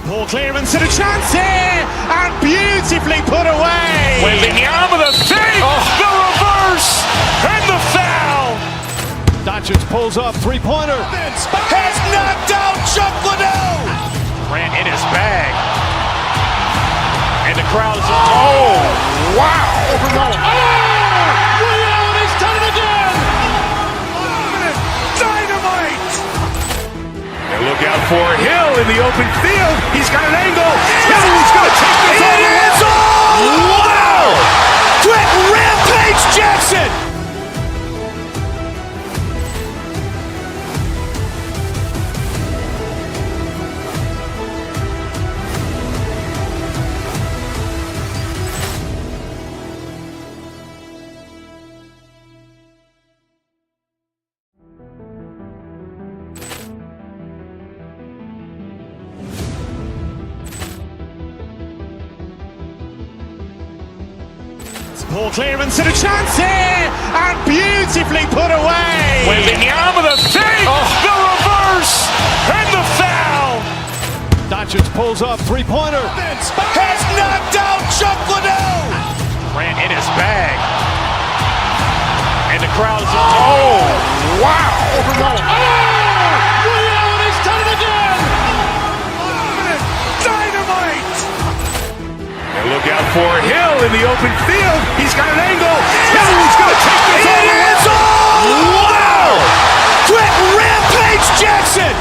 Ball clearance and a chance here, and beautifully put away. Wembanyama with a save, the reverse, and the foul. Doncic pulls up, three-pointer. Has knocked out Chuck Liddell. Grant in his bag. And the crowd is, wow. Liddell has done it again. Dynamite. And look out for Hill in the open field. He's got an angle. He's going to take this all the way. Wow. Quick Rampage Jackson. Ball clearance and a chance here, and beautifully put away. Wembanyama with a save, the reverse, and the foul. Doncic pulls up, three-pointer. Has knocked out Chuck Liddell. Grant in his bag. And the crowd is, wow. Liddell has done it again. Dynamite. And look out for Hill in the open field. He's got an angle. He's going to take this all the way. Wow. Quick Rampage Jackson.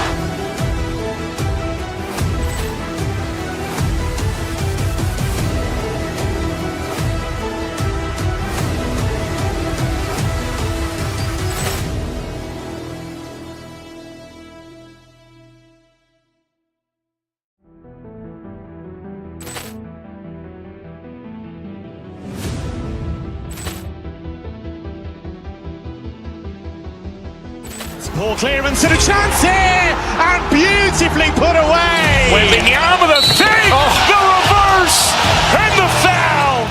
Ball clearance and a chance here, and beautifully put away. Wembanyama with a save, the reverse, and the foul.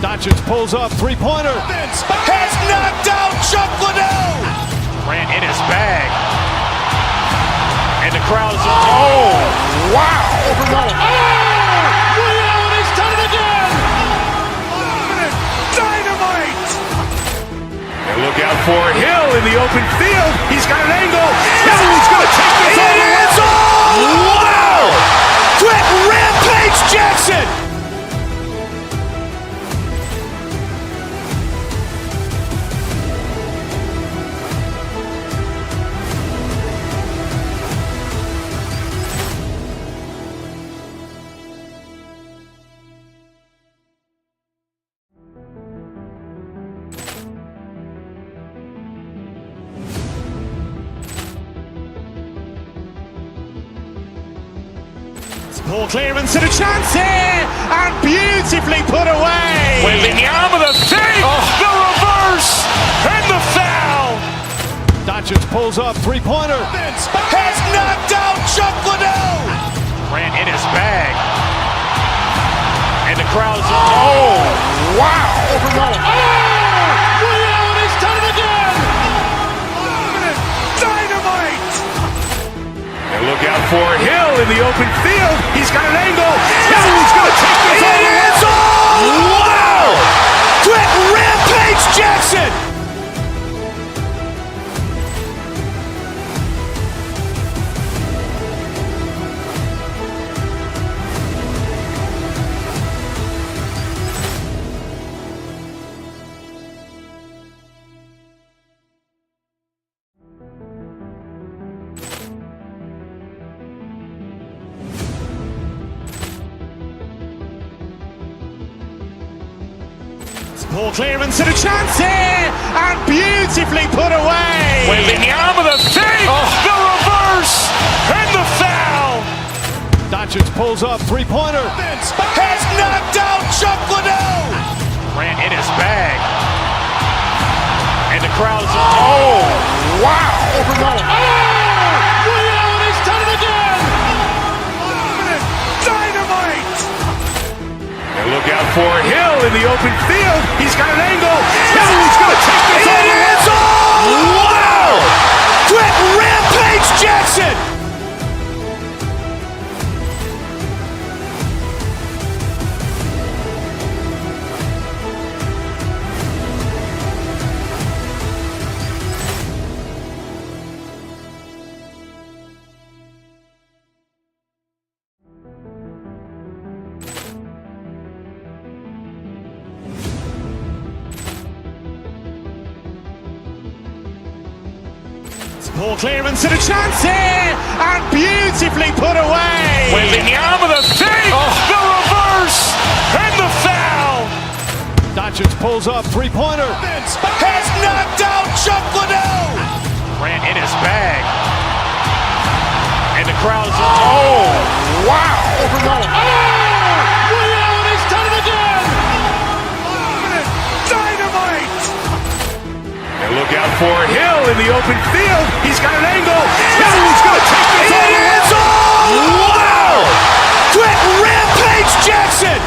Doncic pulls up, three-pointer. Has knocked out Chuck Liddell. Grant in his bag. And the crowd is, wow. Liddell has done it again. Dynamite. And look out for Hill in the open field. He's got an angle. He's going to take this all the way. Wow. Quick Rampage Jackson. Ball clearance and a chance here, and beautifully put away. Wembanyama with a save, the reverse, and the foul. Doncic pulls up, three-pointer. Has knocked out Chuck Liddell. Grant in his bag. And the crowd is, wow. Liddell has done it again. Dynamite. And look out for Hill in the open field. He's got an angle. He's going to take this all the way. Wow. Quick Rampage Jackson. Ball clearance and a chance here, and beautifully put away. Wembanyama with a save, the reverse, and the foul. Doncic pulls up, three-pointer. Has knocked out Chuck Liddell. Grant in his bag. And the crowd is, wow. Liddell has done it again. Dynamite. And look out for Hill in the open field. He's got an angle. He's going to take this all the way. Wow. Quick Rampage Jackson. Poor clearance and a chance here, and beautifully put away. Wembanyama the fake, the reverse, and the foul. Doncic pulls up, three-pointer. Has knocked out Chuck Liddell. Grant in his bag. And the crowd's, oh, wow. Ray Allen has done it again. Dynamite. And look out for Hill in the open field. He's got an angle. He's going to take this all the way. Wow. Quick Rampage Jackson.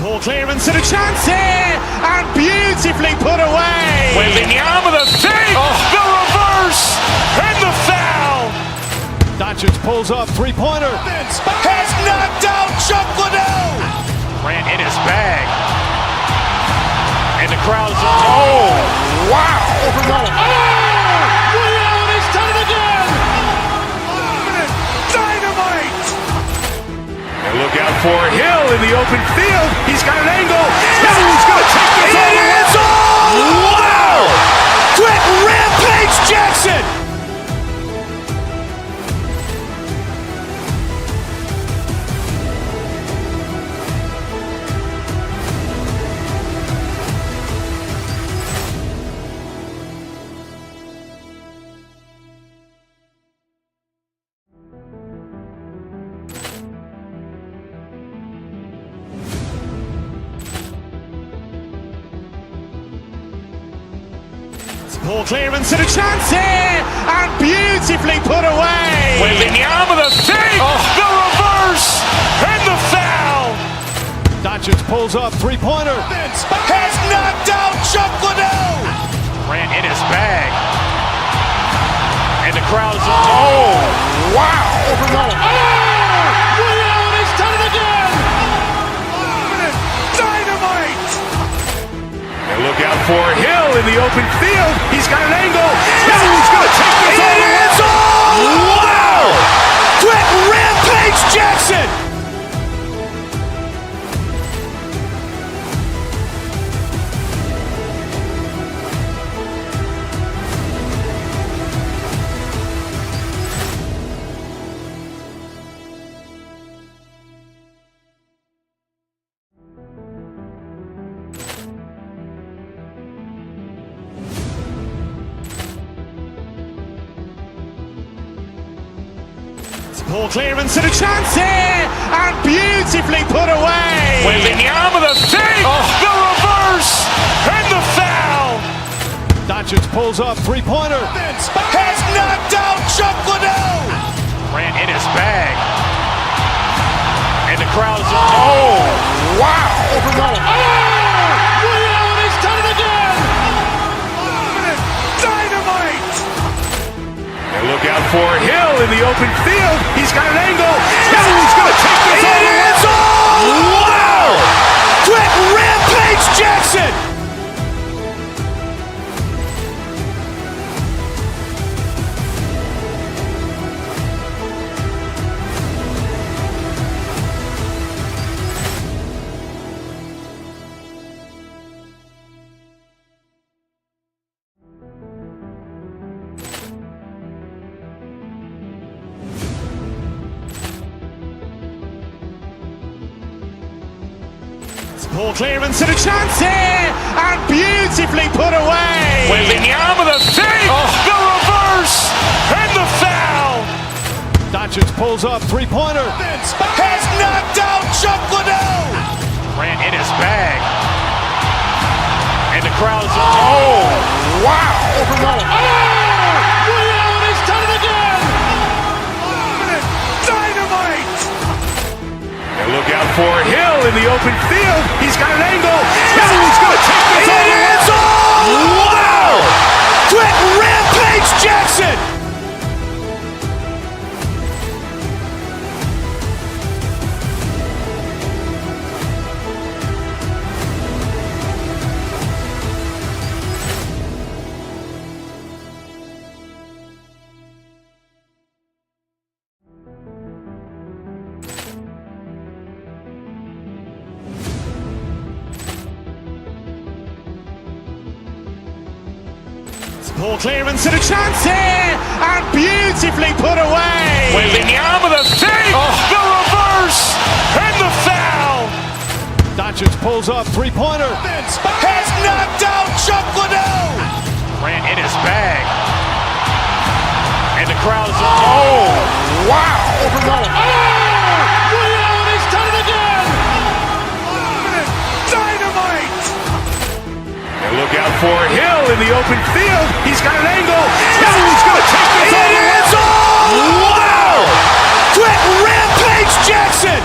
Poor clearance and a chance here, and beautifully put away. Wembanyama the fake, the reverse, and the foul. Doncic pulls up, three-pointer. Has knocked out Chuck Liddell. Grant in his bag. And the crowd's, oh, wow. Ray Allen has done it again. Dynamite. And look out for Hill in the open field. He's got an angle. He's going to take this all the way. Wow. Quick Rampage Jackson. Poor clearance and a chance here, and beautifully put away. Wembanyama the fake, the reverse, and the foul. Doncic pulls up, three-pointer. Has knocked out Chuck Liddell. Grant in his bag. And the crowd's, oh, wow. Ray Allen has done it again. Dynamite. And look out for Hill in the open field. He's got an angle. He's going to take this all the way. Wow. Quick Rampage Jackson. Poor clearance and a chance here, and beautifully put away. Wembanyama the fake, the reverse, and the foul. Doncic pulls up, three-pointer. Has knocked out Chuck Liddell. Grant in his bag. And the crowd's, oh, wow. Ray Allen has done it again. Dynamite. And look out for Hill in the open field. He's got an angle. He's going to take this all the way. Wow. Quick Rampage Jackson. Poor clearance and a chance here, and beautifully put away. Wembanyama the fake, the reverse, and the foul. Doncic pulls up, three-pointer. Has knocked out Chuck Liddell. Grant in his bag. And the crowd's, oh, wow. Ray Allen has done it again. Dynamite. And look out for Hill in the open field. He's got an angle. He's going to take this all the way. Wow. Quick Rampage Jackson. Ball clearance and a chance here, and beautifully put away. Wembanyama with a save, the reverse, and the foul. Doncic pulls up, three-pointer. Has knocked out Chuck Liddell. Grant in his bag. And the crowd is, wow. He's done it again. Dynamite. And look out for Hill in the open field. He's got an angle. He's going to take this all the way. Wow! Quick Rampage Jackson.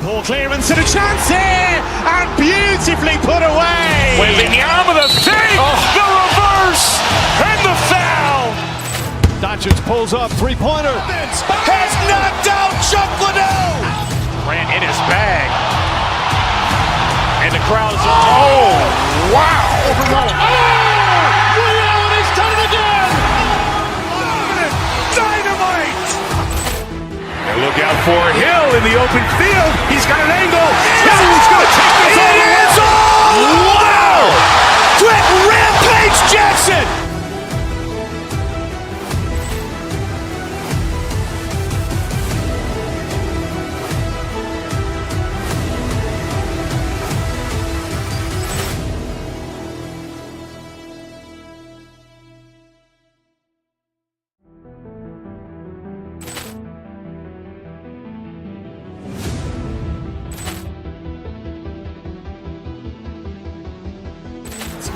Ball clearance and a chance here, and beautifully put away. Wembanyama with a save, the reverse, and the foul. Doncic pulls up, three-pointer. Has knocked out Chuck Liddell. Grant in his bag. And the crowd is, wow. He's done it again. Dynamite. And look out for Hill in the open field. He's got an angle. He's going to take this all the way. Wow! Quick Rampage Jackson.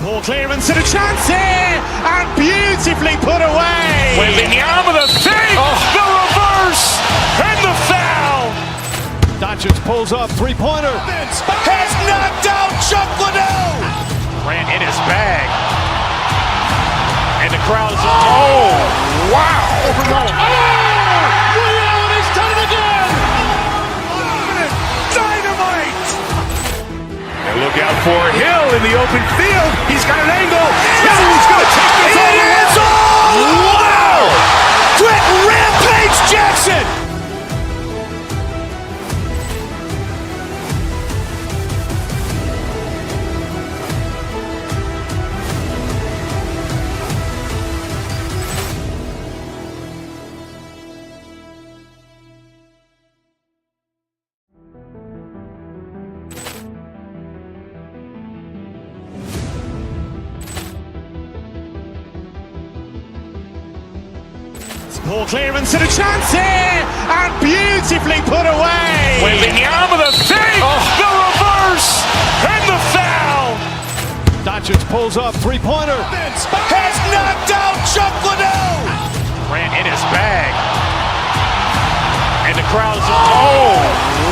Ball clearance and a chance here, and beautifully put away. Wembanyama with a save, the reverse, and the foul. Doncic pulls up, three-pointer. Has knocked out Chuck Liddell. Grant in his bag. And the crowd is, wow. He's done it again. Dynamite. And look out for Hill in the open field. He's got an angle. He's going to take this all the way. Wow! Quick Rampage Jackson. Ball clearance and a chance here, and beautifully put away. Wembanyama with a save, the reverse, and the foul. Doncic pulls up, three-pointer. Has knocked out Chuck Liddell. Grant in his bag. And the crowd is,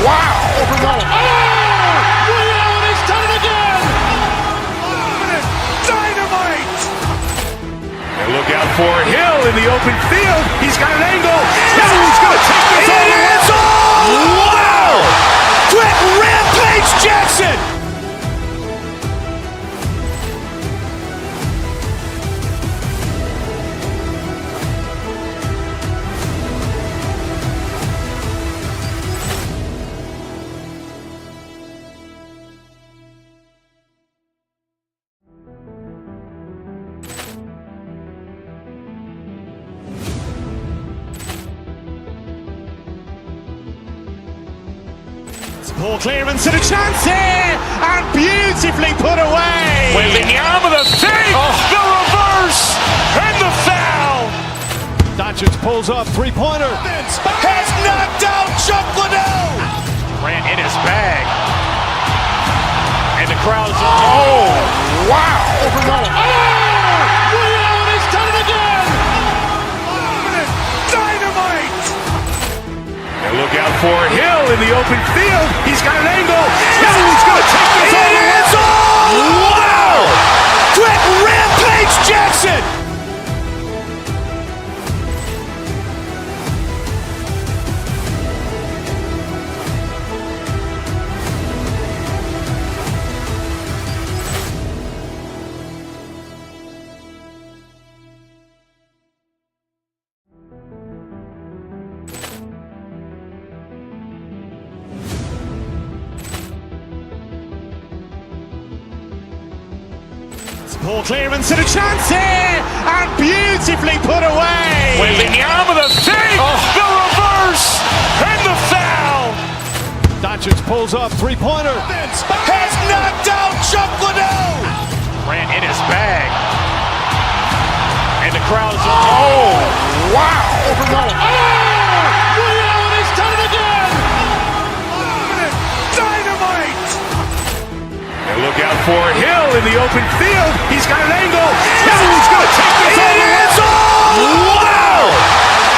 wow. He's done it again. Dynamite. And look out for Hill in the open field. He's got an angle. He's going to take this all the way. Wow! Quick Rampage Jackson. Ball clearance and a chance here, and beautifully put away. Wembanyama with a save, the reverse, and the foul. Doncic pulls up, three-pointer. Has knocked out Chuck Liddell. Grant in his bag. And the crowd is, wow. He's done it again. Dynamite. And look out for Hill in the open field. He's got an angle. He's going to take this all the way. Wow! Quick Rampage Jackson. Poor clearance and a chance here, and beautifully put away. Wembanyama the fake, the reverse, and the foul. Doncic pulls up, three-pointer. Has knocked out Chuck Liddell. Ran in his bag. And the crowd is, oh, wow. Liddell, and he's done it again. Dynamite. And look out for Hill in the open field. He's got an angle. Hill's going to take this all the way. Wow!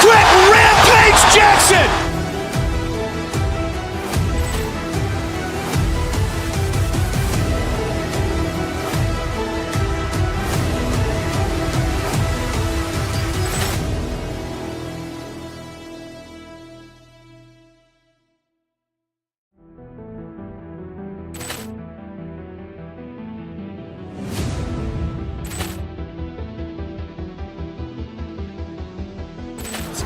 Quick rampage Jackson.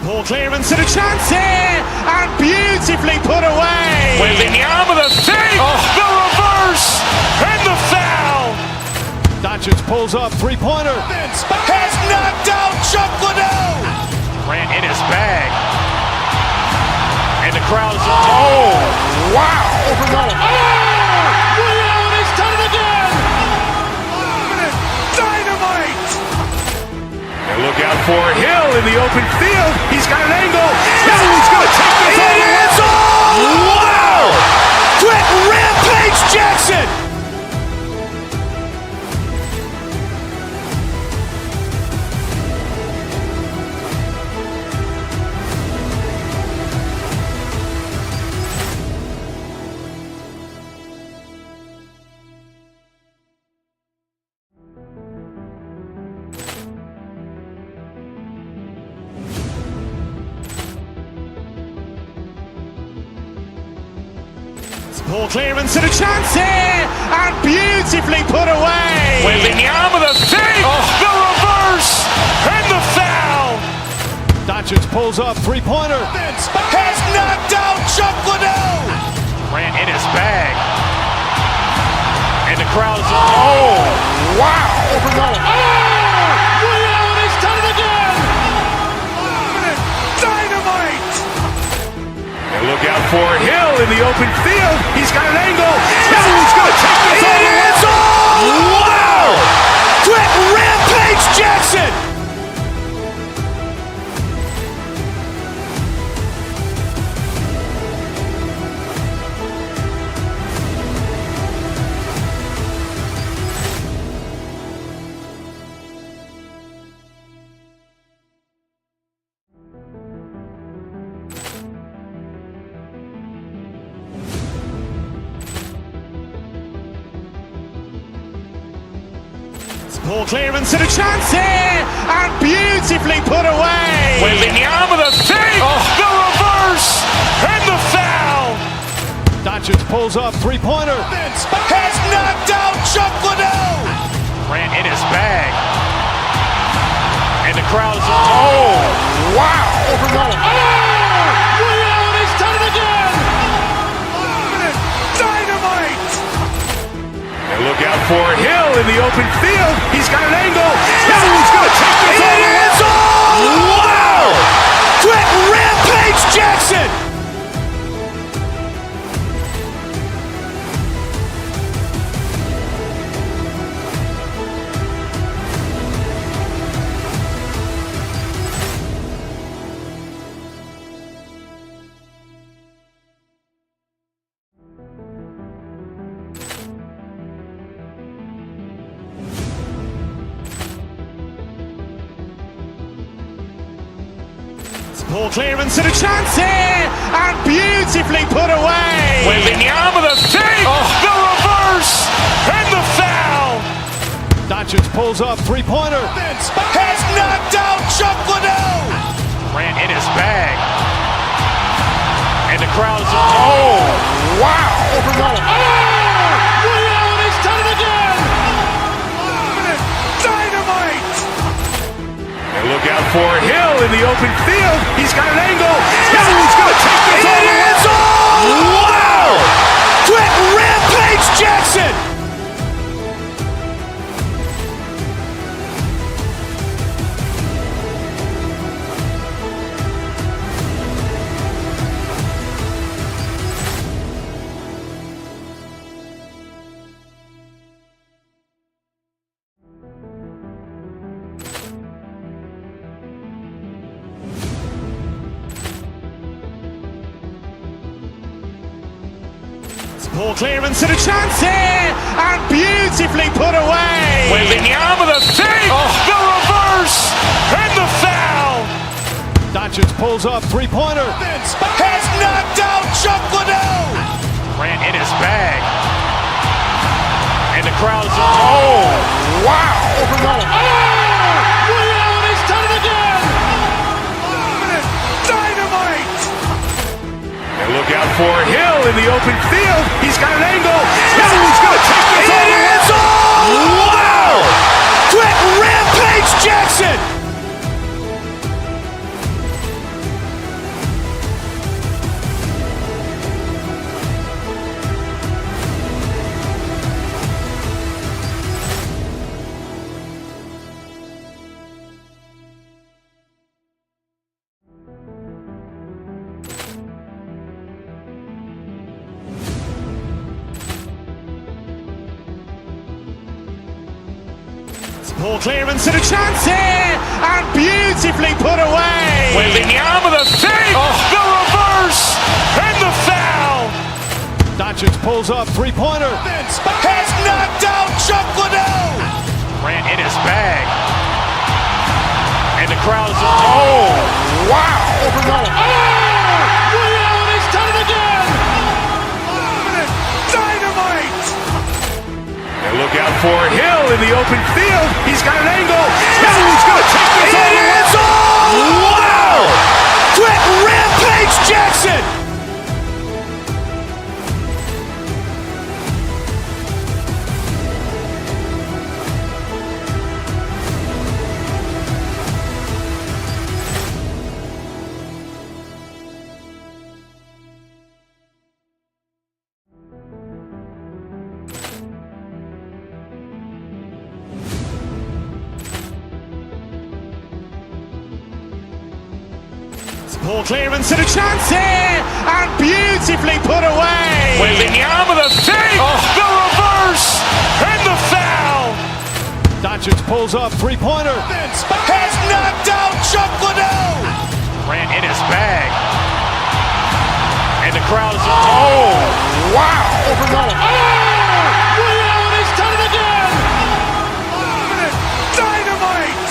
Poor clearance and a chance here, and beautifully put away. Wembanyama the fake, the reverse, and the foul. Doncic pulls up, three-pointer. Has knocked out Chuck Liddell. Ran in his bag. And the crowd is, oh, wow. Liddell, and he's done it again. Dynamite. And look out for Hill in the open field. He's got an angle. Hill's going to take this all the way. Wow! Quick rampage Jackson. Poor clearance and a chance here, and beautifully put away. Wembanyama the fake, the reverse, and the foul. Doncic pulls up, three-pointer. Has knocked out Chuck Liddell. Ran in his bag. And the crowd is, oh, wow. Liddell, and he's done it again. Dynamite. And look out for Hill in the open field. He's got an angle. Hill's going to take this all the way. Wow! Quick rampage Jackson. Poor clearance and a chance here, and beautifully put away. Wembanyama the fake, the reverse, and the foul. Doncic pulls up, three-pointer. Has knocked out Chuck Liddell. Ran in his bag. And the crowd is, oh, wow. Liddell, and he's done it again. Dynamite. And look out for Hill in the open field. He's got an angle. Hill's going to take this all the way. Wow! Quick rampage Jackson. Poor clearance and a chance here, and beautifully put away. Wembanyama the fake, the reverse, and the foul. Doncic pulls up, three-pointer. Has knocked out Chuck Liddell. Ran in his bag. And the crowd is, oh, wow. Liddell, and he's done it again. Dynamite. And look out for Hill in the open field. He's got an angle. Hill's going to take this all the way. Wow! Quick rampage Jackson. Poor clearance and a chance here, and beautifully put away. Wembanyama the fake, the reverse, and the foul. Doncic pulls up, three-pointer. Has knocked out Chuck Liddell. Grant in his bag. And the crowd's wow. Reality's done it again. Dynamite. And look out for Hill in the open field. He's got an angle. Hill's going to take this all the way. Wow. Quick Rampage Jackson. Poor clearance and a chance here, and beautifully put away. Wembanyama the fake, the reverse, and the foul. Doncic pulls up, three-pointer. Has knocked out Chuck Liddell. Grant in his bag. And the crowd's wow. Reality's done it again. Dynamite. And look out for Hill in the open field. He's got an angle. Hill's going to take this all the way. Wow. Quick Rampage Jackson. Poor clearance and a chance here, and beautifully put away. Wembanyama the fake, the reverse, and the foul. Doncic pulls up, three-pointer. Has knocked out Chuck Liddell. Grant in his bag. And the crowd's wow. Reality's done it again. Dynamite.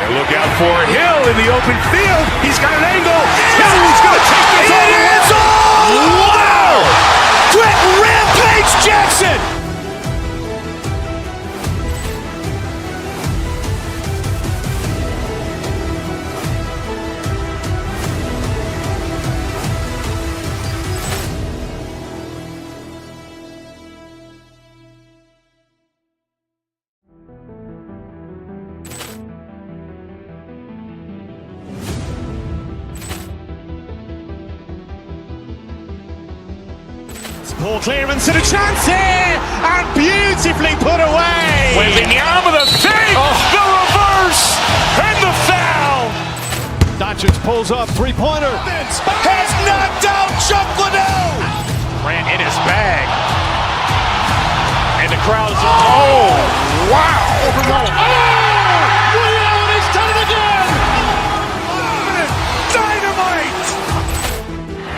And look out for Hill in the open field. He's got an angle. Hill's going to take this all the way. Wow. Quick Rampage Jackson. Poor clearance and a chance here, and beautifully put away. Wembanyama the fake, the reverse, and the foul. Doncic pulls up, three-pointer. Has knocked out Chuck Liddell. Grant in his bag. And the crowd's wow. Reality's done it again. Dynamite.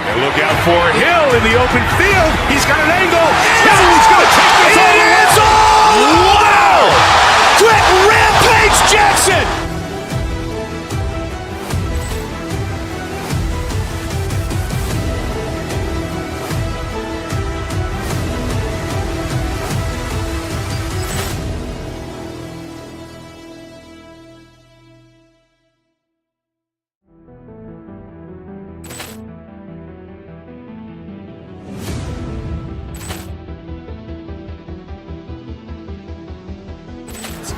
And look out for Hill in the open field. He's got an angle. Hill's going to take this all the way. Wow. Quick Rampage Jackson.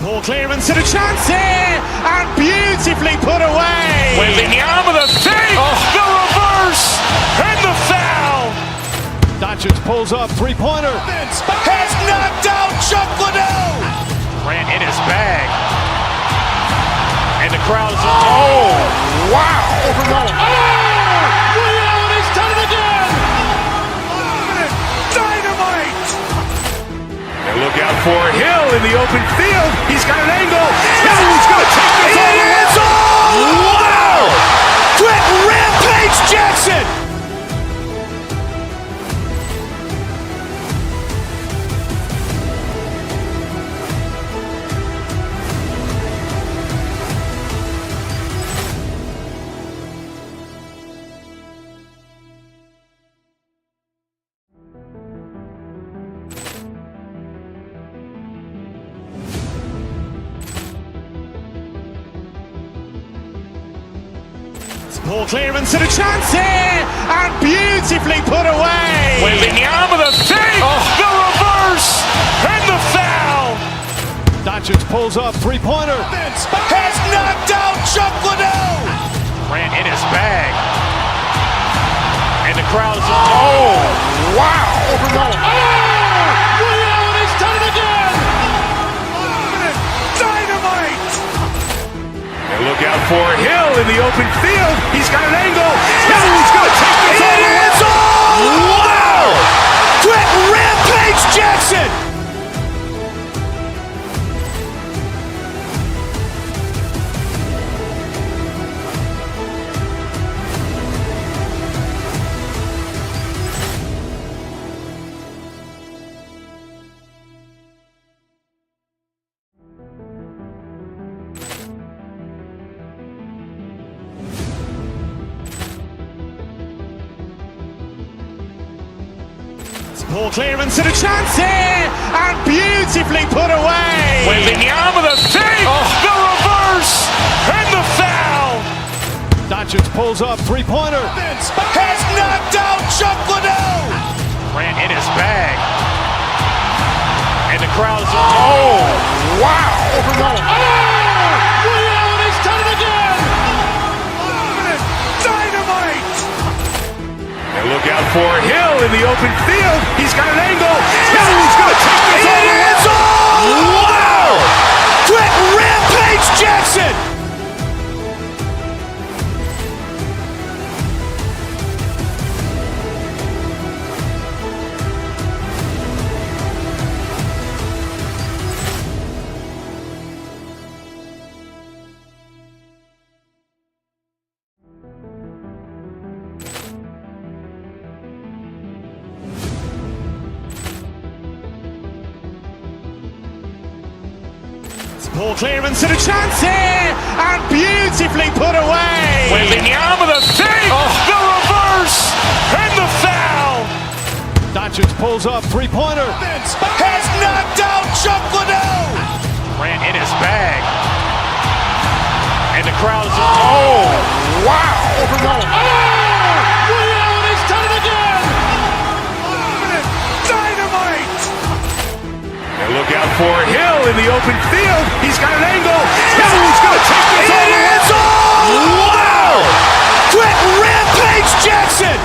Poor clearance and a chance here, and beautifully put away. Wembanyama the fake, the reverse, and the foul. Doncic pulls up, three-pointer. Has knocked out Chuck Liddell. Grant in his bag. And the crowd's wow. Reality's done it again. Dynamite. And look out for Hill in the open field. He's got an angle. Hill's going to take this all the way. Wow. Quick Rampage Jackson. Poor clearance and a chance here, and beautifully put away. Wembanyama with a fake, the reverse, and the foul. Doncic pulls up, three-pointer. Has knocked out Chuck Liddell. Ran in his bag. And the crowd is, oh, wow. He's done it again. Dynamite. And look out for Hill in the open field. He's got an angle. He's going to take this all the way. It's all. Wow. Quick Rampage Jackson. Poor clearance and a chance here, and beautifully put away. Wembanyama with a fake, the reverse, and the foul. Doncic pulls up, three-pointer. Has knocked out Chuck Liddell. Ran in his bag. And the crowd is, oh, wow. He's done it again. Dynamite. And look out for Hill in the open field. He's got an angle. He's going to take this all the way. It's all. Wow. Quick Rampage Jackson. Poor clearance and a chance here, and beautifully put away. Wembanyama with a fake, the reverse, and the foul. Doncic pulls up, three-pointer. Has knocked out Chuck Liddell. Ran in his bag. And the crowd is, oh, wow. He's done it again. Dynamite. And look out for Hill in the open field. He's got an angle. He's going to take this all the way. It's all. Wow. Quick Rampage Jackson.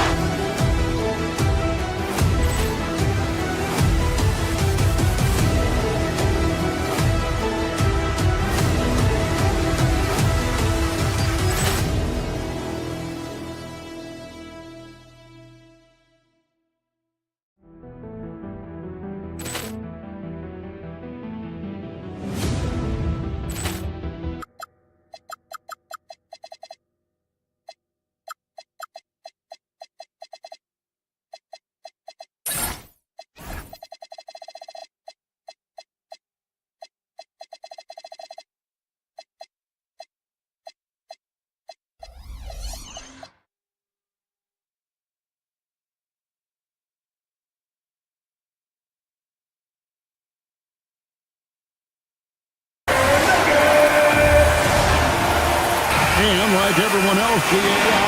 And like everyone else,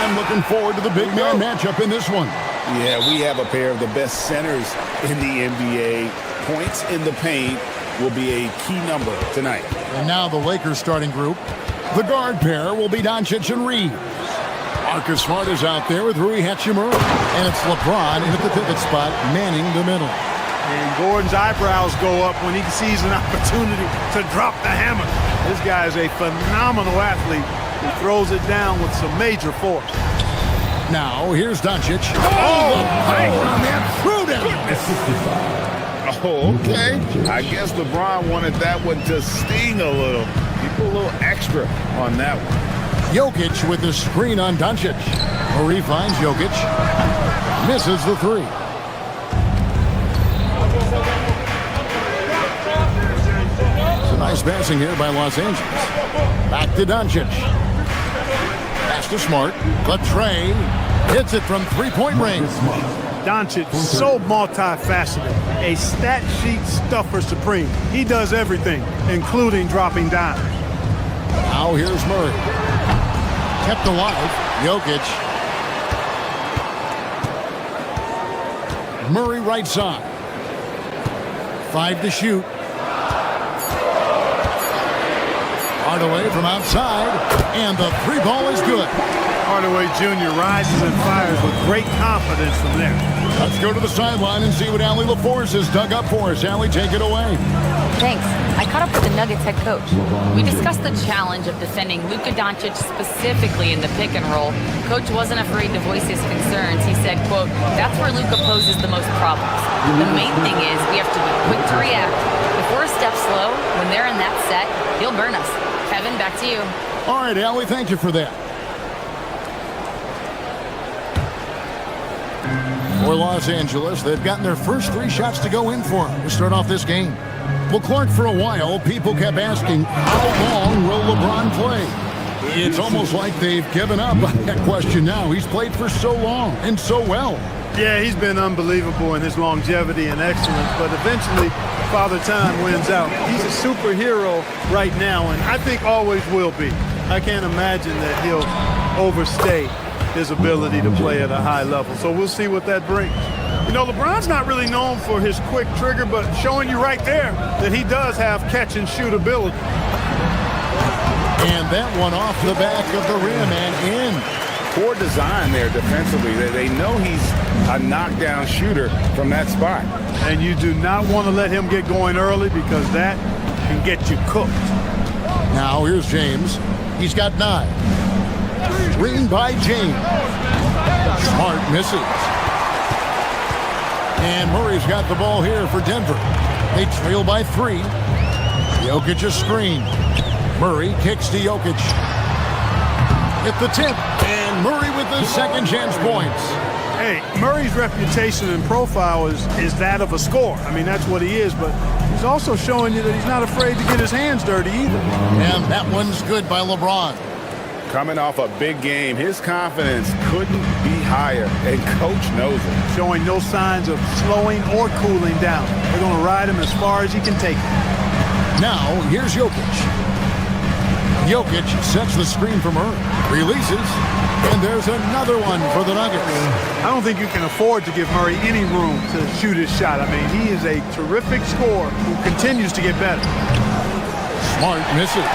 I'm looking forward to the big man matchup in this one. Yeah, we have a pair of the best centers in the NBA. Points in the paint will be a key number tonight. And now the Lakers starting group. The guard pair will be Doncic and Reeves. Marcus Smart is out there with Rui Hachimura. And it's LeBron at the pivot spot, manning the middle. And Gordon's eyebrows go up when he sees an opportunity to drop the hammer. This guy is a phenomenal athlete who throws it down with some major force. Now, here's Doncic. Oh, Oh, okay. I guess LeBron wanted that one to sting a little. He put a little extra on that one. Jokic with the screen on Doncic. Murray finds Jokic. Misses the three. It's a nice passing here by Los Angeles. Back to Doncic. Pass to Smart. The tray. Hits it from three-point range. Doncic, so multifaceted. A stat sheet stuffer supreme. He does everything, including dropping dimes. Now here's Murray. Kept alive. Jokic. Murray right side. 5 to shoot. Hardaway from outside. And the three ball is good. Hardaway Jr. rises and fires with great confidence from there. Let's go to the sideline and see what Allie LaForce has dug up for us. Allie, take it away. Thanks. I caught up with the Nuggets head coach. We discussed the challenge of defending Luka Doncic specifically in the pick and roll. Coach wasn't afraid to voice his concerns. He said, quote, "That's where Luka poses the most problems. The main thing is we have to be quick to react. If we're a step slow, when they're in that set, he'll burn us." Kevin, back to you. All right, Allie, thank you for that. For Los Angeles, they've gotten their first 3 shots to go in for them to start off this game. Well, Clark, for a while, people kept asking, how long will LeBron play? It's almost like they've given up on that question now. He's played for so long and so well. Yeah, he's been unbelievable in his longevity and excellence, but eventually Father Time wins out. He's a superhero right now, and I think always will be. I can't imagine that he'll overstay his ability to play at a high level. So we'll see what that brings. You know, LeBron's not really known for his quick trigger, but showing you right there that he does have catch and shoot ability. And that one off the back of the rim and in. Poor design there defensively. They know he's a knockdown shooter from that spot. And you do not want to let him get going early because that can get you cooked. Now here's James. He's got 9. Screen by James. Smart misses. And Murray's got the ball here for Denver. They trail by 3. Jokic a screen. Murray kicks to Jokic. At the tip. And Murray with the second chance points. Hey, Murray's reputation and profile is that of a scorer. I mean, that's what he is, but he's also showing you that he's not afraid to get his hands dirty either. And that one's good by LeBron. Coming off a big game, his confidence couldn't be higher, and Coach knows it. Showing no signs of slowing or cooling down. They're going to ride him as far as he can take him. Now, here's Jokic. Jokic sets the screen for Murray. Releases. And there's another one for the Nuggets. I don't think you can afford to give Murray any room to shoot his shot. I mean, he is a terrific scorer who continues to get better. Smart misses.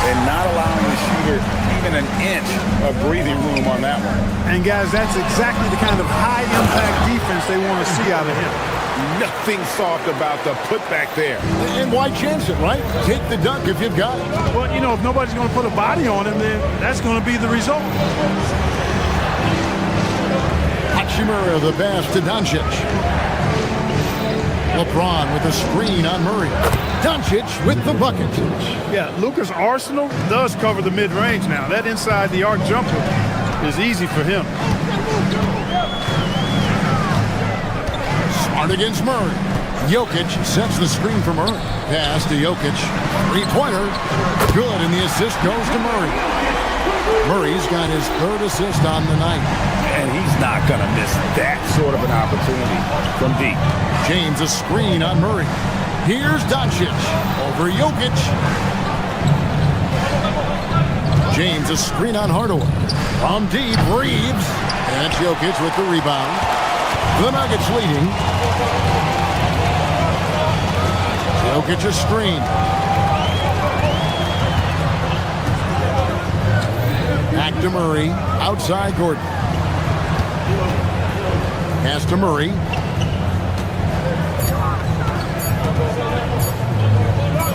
And not allowing the shooter even an inch of breathing room on that one. And guys, that's exactly the kind of high-impact defense they want to see out of him. Nothing soft about the putback there. And why chance it, right? Take the dunk if you've got it. Well, you know, if nobody's going to put a body on him, then that's going to be the result. Hachimura the pass to Doncic. LeBron with a screen on Murray. Doncic with the bucket. Yeah, Luka's arsenal does cover the mid-range now. That inside the arc jumper is easy for him. Smart against Murray. Jokic sets the screen for Murray. Pass to Jokic. 3-pointer. Good, and the assist goes to Murray. Murray's got his 3rd assist on the night. And he's not going to miss that sort of an opportunity from deep. James a screen on Murray. Here's Doncic over Jokic. James a screen on Hardaway. From deep, Reeves. And Jokic with the rebound. The Nuggets leading. Jokic a screen. Back to Murray. Outside Gordon. Pass to Murray.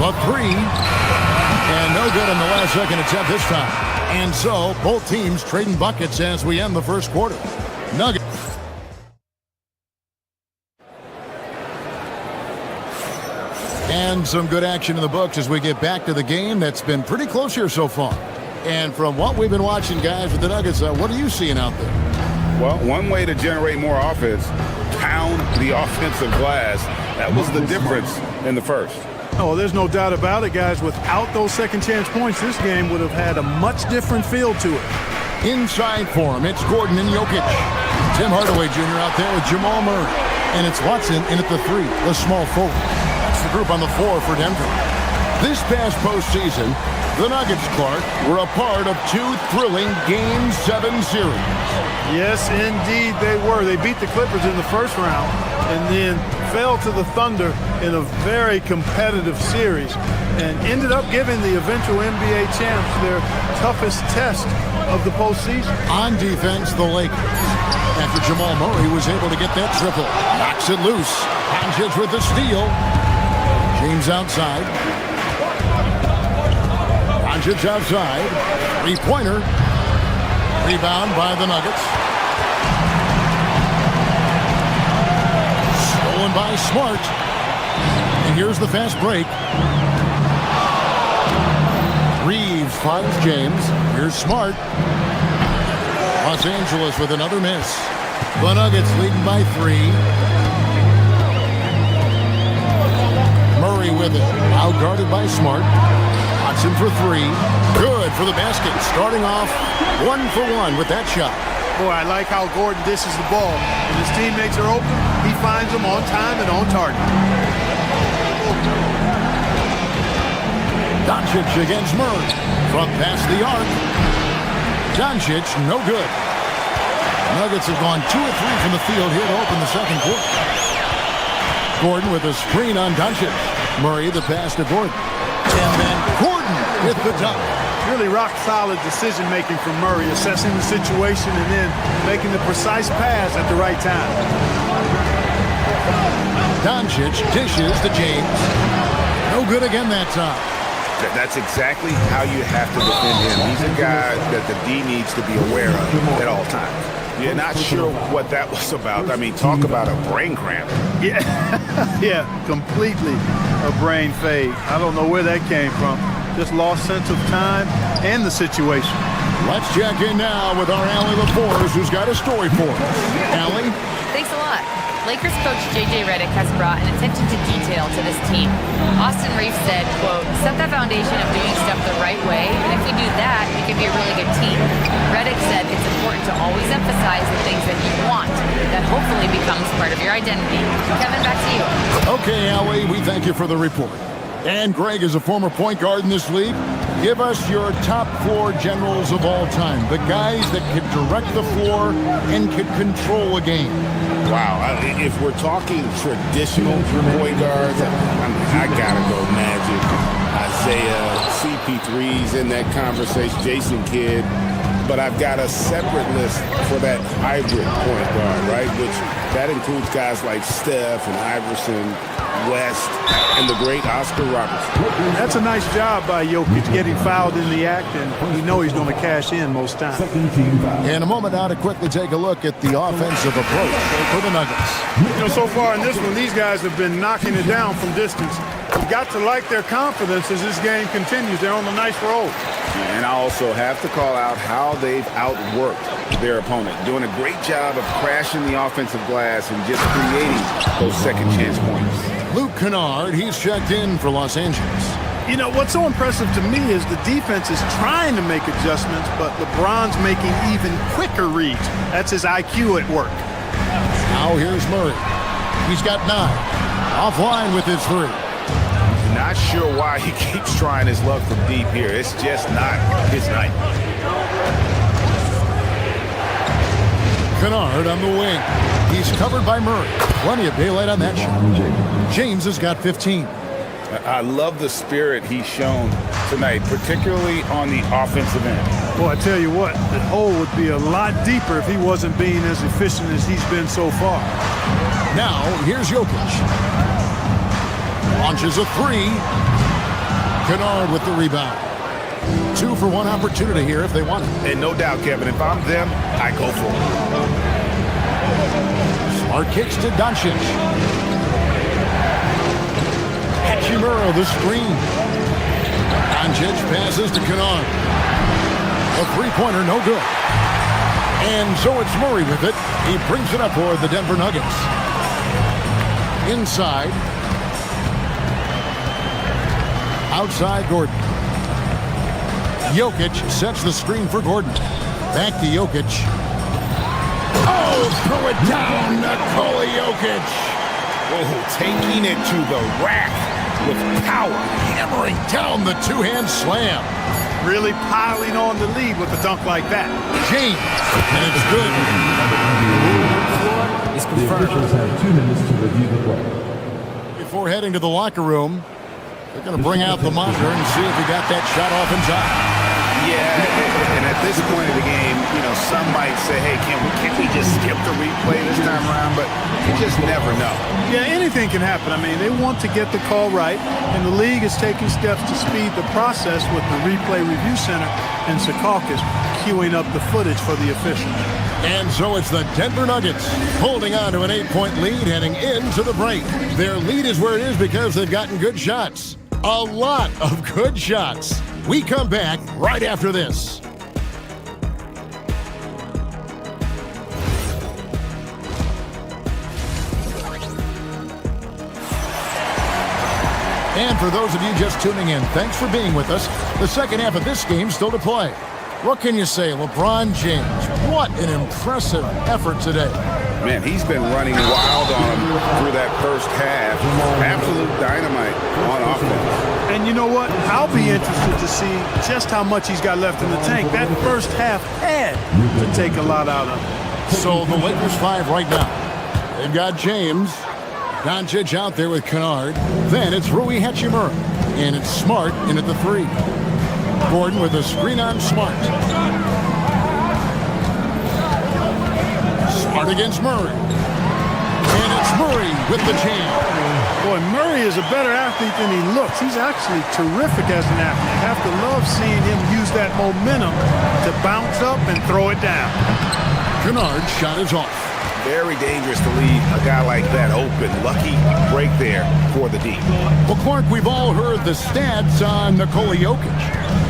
The 3. And no good on the last second attempt this time. And so, both teams trading buckets as we end the first quarter. Nuggets. And some good action in the books as we get back to the game that's been pretty close here so far. And from what we've been watching, guys, with the Nuggets, what are you seeing out there? Well, one way to generate more offense, pound the offensive glass. That was the difference in the first. Oh, there's no doubt about it, guys. Without those second chance points, this game would have had a much different feel to it. Inside for him, it's Gordon and Jokic. Tim Hardaway Jr. out there with Jamal Murray. And it's Watson in at the 3, the small forward. That's the group on the floor for Denver. This past postseason, The Nuggets, Clark, were a part of 2 thrilling Game 7 series. Yes, indeed they were. They beat the Clippers in the first round and then fell to the Thunder in a very competitive series and ended up giving the eventual NBA champs their toughest test of the postseason. On defense, the Lakers. After Jamal Murray was able to get that triple, knocks it loose. Doncic with the steal. James outside. Doncic outside. Three-pointer. Rebound by the Nuggets. Stolen by Smart. And here's the fast break. Reeves finds James. Here's Smart. Los Angeles with another miss. The Nuggets leading by 3. Murray with it. Outguarded by Smart. Watson for 3. Good for the basket. Starting off 1 for 1 with that shot. Boy, I like how Gordon dishes the ball. When his teammates are open, he finds them on time and on target. Doncic against Murray. From past the arc. Doncic, no good. Nuggets have gone 2 of 3 from the field here to open the second quarter. Gordon with a screen on Doncic. Murray the pass to Gordon. And then Gordon with the dunk. Really rock-solid decision-making from Murray, assessing the situation and then making the precise pass at the right time. Doncic dishes to James. No good again that time. That's exactly how you have to defend him. He's a guy that the D needs to be aware of at all times. You're not sure what that was about. I mean, talk about a brain cramp. Yeah, yeah, completely a brain fade. I don't know where that came from. Just lost sense of time and the situation. Let's check in now with our Allie LaForce, who's got a story for us. Allie? Thanks a lot. Lakers coach J.J. Redick has brought an attention to detail to this team. Austin Reeves said, quote, set that foundation of doing stuff the right way, and if we do that, we can be a really good team. Redick said it's important to always emphasize the things that you want. That hopefully becomes part of your identity. Kevin, back to you. Okay, Allie, we thank you for the report. And Greg is a former point guard in this league. Give us your top floor generals of all time. The guys that could direct the floor and could control a game. Wow, if we're talking traditional point guards, I gotta go Magic, Isaiah, CP3's in that conversation, Jason Kidd. But I've got a separate list for that hybrid point guard, right? Which that includes guys like Steph and Iverson, West, and the great Oscar Robertson. That's a nice job by Jokic getting fouled in the act, and we know he's going to cash in most times. In a moment now to quickly take a look at the offensive approach for the Nuggets. You know, so far in this one, these guys have been knocking it down from distance. You've got to like their confidence as this game continues. They're on a nice roll. And I also have to call out how they've outworked their opponent, doing a great job of crashing the offensive glass and just creating those second chance points. Luke Kennard, he's checked in for Los Angeles. You know, what's so impressive to me is the defense is trying to make adjustments, but LeBron's making even quicker reads. That's his IQ at work. Now here's Murray. He's got 9. Offline with his 3. Not sure why he keeps trying his luck from deep here. It's just not his night. Kennard on the wing. He's covered by Murray. Plenty of daylight on that shot. James has got 15. I love the spirit he's shown tonight, particularly on the offensive end. Well, I tell you what, the hole would be a lot deeper if he wasn't being as efficient as he's been so far. Now, here's Jokic. Launches a 3. Kennard with the rebound. 2 for 1 opportunity here if they want it. And no doubt, Kevin, if I'm them, I go for it. Smart kicks to Doncic. Hachimura the screen. Doncic passes to Kennard. A three-pointer, no good. And so it's Murray with it. He brings it up for the Denver Nuggets. Inside. Outside Gordon. Jokic sets the screen for Gordon. Back to Jokic. Oh, throw it down, Nikola Jokic. Oh, taking it to the rack. with power. Hammering down the two-hand slam. Really piling on the lead with a dunk like that. James, and it's good. Is confirmed. The officials have 2 minutes to review the play. Before heading to the locker room, they're going to bring out the monitor and see if he got that shot off in time. Yeah, and at this point of the game, you know, some might say, hey, can't we just skip the replay this time around? But you just never know. Yeah, anything can happen. I mean, they want to get the call right, and the league is taking steps to speed the process with the Replay Review Center and Secaucus queuing up the footage for the officials. And so it's the Denver Nuggets holding on to an 8-point lead heading into the break. Their lead is where it is because they've gotten good shots. A lot of good shots. We come back right after this. And for those of you just tuning in, thanks for being with us. The second half of this game still to play. What can you say, LeBron James? What an impressive effort today. Man, he's been running wild on him through that first half. Absolute dynamite on offense. And you know what? I'll be interested to see just how much he's got left in the tank. That first half had to take a lot out of him. So the Lakers 5 right now. They've got James. Doncic out there with Kennard. Then it's Rui Hachimura. And it's Smart in at the 3. Gordon with a screen on Smart. Smart against Murray. And it's Murray with the jam. Boy, Murray is a better athlete than he looks. He's actually terrific as an athlete. I have to love seeing him use that momentum to bounce up and throw it down. Kennard's shot is off. Very dangerous to leave a guy like that open. Lucky break there for the D. Well, Clark, we've all heard the stats on Nikola Jokic,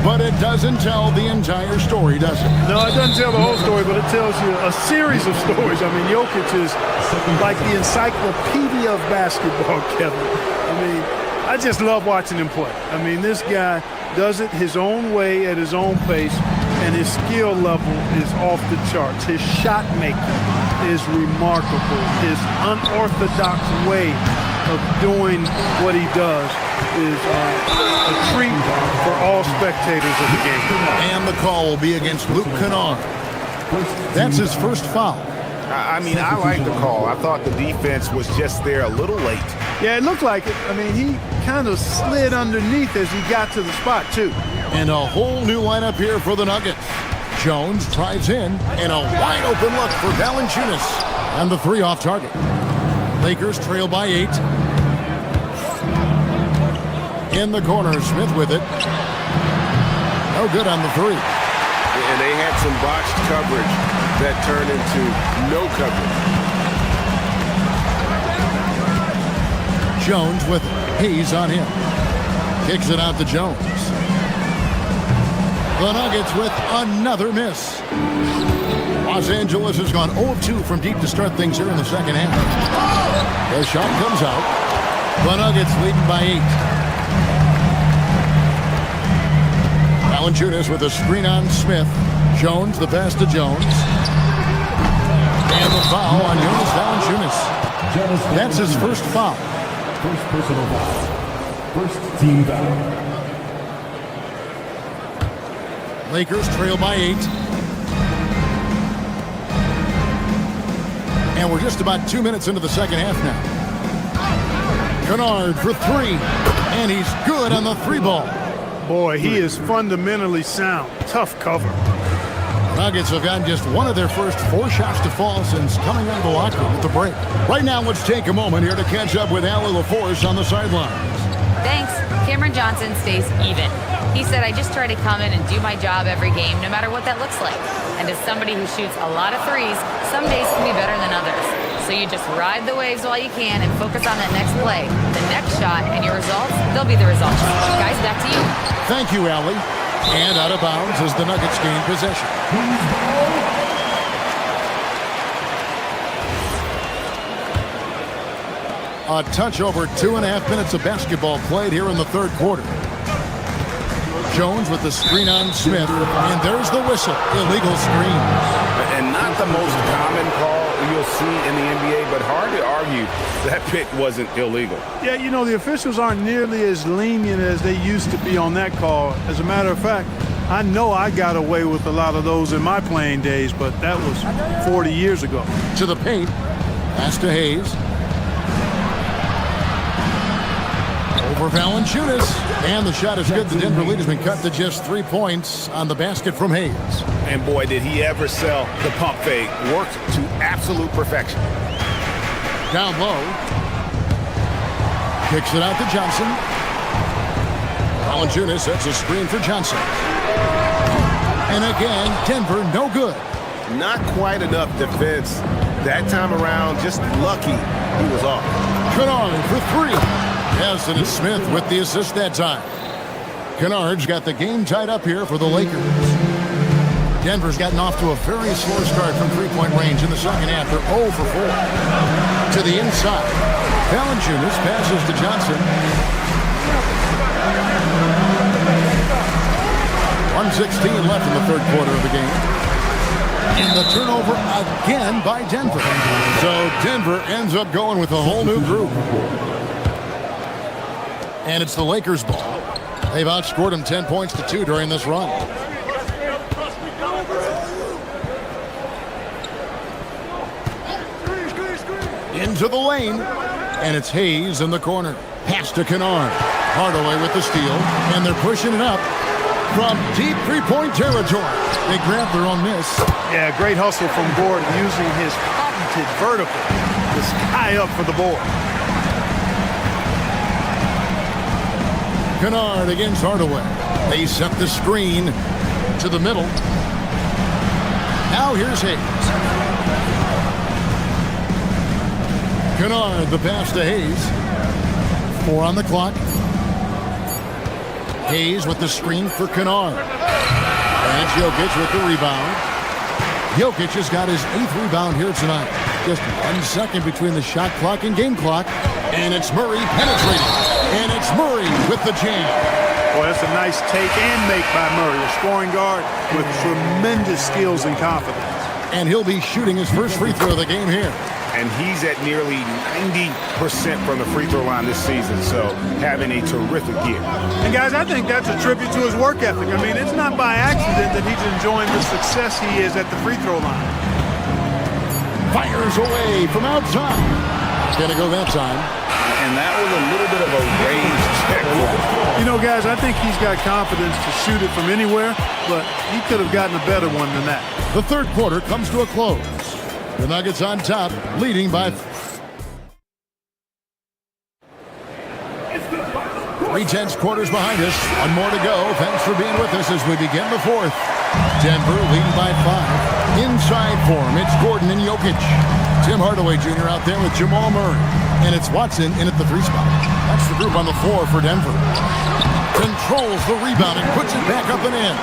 but it doesn't tell the entire story, does it? No, it doesn't tell the whole story, but it tells you a series of stories. I mean, Jokic is like the encyclopedia of basketball, Kevin. I mean, I just love watching him play. I mean, this guy does it his own way at his own pace, and his skill level is off the charts. His shot making is remarkable. His unorthodox way of doing what he does is a treat for all spectators of the game. And the call will be against Luke Kennard. That's his first foul. I mean, I like the call. I thought the defense was just there a little late. Yeah, it looked like it. I mean, he kind of slid underneath as he got to the spot, too. And a whole new lineup here for the Nuggets. Jones tries in, and a wide open look for Valanciunas. And the 3 off target. Lakers trail by 8. In the corner, Smith with it. No good on the 3. And they had some botched coverage that turned into no coverage. Jones with it. Hayes on him. Kicks it out to Jones. The Nuggets with another miss. Los Angeles has gone 0-2 from deep to start things here in the second half. The shot comes out. The Nuggets leading by 8. Valanciunas with a screen on Smith. Jones, the pass to Jones. And the foul on Jonas Valanciunas. That's his first foul. First personal foul. First team foul. Lakers trail by 8. And we're just about 2 minutes into the second half now. Kennard for 3. And he's good on the 3 ball. Boy, he is fundamentally sound. Tough cover. Nuggets have gotten just one of their first 4 shots to fall since coming out of the locker room at the break. Right now, let's take a moment here to catch up with Allie LaForce on the sidelines. Thanks. Cameron Johnson stays even. He said, I just try to come in and do my job every game, no matter what that looks like. And as somebody who shoots a lot of threes, some days can be better than others. So you just ride the waves while you can and focus on that next play, the next shot, and your results, they'll be the results. Guys, back to you. Thank you, Allie. And out of bounds as the Nuggets gain possession. A touch over 2.5 minutes of basketball played here in the third quarter. Jones with the screen on Smith, and there's the whistle. Illegal screen. And not the most common call you'll see in the NBA, but hard to argue argue that pick wasn't illegal. Yeah, you know, the officials aren't nearly as lenient as they used to be on that call. As a matter of fact, I know I got away with a lot of those in my playing days, but that was 40 years ago. To the paint. Pass to Hayes. Over Valanciunas. And the shot is good. The Denver lead has been cut to just 3 points on the basket from Hayes. And boy, did he ever sell the pump fake. Worked to absolute perfection. Down low. Kicks it out to Johnson. Valanciunas sets a screen for Johnson. And again, Denver no good. Not quite enough defense that time around. Just lucky he was off. Kennard for three. Yes, and it's Smith with the assist that time. Kennard's got the game tied up here for the Lakers. Denver's gotten off to a very slow start from three-point range in the second half. They're 0 for 4. To the inside. Valanciunas passes to Johnson. 1:16 left in the third quarter of the game. And the turnover again by Denver. So Denver ends up going with a whole new group. And it's the Lakers' ball. They've outscored them 10 points to 2 during this run. Into the lane. And it's Hayes in the corner. Pass to Kennard. Hardaway with the steal. And they're pushing it up from deep three-point territory. They grab their own miss. Yeah, great hustle from Gordon using his patented vertical to sky up for the board. Kennard against Hardaway. They set the screen to the middle. Now here's Hayes. Kennard, the pass to Hayes. 4 on the clock. Hayes with the screen for Kennard. And Jokic with the rebound. Jokic has got his 8th rebound here tonight. Just 1 second between the shot clock and game clock. And it's Murray penetrating. And it's Murray with the jam. Boy, that's a nice take and make by Murray, a scoring guard with tremendous skills and confidence. And he'll be shooting his first free throw of the game here. And he's at nearly 90% from the free throw line this season, so having a terrific year. And guys, I think that's a tribute to his work ethic. I mean, it's not by accident that he's enjoying the success he is at the free throw line. Fires away from outside. Gonna go that time. And that was a little bit of a range check for him. You know, guys, I think he's got confidence to shoot it from anywhere, but he could have gotten a better one than that. The third quarter comes to a close. The Nuggets on top, leading by 3/10 quarters behind us. One more to go. Thanks for being with us as we begin the fourth. Denver leading by 5. Inside form, it's Gordon and Jokic. Tim Hardaway Jr. out there with Jamal Murray. And it's Watson in at the 3 spot. That's the group on the floor for Denver. Controls the rebound and puts it back up and in.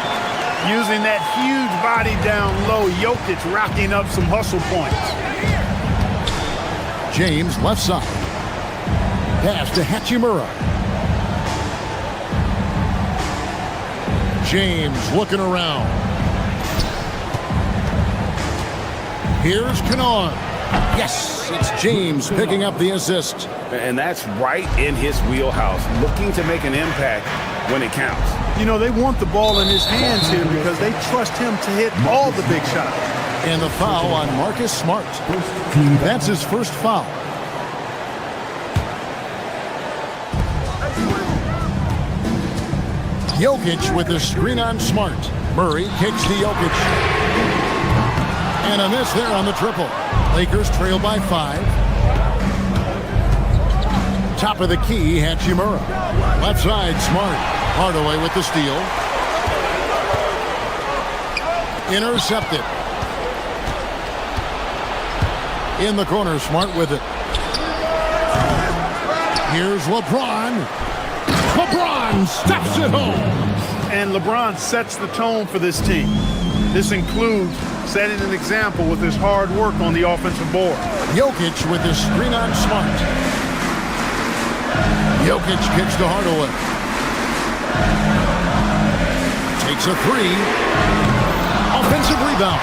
Using that huge body down low, Jokic racking up some hustle points. James left side. Pass to Hachimura. James looking around. Here's Kennard. Yes, it's James picking up the assist. And that's right in his wheelhouse, looking to make an impact when it counts. You know, they want the ball in his hands here because they trust him to hit all the big shots. And the foul on Marcus Smart. That's his first foul. Jokic with the screen on Smart. Murray kicks to Jokic. And a miss there on the triple. Lakers trail by 5. Top of the key, Hachimura. Left side, Smart. Hardaway with the steal. Intercepted. In the corner, Smart with it. Here's LeBron. LeBron steps it home. And LeBron sets the tone for this team. This includes setting an example with his hard work on the offensive board. Jokic with his screen on Smart. Jokic kicks to Hardaway. Takes a 3. Offensive rebound.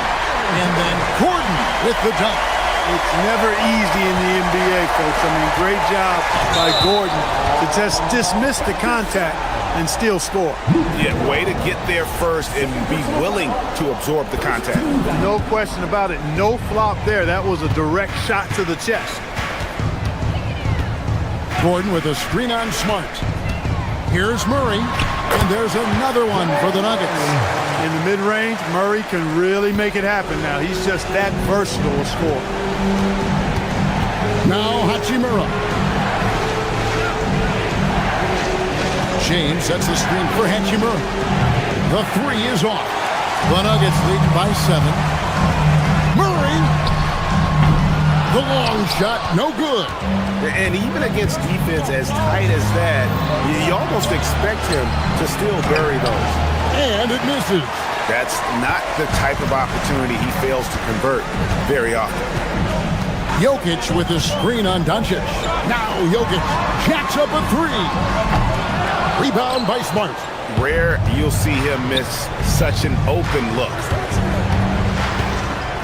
And then Gordon with the dunk. It's never easy in the NBA, folks. I mean, great job by Gordon to just dismiss the contact and still score. Yeah, way to get there first and be willing to absorb the contact. No question about it. No flop there. That was a direct shot to the chest. Gordon with a screen on Smart. Here's Murray, and there's another one for the Nuggets. In the mid-range, Murray can really make it happen now. He's just that versatile a scorer. Now Hachimura. James sets the screen for Hachimura. The three is off. The Nuggets lead by 7. Murray. The long shot, no good. And even against defense as tight as that, you almost expect him to still bury those. And it misses. That's not the type of opportunity he fails to convert very often. Jokic with the screen on Doncic. Now Jokic jacks up a 3. Rebound by Smart. Rare you'll see him miss such an open look.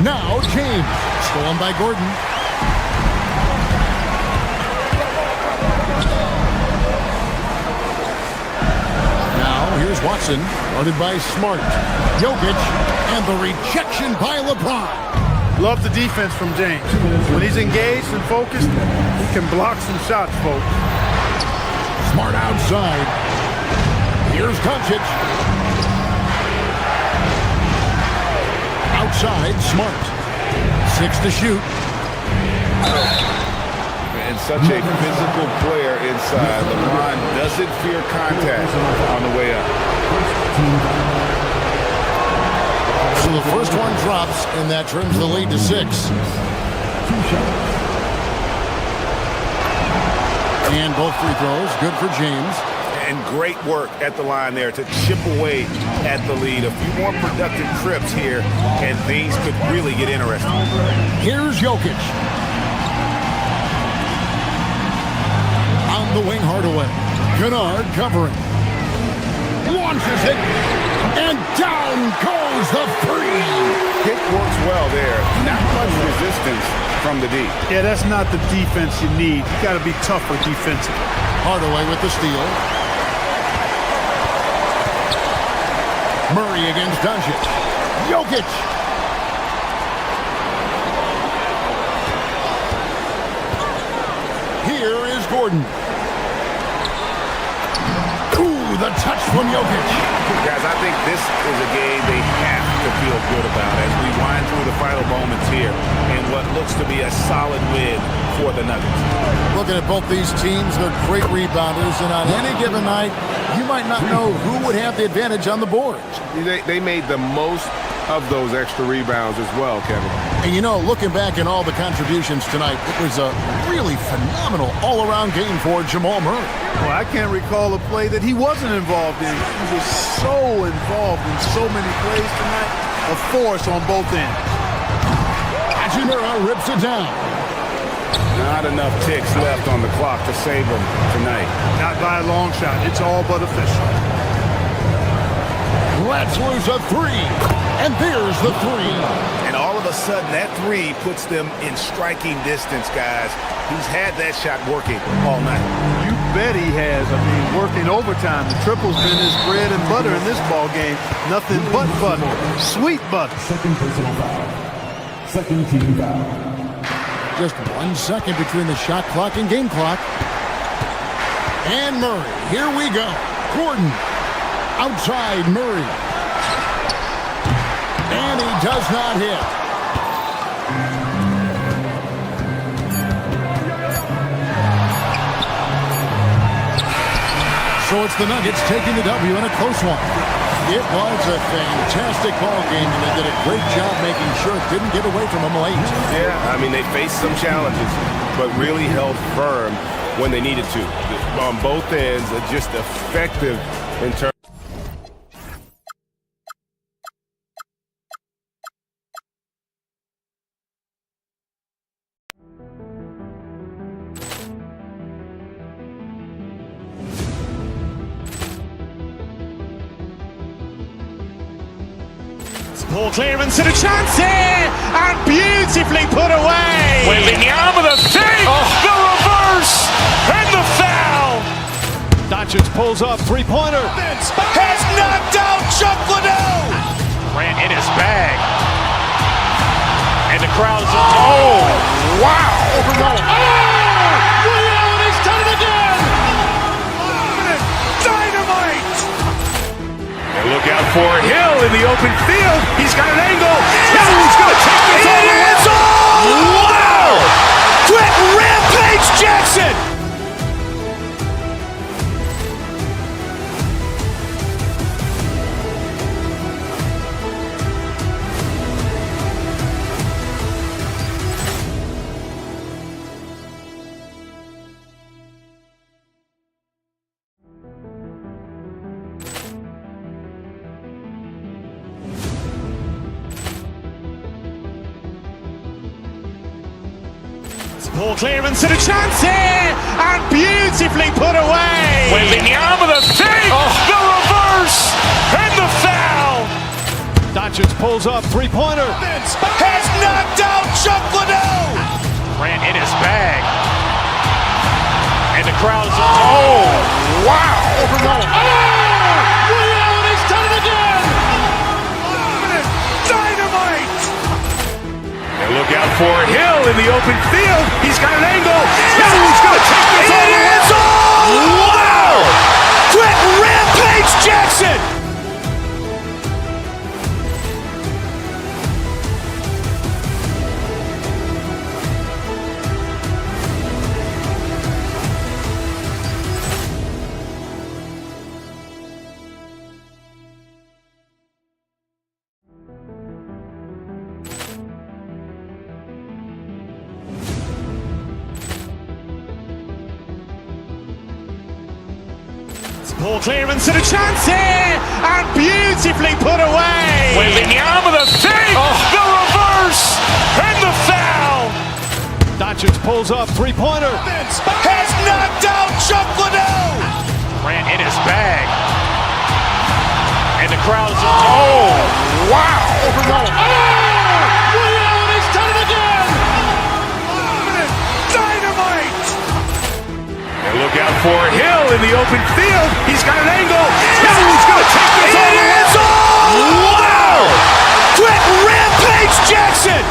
Now James, stolen by Gordon. Now here's Watson, guarded by Smart. Jokic, and the rejection by LeBron. Love the defense from James. When he's engaged and focused, he can block some shots, folks. Smart outside. Here's Doncic. Outside, Smart. 6 to shoot. And such a physical player inside. LeBron doesn't fear contact on the way up. So the first one drops, and that trims the lead to 6. And both free throws, good for James. And great work at the line there to chip away at the lead. A few more productive trips here, and things could really get interesting. Here's Jokic. On the wing, Hardaway. Kennard covering. Launches it, and down goes the 3. It works well there. Not much resistance from the D. Yeah, that's not the defense you need. You got to be tougher defensively. Hardaway with the steal. Murray against Doncic. Jokic. Here is Gordon. Ooh, the touch from Jokic. Guys, I think this is a game they have to feel good about as we wind through the final moments here in what looks to be a solid win for the Nuggets. Looking at both these teams, they're great rebounders, and on any given night, you might not know who would have the advantage on the boards. They made the most of those extra rebounds as well, Kevin. And you know, looking back at all the contributions tonight, it was a really phenomenal all-around game for Jamal Murray. Well, I can't recall a play that he wasn't involved in. He was so involved in so many plays tonight. A force on both ends. Hachimura rips it down. Not enough ticks left on the clock to save them tonight. Not by a long shot. It's all but official. Let's lose a 3. And there's the 3. And all of a sudden, that 3 puts them in striking distance, guys. He's had that shot working all night. You bet he has. I mean, working overtime. The triple's been his bread and butter in this ball game. Nothing but butter. Sweet butter. Second personal foul. Second team foul. Just 1 second between the shot clock and game clock. And Murray, here we go. Gordon, outside Murray. And he does not hit. So it's the Nuggets taking the W in a close one. It was a fantastic ball game, and they did a great job making sure it didn't get away from them late. Yeah, I mean, they faced some challenges, but really held firm when they needed to. On both ends, just effective in terms. Ball clearance and a chance here, and beautifully put away. Doncic pulls up, three-pointer. Has knocked out Chuck Liddell. Ran in his bag. And the crowd is... Oh, wow. Ray Allen has done it again. Dynamite. And look out for Hill in the open field. He's got an angle. He's going to take this all the way. Wow. Quick Rampage Jackson. Ball clearance and a chance here, and beautifully put away. Wembanyama the fake, the reverse, and the foul. Doncic pulls up, three-pointer. Has knocked out Chuck Liddell. Ran in his bag. And the crowd is... Oh, wow. Ray Allen has done it again. Dynamite. And look out for Hill in the open field. He's got an angle. He's going to take this all the way. Wow. Quick Rampage Jackson. Ball clearance and a chance here, and beautifully put away. Wembanyama the fake, the reverse, and the foul. Doncic pulls up, three-pointer. Has knocked out Chuck Liddell. Ran in his bag. And the crowd is... Oh, wow. Ray Allen has done it again. Dynamite. And look out for Hill in the open field. He's got an angle. He's going to take this all the way. Wow. Quick Rampage Jackson.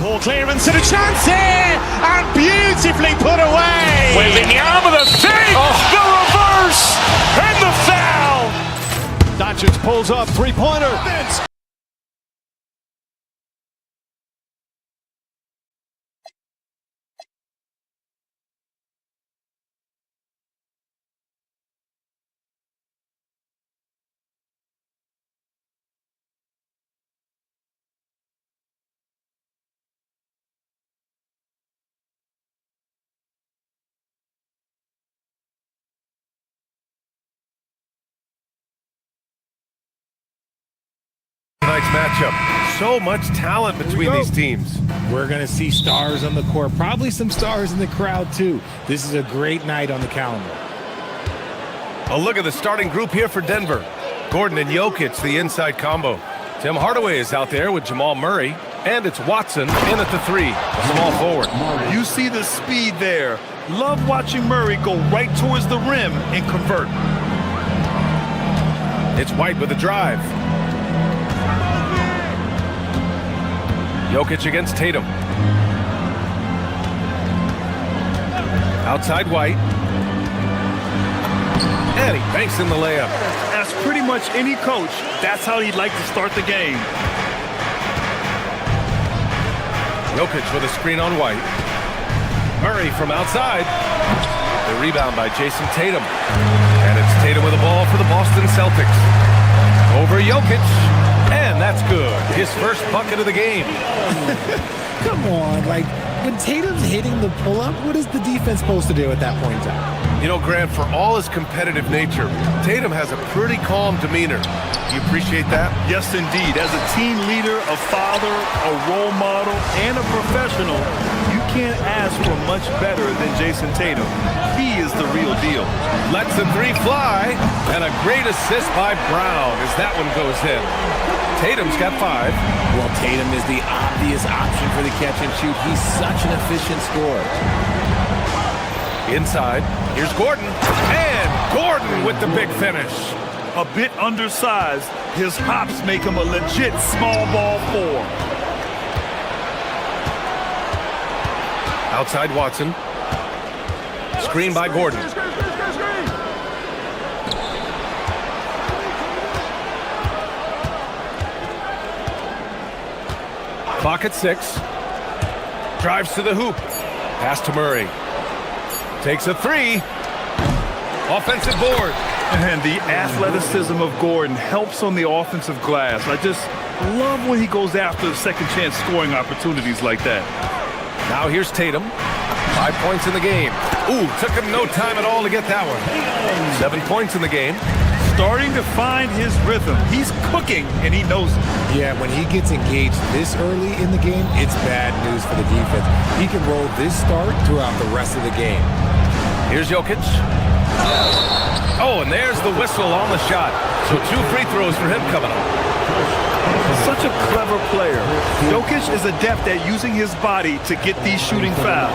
Ball clearance and a chance here, and beautifully put away. Wembanyama the fake, the reverse, and the foul. Doncic pulls up, three-pointer. Tonight's matchup. So much talent between these teams. We're going to see stars on the court, probably some stars in the crowd too. This is a great night on the calendar. A look at the starting group here for Denver. Gordon and Jokic, the inside combo. Tim Hardaway is out there with Jamal Murray. And it's Watson in at the three, a small forward. You see the speed there. Love watching Murray go right towards the rim and convert. It's White with a drive. Jokic against Tatum. Outside White. And he banks in the layup. Ask pretty much any coach, that's how he'd like to start the game. Jokic with a screen on White. Murray from outside. The rebound by Jason Tatum. And it's Tatum with the ball for the Boston Celtics. Over Jokic. And that's good. His first bucket of the game. Come on, like, when Tatum's hitting the pull-up, what is the defense supposed to do at that point in time? You know, Grant, for all his competitive nature, Tatum has a pretty calm demeanor. You appreciate that? Yes, indeed. As a team leader, a father, a role model, and a professional, you can't ask for much better than Jason Tatum. He is the real deal. Lets the three fly, and a great assist by Brown as that one goes in. Tatum's got 5. Well, Tatum is the obvious option for the catch and shoot. He's such an efficient scorer. Inside, here's Gordon, and Gordon with the big finish. A bit undersized, his hops make him a legit small ball 4. Outside Watson. Screen by Gordon. Clock at 6. Drives to the hoop. Pass to Murray. Takes a 3. Offensive board. And the athleticism of Gordon helps on the offensive glass. I just love when he goes after the second chance scoring opportunities like that. Now here's Tatum. 5 points in the game. Ooh, took him no time at all to get that one. 7 points in the game. Starting to find his rhythm. He's cooking, and he knows it. Yeah, when he gets engaged this early in the game, it's bad news for the defense. He can roll this start throughout the rest of the game. Here's Jokic. Oh, and there's the whistle on the shot. So 2 free throws for him coming up. Such a clever player. Jokic is adept at using his body to get these shooting fouls.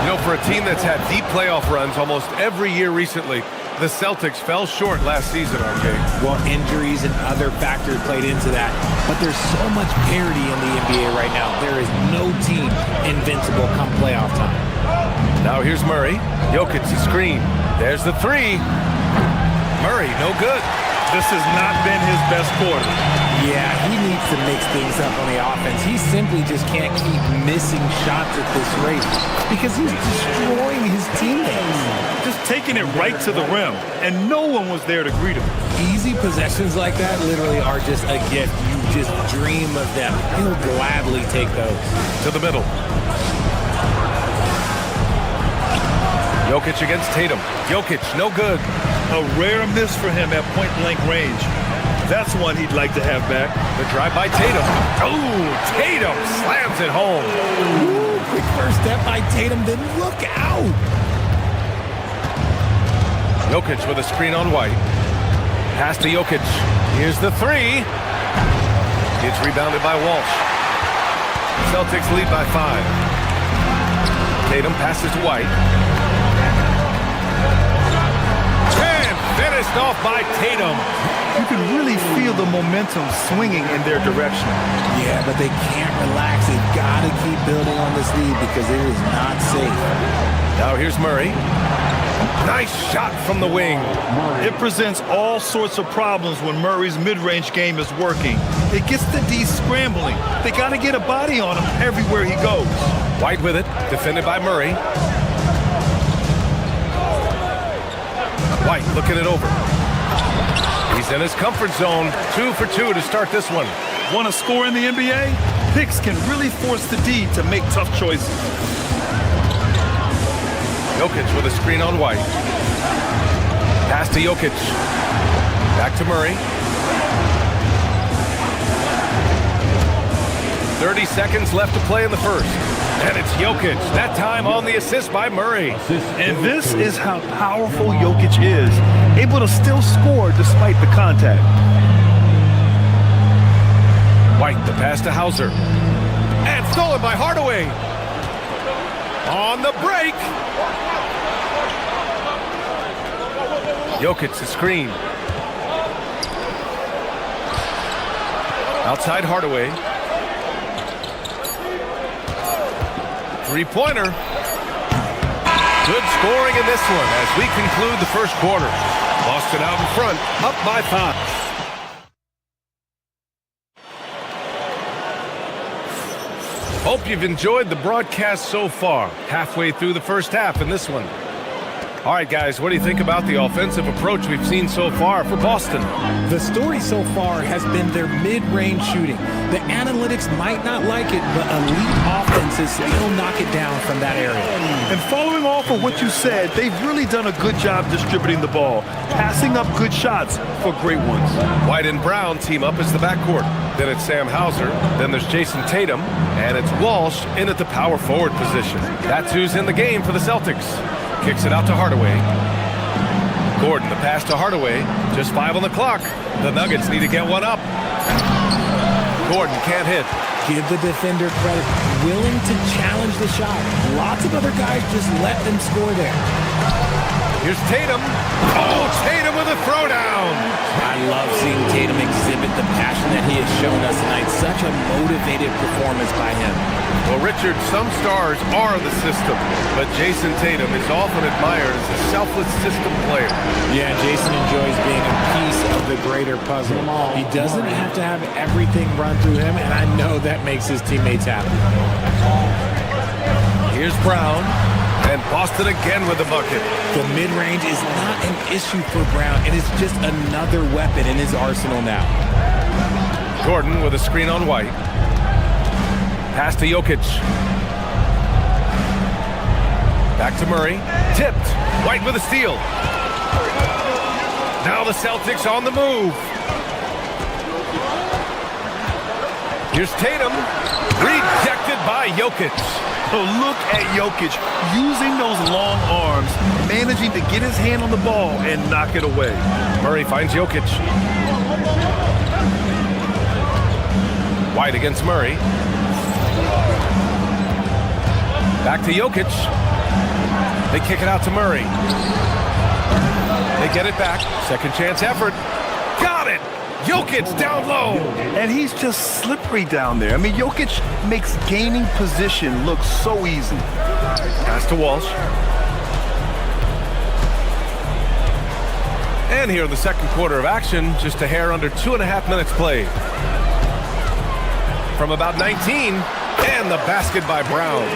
You know, for a team that's had deep playoff runs almost every year recently, the Celtics fell short last season, RJ. Well, injuries and other factors played into that. But there's so much parity in the NBA right now. There is no team invincible come playoff time. Now here's Murray. Jokic, the screen. There's the 3. Murray, no good. This has not been his best quarter. Yeah, he needs to mix things up on the offense. He simply just can't keep missing shots at this rate because he's destroying his teammates. Just taking it right to the rim, and no one was there to greet him. Easy possessions like that literally are just a gift. You just dream of them. He'll gladly take those. To the middle. Jokic against Tatum. Jokic, no good. A rare miss for him at point-blank range. That's one he'd like to have back. The drive by Tatum. Oh, Tatum slams it home. Ooh, quick first step by Tatum, then look out. Jokic with a screen on White. Pass to Jokic. Here's the 3. It's rebounded by Walsh. Celtics lead by 5. Tatum passes to White. Finished off by Tatum. You can really feel the momentum swinging in their direction. Yeah, but they can't relax. They've got to keep building on this lead because it is not safe. Now here's Murray. Nice shot from the wing. It presents all sorts of problems when Murray's mid-range game is working. It gets the D scrambling. They got to get a body on him everywhere he goes. White with it, defended by Murray. White looking it over. He's in his comfort zone. 2 for 2 to start this one. Want to score in the NBA? Picks can really force the D to make tough choices. Jokic with a screen on White. Pass to Jokic. Back to Murray. 30 seconds left to play in the first. And it's Jokic, that time on the assist by Murray. And this is how powerful Jokic is, able to still score despite the contact. White, the pass to Hauser. And stolen by Hardaway. On the break. Jokic, the screen. Outside Hardaway. Three-pointer. Good scoring in this one as we conclude the first quarter. Boston out in front, up by 5. Hope you've enjoyed the broadcast so far. Halfway through the first half in this one. All right, guys, what do you think about the offensive approach we've seen so far for Boston? The story so far has been their mid-range shooting. The analytics might not like it, but elite offenses still knock it down from that area. And following off of what you said, they've really done a good job distributing the ball, passing up good shots for great ones. White and Brown team up as the backcourt. Then it's Sam Hauser. Then there's Jason Tatum. And it's Walsh in at the power forward position. That's who's in the game for the Celtics. Kicks it out to Hardaway. Gordon, the pass to Hardaway. Just 5 on the clock. The Nuggets need to get one up. Gordon can't hit. Give the defender credit. Willing to challenge the shot. Lots of other guys just let them score there. Here's Tatum. Oh, Tatum with a throwdown. I love seeing Tatum exhibit the passion that he has shown us tonight. Such a motivated performance by him. Well, Richard, some stars are the system, but Jason Tatum is often admired as a selfless system player. Yeah, Jason enjoys being a piece of the greater puzzle. He doesn't have to have everything run through him, and I know that makes his teammates happy. Here's Brown. And Boston again with the bucket. The mid-range is not an issue for Brown. It is just another weapon in his arsenal now. Gordon with a screen on White. Pass to Jokic. Back to Murray. Tipped. White with a steal. Now the Celtics on the move. Here's Tatum. Rejected by Jokic. So look at Jokic using those long arms, managing to get his hand on the ball and knock it away. Murray finds Jokic. White against Murray. Back to Jokic. They kick it out to Murray. They get it back. Second chance effort. Got it! Jokic down low. And he's just slippery down there. I mean, Jokic makes gaining position look so easy. Pass to Walsh. And here in the second quarter of action, just a hair under 2.5 minutes played. From about 19, and the basket by Brown.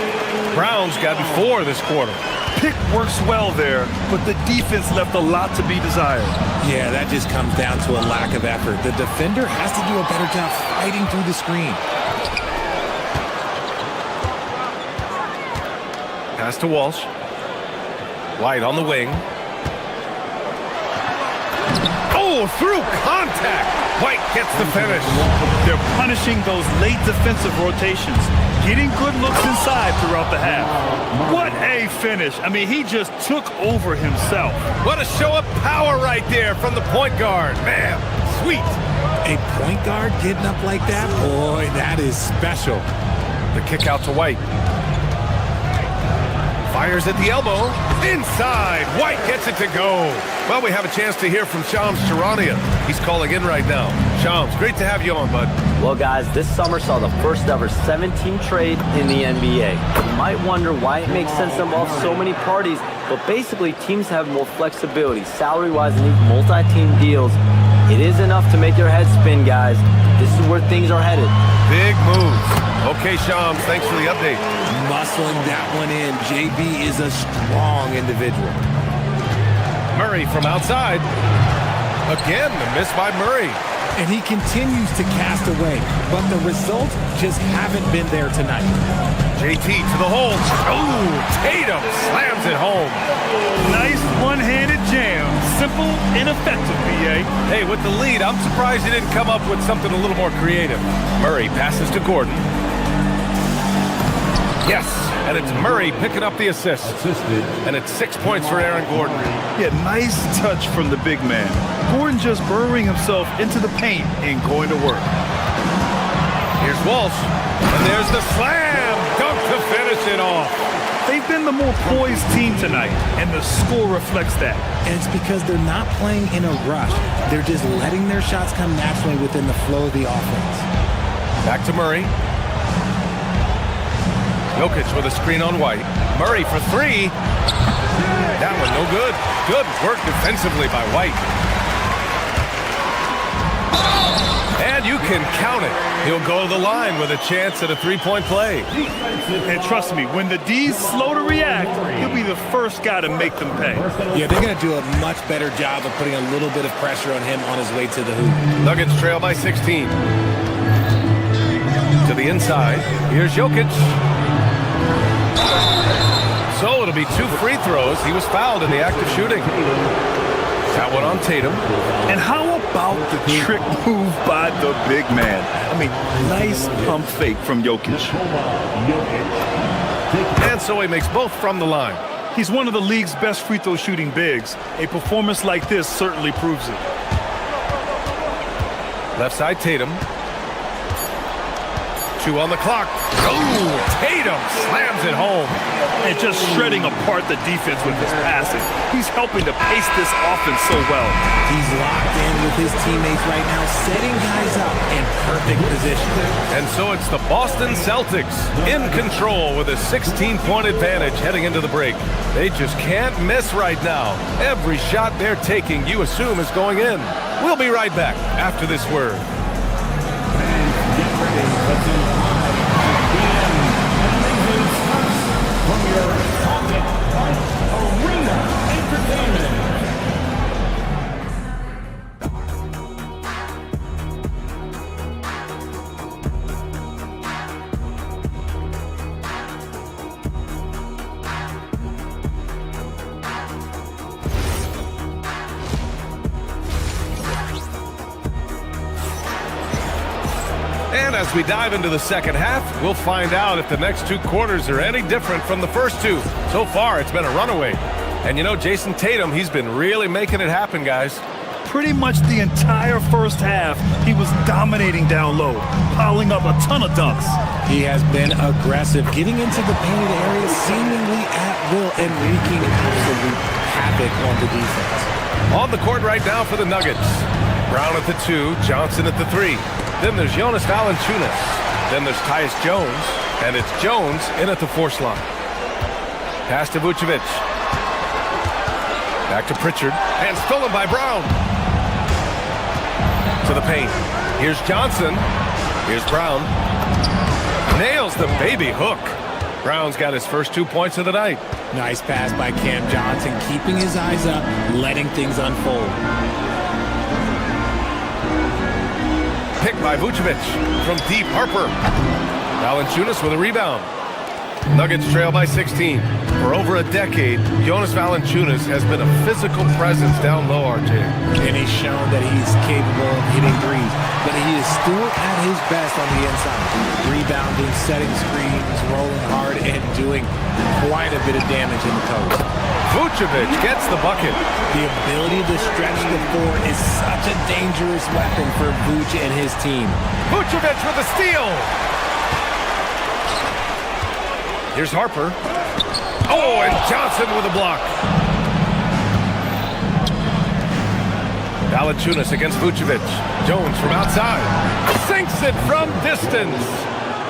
Brown's gotten 4 this quarter. Pick works well there, but the defense left a lot to be desired. Yeah, that just comes down to a lack of effort. The defender has to do a better job fighting through the screen. Pass to Walsh. White on the wing. Oh, through contact! White gets the finish. They're punishing those late defensive rotations, getting good looks inside throughout the half. What a finish. I mean, he just took over himself. What a show of power right there from the point guard. Man, sweet. A point guard getting up like that? Boy, that is special. The kick out to White. Fires at the elbow. Inside. White gets it to go. Well, we have a chance to hear from Shams Charania. He's calling in right now. Shams, great to have you on, bud. Well, guys, this summer saw the first ever 7-team trade in the NBA. You might wonder why it makes sense to involve so many parties, but basically teams have more flexibility, salary-wise, in these multi-team deals. It is enough to make your head spin, guys. This is where things are headed. Big moves. Okay, Shams, thanks for the update. Muscling that one in. JB is a strong individual. Murray from outside. Again, the miss by Murray. And he continues to cast away, but the results just haven't been there tonight. JT to the hole. Oh, Tatum slams it home. Nice one-handed jam. Simple and effective, B.A. Hey, with the lead, I'm surprised he didn't come up with something a little more creative. Murray passes to Gordon. Yes, and it's Murray picking up the assist. And it's 6 points for Aaron Gordon. Yeah, nice touch from the big man. Gordon just burrowing himself into the paint and going to work. Here's Walsh. And there's the slam. Dunk to finish it off. They've been the more poised team tonight, and the score reflects that. And it's because they're not playing in a rush. They're just letting their shots come naturally within the flow of the offense. Back to Murray. Jokic with a screen on White. Murray for 3. That one no good. Good work defensively by White. And you can count it. He'll go to the line with a chance at a three-point play. And trust me, when the D's slow to react, he'll be the first guy to make them pay. Yeah, they're going to do a much better job of putting a little bit of pressure on him on his way to the hoop. Nuggets trail by 16. To the inside. Here's Jokic. So it'll be 2 free throws. He was fouled in the act of shooting. That one on Tatum. And how about the trick move by the big man? I mean, nice pump fake from Jokic. And so he makes both from the line. He's one of the league's best free throw shooting bigs. A performance like this certainly proves it. Left side Tatum. 2 on the clock. Oh, Tatum slams it home. And just shredding apart the defense with his passing. He's helping to pace this offense so well. He's locked in with his teammates right now, setting guys up in perfect position. And so it's the Boston Celtics in control with a 16-point advantage heading into the break. They just can't miss right now. Every shot they're taking, you assume, is going in. We'll be right back after this word. From your Arena Entertainment. And as we dive into the second half, we'll find out if the next 2 quarters are any different from the first 2. So far, it's been a runaway. And you know, Jason Tatum, he's been really making it happen, guys. Pretty much the entire first half, he was dominating down low, piling up a ton of dunks. He has been aggressive, getting into the painted area seemingly at will and wreaking absolute havoc on the defense. On the court right now for the Nuggets. Brown at the 2, Johnson at the 3. Then there's Jonas Valanciunas. Then there's Tyus Jones. And it's Jones in at the 4 slot. Pass to Vucevic. Back to Pritchard. And stolen by Brown. To the paint. Here's Johnson. Here's Brown. Nails the baby hook. Brown's got his first 2 points of the night. Nice pass by Cam Johnson, keeping his eyes up, letting things unfold. Picked by Vucevic from deep. Harper. Valanciunas with a rebound. Nuggets trail by 16. For over a decade, Jonas Valanciunas has been a physical presence down low, RJ. And he's shown that he's capable of hitting threes, but he is still at his best on the inside. Rebounding, setting screens, rolling hard, and doing quite a bit of damage in the post. Vucevic gets the bucket. The ability to stretch the floor is such a dangerous weapon for Vuce and his team. Vucevic with a steal. Here's Harper. Oh, and Johnson with a block. Valanciunas against Vucevic. Jones from outside. Sinks it from distance.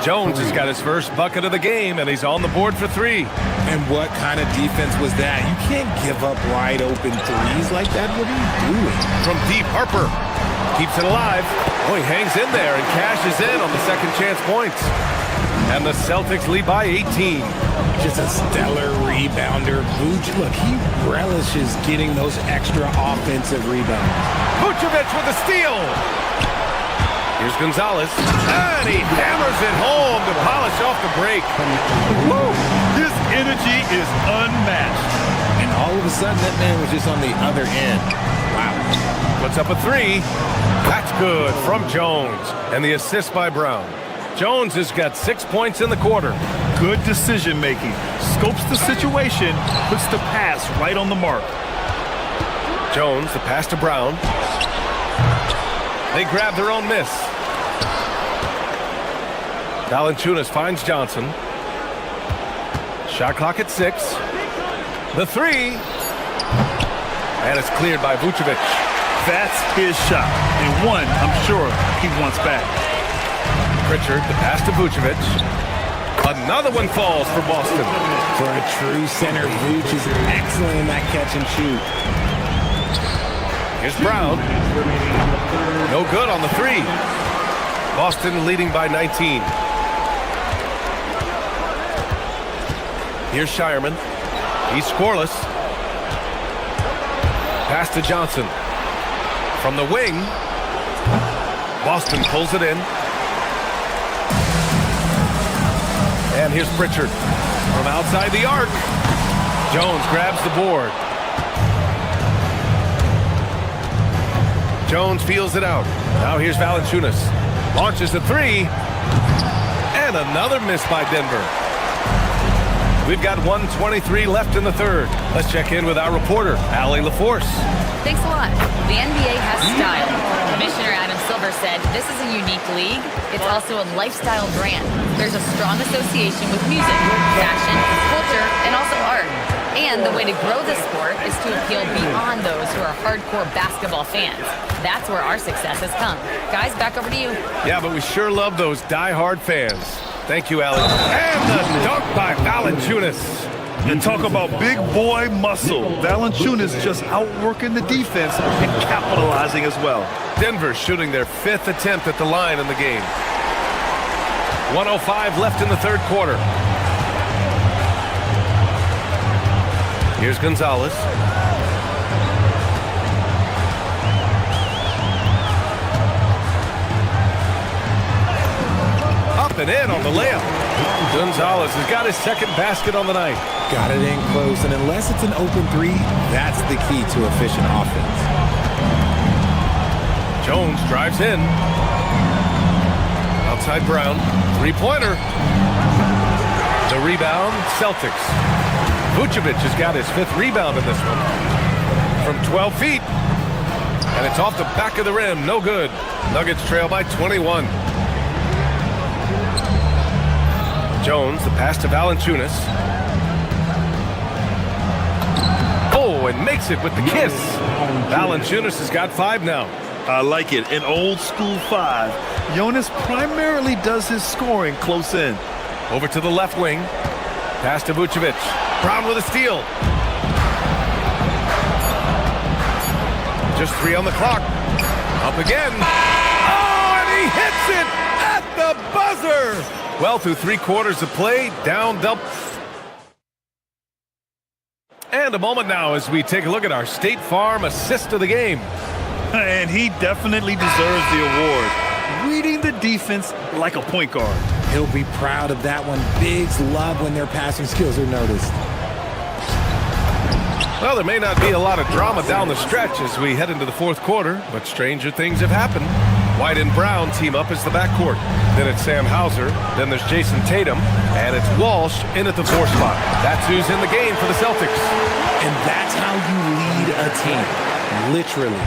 Jones has got his first bucket of the game, and he's on the board for 3. And what kind of defense was that? You can't give up wide open threes like that. What are you doing? From deep, Harper keeps it alive. Oh, he hangs in there and cashes in on the second chance points. And the Celtics lead by 18. Just a stellar rebounder. Vuce, look, he relishes getting those extra offensive rebounds. Vucevic with a steal. Here's Gonzalez. And he hammers it home to polish off the break. Woo! His energy is unmatched. And all of a sudden, that man was just on the other end. Wow. Puts up a 3. That's good from Jones. And the assist by Brown. Jones has got 6 points in the quarter. Good decision making. Scopes the situation, puts the pass right on the mark. Jones, the pass to Brown. They grab their own miss. Valanciunas finds Johnson. Shot clock at 6. The 3. And it's cleared by Vucevic. That's his shot. And one, I'm sure, he wants back. Pritchard, the pass to Vucevic. Another one falls for Boston. For a true center, Vuce is excellent in that catch and shoot. Here's Brown. No good on the three. Boston leading by 19. Here's Shireman. He's scoreless. Pass to Johnson. From the wing. Boston pulls it in. And here's Pritchard. From outside the arc. Jones grabs the board. Jones feels it out. Now here's Valanciunas. Launches the three. And another miss by Denver. We've got 1:23 left in the third. Let's check in with our reporter, Allie LaForce. Thanks a lot. The NBA has style. Commissioner Adam Silver said this is a unique league. It's also a lifestyle brand. There's a strong association with music, fashion, culture, and also art. And the way to grow the sport is to appeal beyond those who are hardcore basketball fans. That's where our success has come. Guys, back over to you. Yeah, but we sure love those die-hard fans. Thank you, Allie. And the dunk by Valanciunas. And talk about big boy muscle. Valanciunas just outworking the defense and capitalizing as well. Denver shooting their 5th attempt at the line in the game. 1:05 left in the third quarter. Here's Gonzalez. Up and in on the layup. Gonzalez has got his second basket on the night. Got it in close, and unless it's an open three, that's the key to efficient offense. Jones drives in. Outside Brown. Three-pointer. The rebound, Celtics. Vucevic has got his 5th rebound in this one. From 12 feet. And it's off the back of the rim. No good. Nuggets trail by 21. Jones, the pass to Valanciunas. Oh, and makes it with the kiss. Valanciunas has got 5 now. I like it. An old school 5. Jonas primarily does his scoring close in. Over to the left wing. Pass to Vucevic. Brown with a steal. Just 3 on the clock. Up again. Oh, and he hits it at the buzzer. Well, through 3 quarters of play, down double. And a moment now as we take a look at our State Farm assist of the game. And he definitely deserves the award. Reading the defense like a point guard. He'll be proud of that one. Bigs love when their passing skills are noticed. Well, there may not be a lot of drama down the stretch as we head into the fourth quarter, but stranger things have happened. White and Brown team up as the backcourt. Then it's Sam Hauser. Then there's Jason Tatum. And it's Walsh in at the 4 spot. That's who's in the game for the Celtics. And that's how you lead a team. Literally.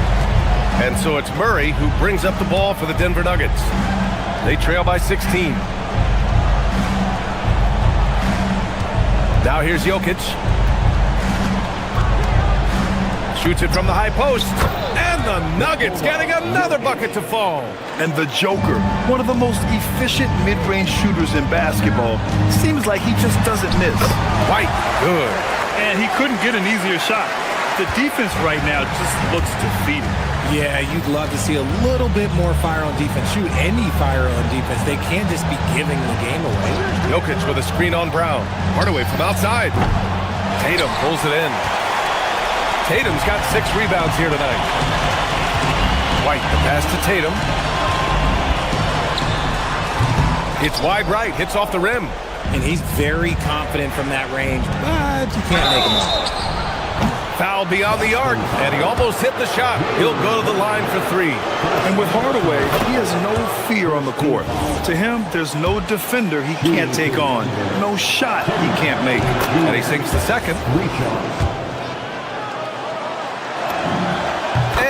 And so it's Murray who brings up the ball for the Denver Nuggets. They trail by 16. Now here's Jokic. Shoots it from the high post. And the Nuggets getting another bucket to fall. And the Joker, one of the most efficient mid-range shooters in basketball, seems like he just doesn't miss. White, good. And he couldn't get an easier shot. The defense right now just looks defeated. Yeah, you'd love to see a little bit more fire on defense. Shoot, any fire on defense. They can't just be giving the game away. Jokic with a screen on Brown. Hardaway from outside. Tatum pulls it in. Tatum's got 6 rebounds here tonight. White, the pass to Tatum. It's wide right, hits off the rim. And he's very confident from that range, but you can't make him up. Foul beyond the arc, and he almost hit the shot. He'll go to the line for 3. And with Hardaway, he has no fear on the court. To him, there's no defender he can't take on. No shot he can't make. And he sinks the second.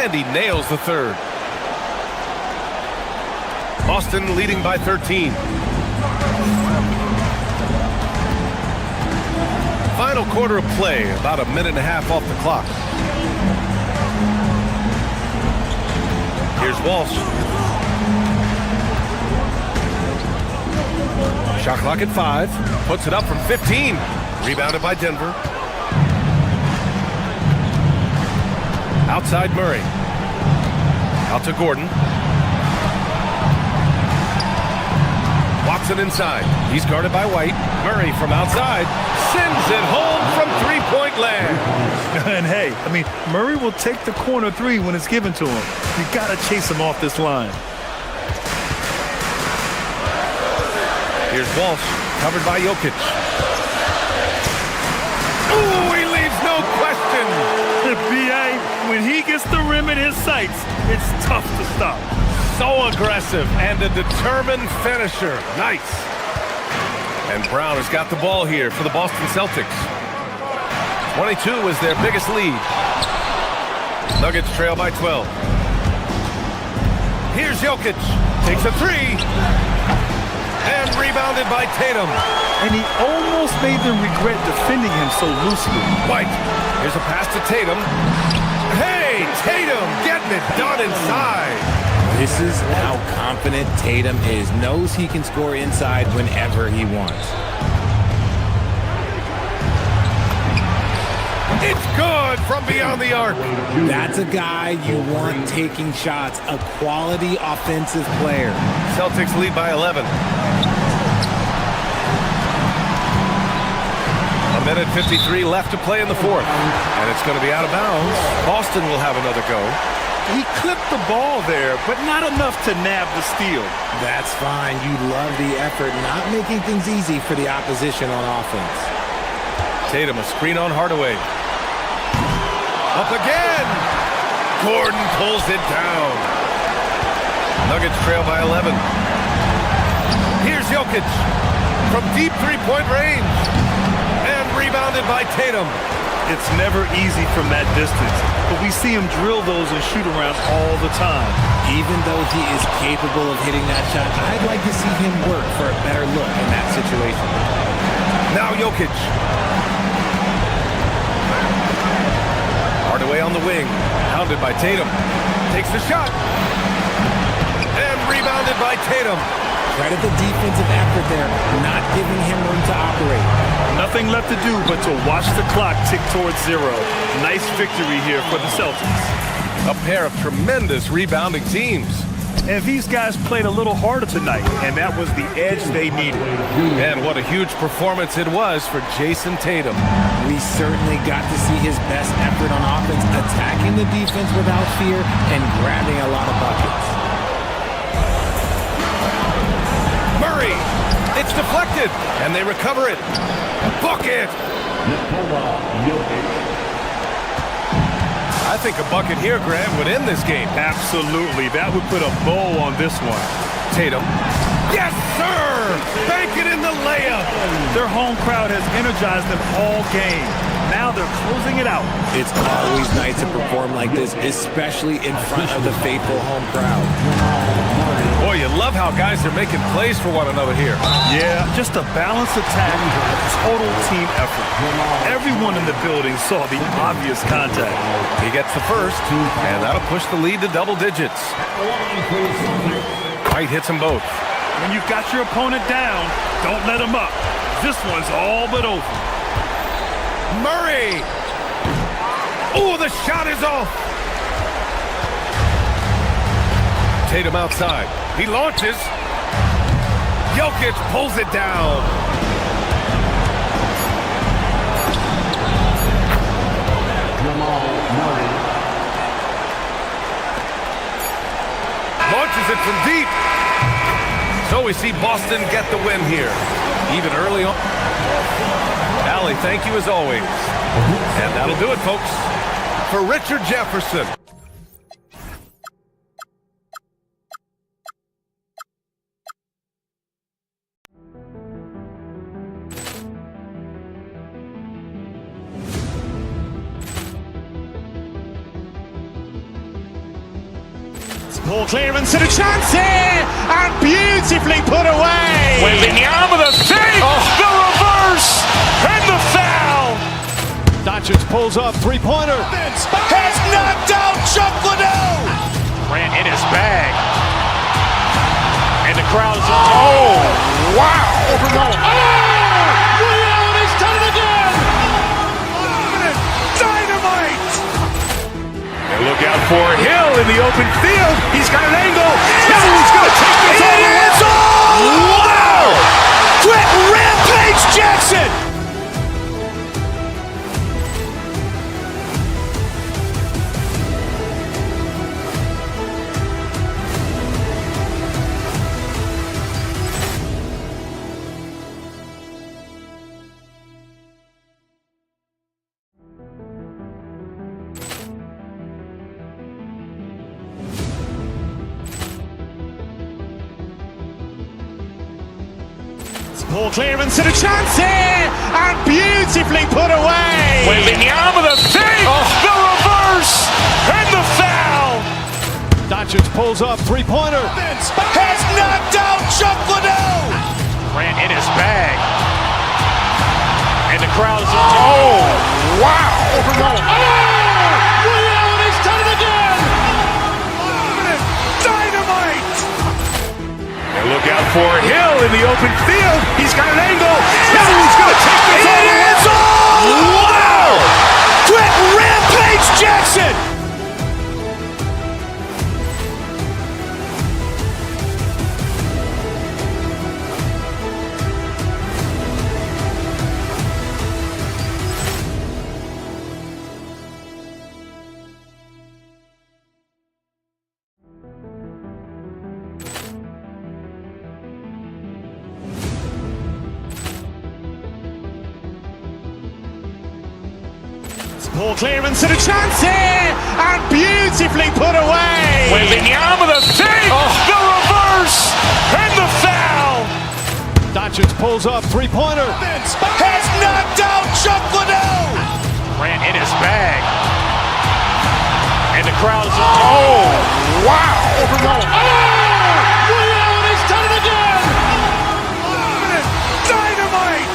And he nails the third. Boston leading by 13. Final quarter of play, about a minute and a half off the clock. Here's Walsh. Shot clock at 5. Puts it up from 15. Rebounded by Denver. Outside Murray. Out to Gordon. Watson inside. He's guarded by White. Murray from outside sends it home from three-point land. And hey, I mean, Murray will take the corner three when it's given to him. You got to chase him off this line. Here's Walsh, covered by Jokic. Ooh, he leaves no question. B.A., when he gets the rim in his sights, it's tough to stop. So aggressive and a determined finisher. Nice. And Brown has got the ball here for the Boston Celtics. 22 is their biggest lead. Nuggets trail by 12. Here's Jokic. Takes a three. And rebounded by Tatum. And he almost made them regret defending him so loosely. White. Here's a pass to Tatum. Hey, Tatum getting it done inside. This is how confident Tatum is. Knows he can score inside whenever he wants. It's good from beyond the arc. That's a guy you want taking shots. A quality offensive player. Celtics lead by 11. A minute 53 left to play in the fourth. And it's going to be out of bounds. Boston will have another go. He clipped the ball there, but not enough to nab the steal. That's fine. You love the effort, not making things easy for the opposition on offense. Tatum, a screen on Hardaway. Up again! Gordon pulls it down. Nuggets trail by 11. Here's Jokic from deep three-point range. And rebounded by Tatum. It's never easy from that distance, but we see him drill those and shoot around all the time. Even though he is capable of hitting that shot, I'd like to see him work for a better look in that situation. Now Jokic. Hardaway on the wing, hounded by Tatum. Takes the shot. And rebounded by Tatum. Credit the defensive effort there, not giving him room to operate. Nothing left to do but to watch the clock tick towards zero. Nice victory here for the Celtics. A pair of tremendous rebounding teams. And these guys played a little harder tonight, and that was the edge they needed. And what a huge performance it was for Jason Tatum. We certainly got to see his best effort on offense, attacking the defense without fear and grabbing a lot of buckets. Murray, it's deflected, and they recover it. Bucket! I think a bucket here, Graham, would end this game. Absolutely. That would put a bow on this one. Tatum. Yes, sir! Bank it in the layup! Their home crowd has energized them all game. Now they're closing it out. It's always nice to perform like this, especially in front of the faithful home crowd. Boy, you love how guys are making plays for one another here. Yeah, just a balanced attack, a total team effort. Everyone in the building saw the obvious contact. He gets the first, and that'll push the lead to double digits. White hits them both. When you've got your opponent down, don't let him up. This one's all but over. Murray! Oh, the shot is off! Tatum outside. He launches. Jokic pulls it down. Launches it from deep. So we see Boston get the win here. Even early on. Allie, thank you as always. And that'll do it, folks. For Richard Jefferson. Ball clearance and a chance here, and beautifully put away. Wembanyama the save, the reverse, and the foul. Doncic pulls up, three-pointer. Has knocked out Chuck Liddell. Grant in his bag. And the crowd is, oh, wow. Ray Allen has done it again. Dynamite. And look out for Hill in the open field. He's got an angle. He's going to take this all the way. Wow! Quick rampage Jackson! Ball clearance and a chance here, and beautifully put away. Wembanyama the fake, the reverse, and the foul. Doncic pulls up, three-pointer. Has knocked out Chuck Liddell. Grant in his bag. And the crowd is... Oh, wow. Ray Allen, he's done it again. Dynamite. And look out for Hill in the open field. He's got an angle. He's going to take this all the way. Wow. Quick rampage Jackson. Ball clearance and a chance here, and beautifully put away. Wembanyama the fake, the reverse, and the foul. Doncic pulls up, three-pointer. Has knocked out Chuck Liddell. Grant in his bag. And the crowd is... Oh, wow. Ray Allen, he's done it again. Dynamite.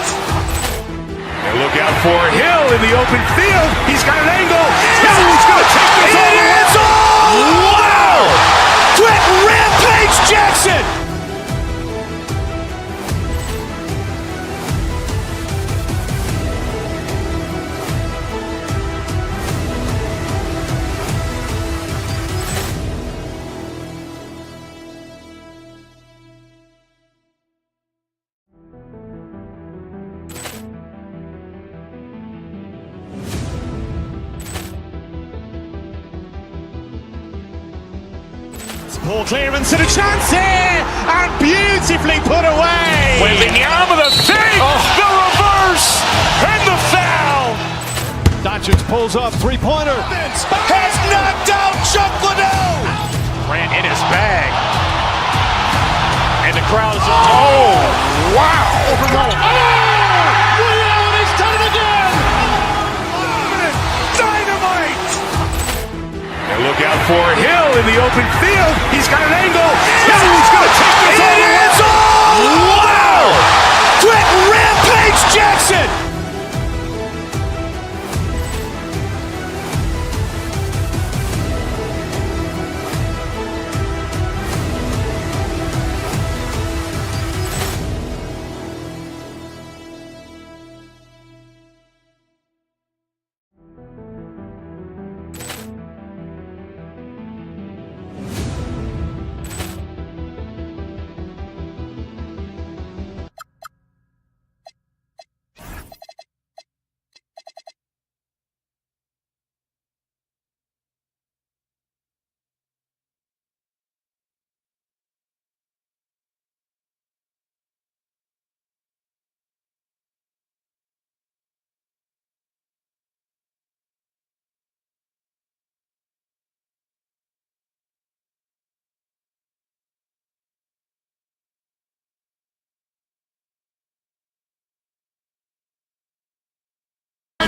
And look out for Hill in the open field. He's got an angle. He's going to take this all the way. Wow. Quick rampage Jackson. Ball clearance and a chance here, and beautifully put away. Wembanyama the fake, the reverse, and the foul. Doncic pulls up, three-pointer. Has knocked out Chuck Liddell. Grant in his bag. And the crowd is... Oh, wow. Ray Allen, he's done it again. Dynamite. And look out for Hill in the open field. He's got an angle. He's going to take this all the way. Wow. Quick rampage Jackson.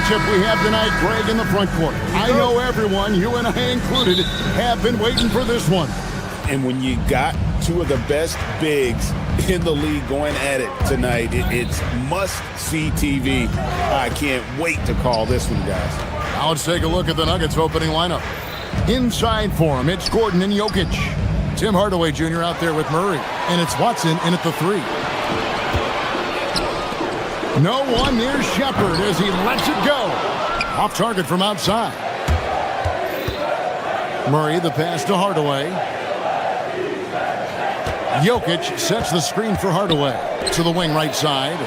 We have tonight, Greg, in the front court. I know everyone, you and I included, have been waiting for this one. And when you got two of the best bigs in the league going at it tonight, it's must-see TV. I can't wait to call this one, guys. Now let's take a look at the Nuggets opening lineup. Inside for him, it's Gordon and Jokic. Tim Hardaway Jr. out there with Murray. And it's Watson in at the 3. No one near Shepard as he lets it go. Off target from outside. Murray, the pass to Hardaway. Jokic sets the screen for Hardaway. To the wing right side.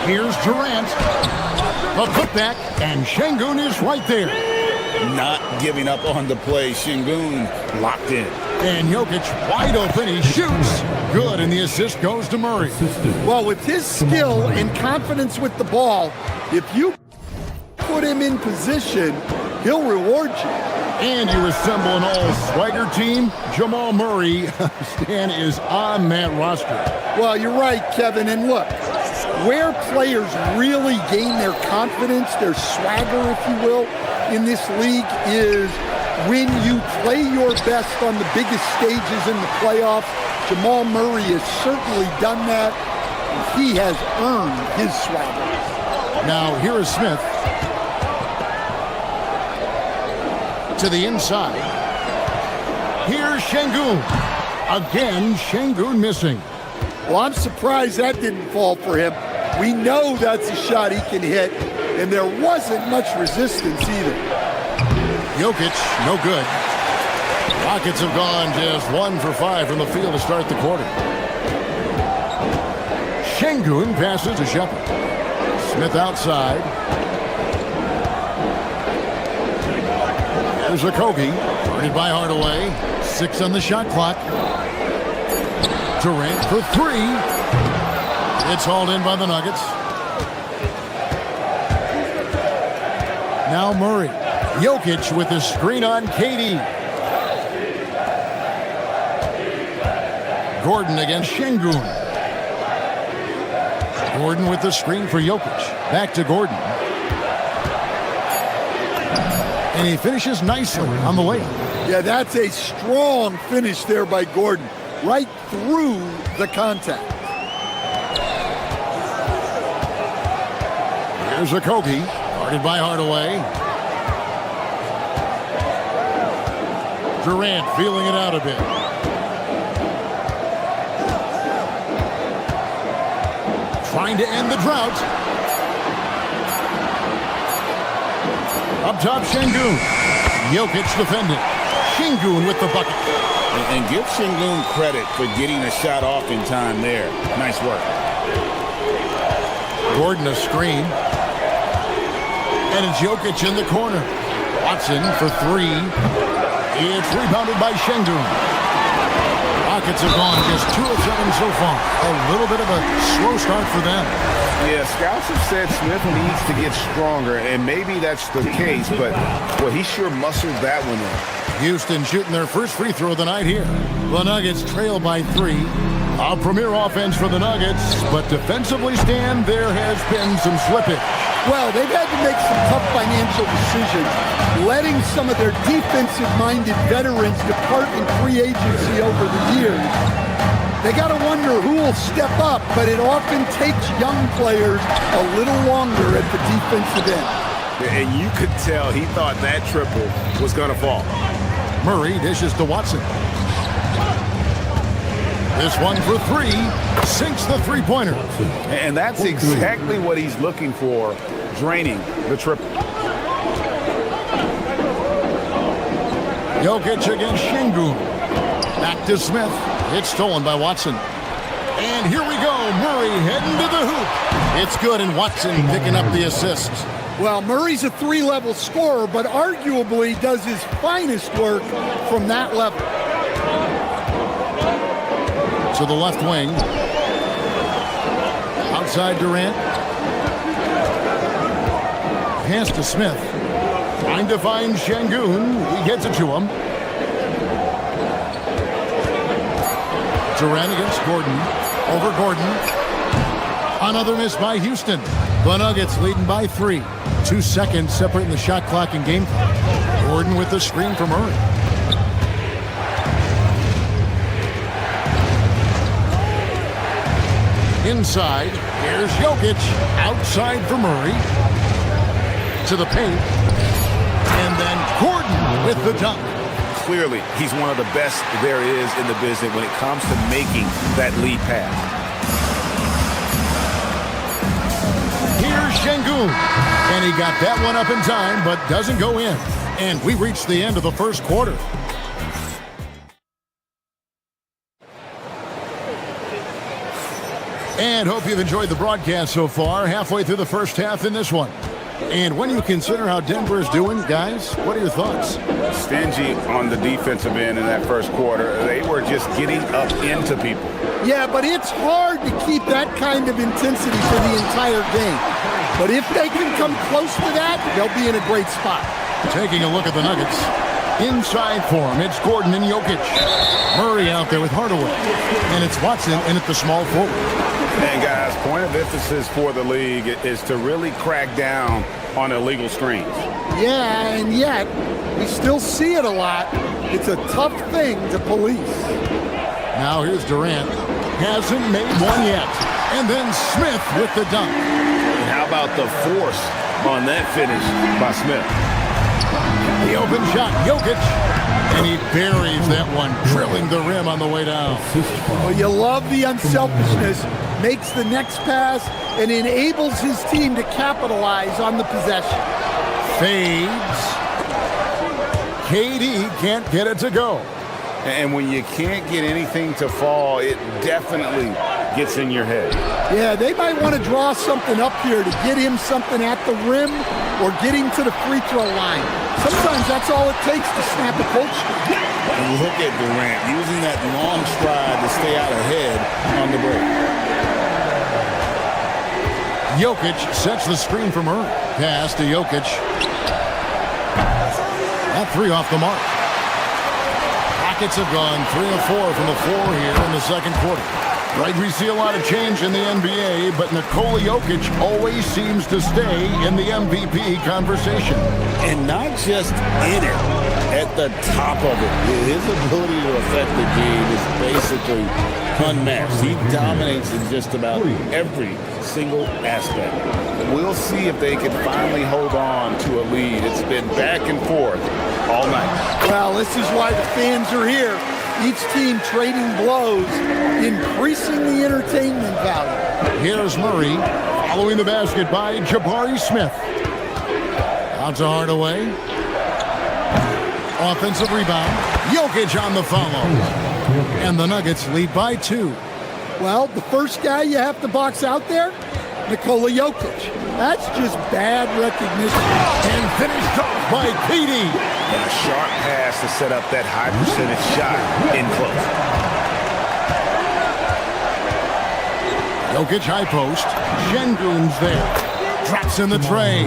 Here's Durant. A putback, and Şengün is right there. Not giving up on the play. Şengün locked in. And Jokic wide open. He shoots. Good, and the assist goes to Murray. Well, with his skill and confidence with the ball, if you put him in position, he'll reward you. And you assemble an all-swagger team. Jamal Murray, Stan, is on that roster. Well, you're right, Kevin. And look, where players really gain their confidence, their swagger, if you will, in this league is when you play your best on the biggest stages in the playoffs. Jamal Murray has certainly done that. He has earned his swagger. Now, here is Smith. To the inside. Here's Şengün. Again, Şengün missing. Well, I'm surprised that didn't fall for him. We know that's a shot he can hit, and there wasn't much resistance either. Jokic, no good. Rockets have gone just 1 for 5 from the field to start the quarter. Şengün passes to Shepard. Smith outside. There's a Kogi. Guarded by Hardaway. 6 on the shot clock. Durant for 3. It's hauled in by the Nuggets. Now Murray. Jokic with the screen on KD. Gordon against Şengün. Gordon with the screen for Jokic. Back to Gordon. And he finishes nicely on the layup. Yeah, that's a strong finish there by Gordon. Right through the contact. Here's a Kogi. Guarded by Hardaway. Durant feeling it out a bit. Trying to end the drought. Up top, Şengün. Jokic defending. Şengün with the bucket. And give Şengün credit for getting a shot off in time there. Nice work. Gordon a screen. And it's Jokic in the corner. Watson for 3. It's rebounded by Şengün. Rockets have gone just 2 of 7 so far. A little bit of a slow start for them. Yeah, scouts have said Smith needs to get stronger, and maybe that's the case, but well, he sure muscled that one in. Houston shooting their first free throw of the night here. The Nuggets trail by 3. A premier offense for the Nuggets, but defensively, Stan, there has been some slippage. Well, they've had to make some tough financial decisions, letting some of their defensive-minded veterans depart in free agency over the years. They got to wonder who will step up, but it often takes young players a little longer at the defensive end. And you could tell he thought that triple was going to fall. Murray dishes to Watson. This one for 3. Sinks the three-pointer. And that's exactly what he's looking for, draining the triple. Jokic against Şengün. Back to Smith. It's stolen by Watson. And here we go. Murray heading to the hoop. It's good, and Watson picking up the assist. Well, Murray's a 3-level scorer, but arguably does his finest work from that level. To the left wing. Outside Durant. Pass to Smith. Trying to find Şengün. He gets it to him. Durant against Gordon. Over Gordon. Another miss by Houston. The Nuggets leading by 3. 2 seconds separating the shot clock and game clock. Gordon with the screen for Murray. Inside, here's Jokic. Outside for Murray. To the paint. And then Gordon with the dunk. Clearly, he's one of the best there is in the business when it comes to making that lead pass. Here's Şengün. And And he got that one up in time, but doesn't go in. And we reached the end of the first quarter. And hope you've enjoyed the broadcast so far. Halfway through the first half in this one. And when you consider how Denver is doing, guys, what are your thoughts? Stingy on the defensive end in that first quarter. They were just getting up into people. Yeah, but it's hard to keep that kind of intensity for the entire game. But if they can come close to that, they'll be in a great spot. Taking a look at the Nuggets. Inside for him, it's Gordon and Jokic. Murray out there with Hardaway. And it's Watson in at the small forward. And guys, point of emphasis for the league is to really crack down on illegal screens. Yeah, and yet we still see it a lot. It's a tough thing to police. Now here's Durant. Hasn't made one yet. And then Smith with the dunk. And how about the force on that finish by Smith? The open shot, Jokic. And he buries that one, drilling the rim on the way down. Well, you love the unselfishness. Makes the next pass and enables his team to capitalize on the possession. Fades. KD can't get it to go. And when you can't get anything to fall, it definitely gets in your head. Yeah, they might want to draw something up here to get him something at the rim or get him to the free throw line. Sometimes that's all it takes to snap a coach. And look at Durant using that long stride to stay out ahead on the break. Jokic sets the screen for Murray. Pass to Jokic. That three off the mark. Rockets have gone 3 of 4 from the floor here in the second quarter. Right, we see a lot of change in the NBA, but Nikola Jokic always seems to stay in the MVP conversation. And not just in it, at the top of it. His ability to affect the game is basically unmatched. He dominates in just about every single aspect. We'll see if they can finally hold on to a lead. It's been back and forth all night. Well, this is why the fans are here. Each team trading blows, increasing the entertainment value. Here's Murray, following the basket by Jabari Smith. Out to Hardaway. Offensive rebound. Jokic on the follow. And the Nuggets lead by 2. Well, the first guy you have to box out there, Nikola Jokic. That's just bad recognition. And finished off by KD. And a sharp pass to set up that high percentage shot in close. Jokic high post. Şengün's there. Drops in the tray.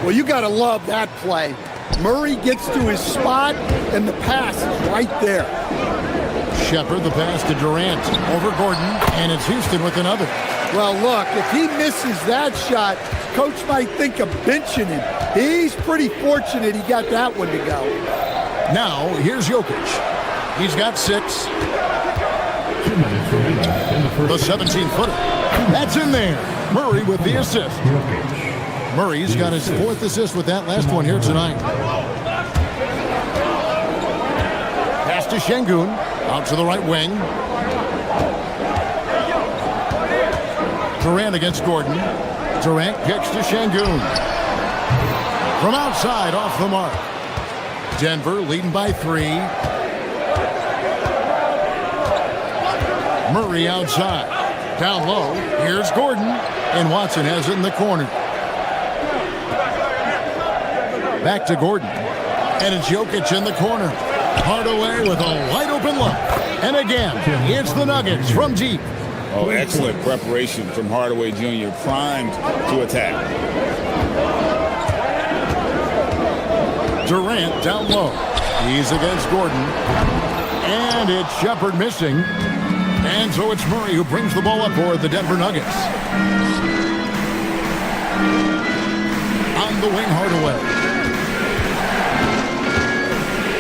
Well, you got to love that play. Murray gets to his spot, and the pass is right there. Shepard, the pass to Durant. Over Gordon, and it's Houston with another. Well, look, if he misses that shot, coach might think of benching him. He's pretty fortunate he got that one to go. Now, here's Jokic. He's got 6. The 17-footer. That's in there. Murray with the assist. Murray's got his 4th assist with that last one here tonight. Pass to Şengün. Out to the right wing. Durant against Gordon. Durant kicks to Şengün. From outside, off the mark. Denver leading by 3. Murray outside. Down low. Here's Gordon. And Watson has it in the corner. Back to Gordon. And it's Jokic in the corner. Hardaway with a wide open look. And again, it's the Nuggets from deep. Oh, excellent preparation from Hardaway Jr. Primed to attack. Durant down low. He's against Gordon. And it's Shepard missing. And so it's Murray who brings the ball up for the Denver Nuggets. On the wing, Hardaway.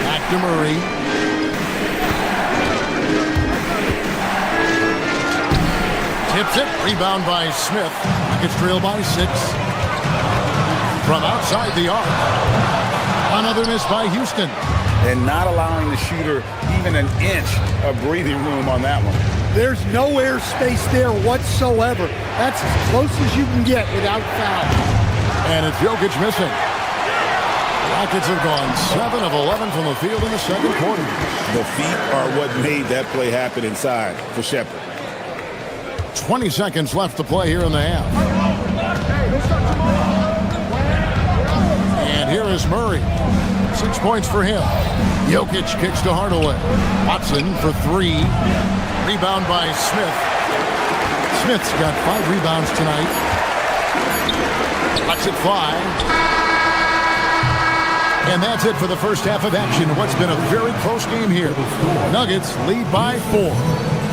Back to Murray. Tips it. Rebound by Smith. Nuggets trail by 6. From outside the arc. Another miss by Houston. And not allowing the shooter even an inch of breathing room on that one. There's no airspace there whatsoever. That's as close as you can get without foul. And it's Jokic missing. Rockets have gone 7 of 11 from the field in the second quarter. The feet are what made that play happen inside for Shepherd. 20 seconds left to play here in the half. And here is Murray. 6 points for him. Jokic kicks to Hardaway. Watson for 3. Rebound by Smith. Smith's got 5 rebounds tonight. Lets it fly. And that's it for the first half of action. What's been a very close game here. Nuggets lead by 4.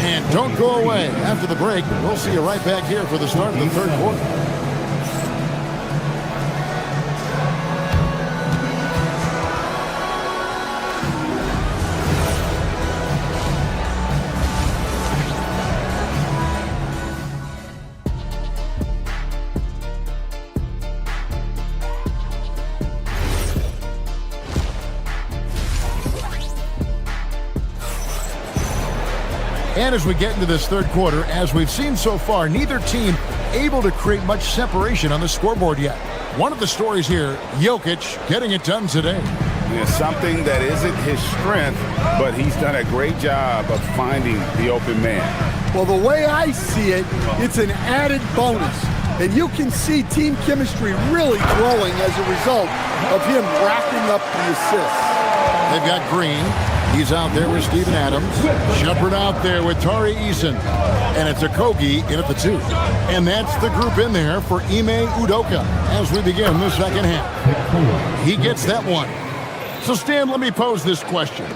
And don't go away. After the break, we'll see you right back here for the start of the third quarter. And as we get into this third quarter, as we've seen so far, neither team able to create much separation on the scoreboard yet. One of the stories here, Jokic getting it done today. It's something that isn't his strength, but he's done a great job of finding the open man. Well, the way I see it, it's an added bonus. And you can see team chemistry really growing as a result of him racking up the assists. They've got Green. He's out there with Steven Adams. Shepherd out there with Tari Eason. And it's Okogie in at the 2. And that's the group in there for Ime Udoka as we begin the second half. He gets that one. So, Stan, let me pose this question.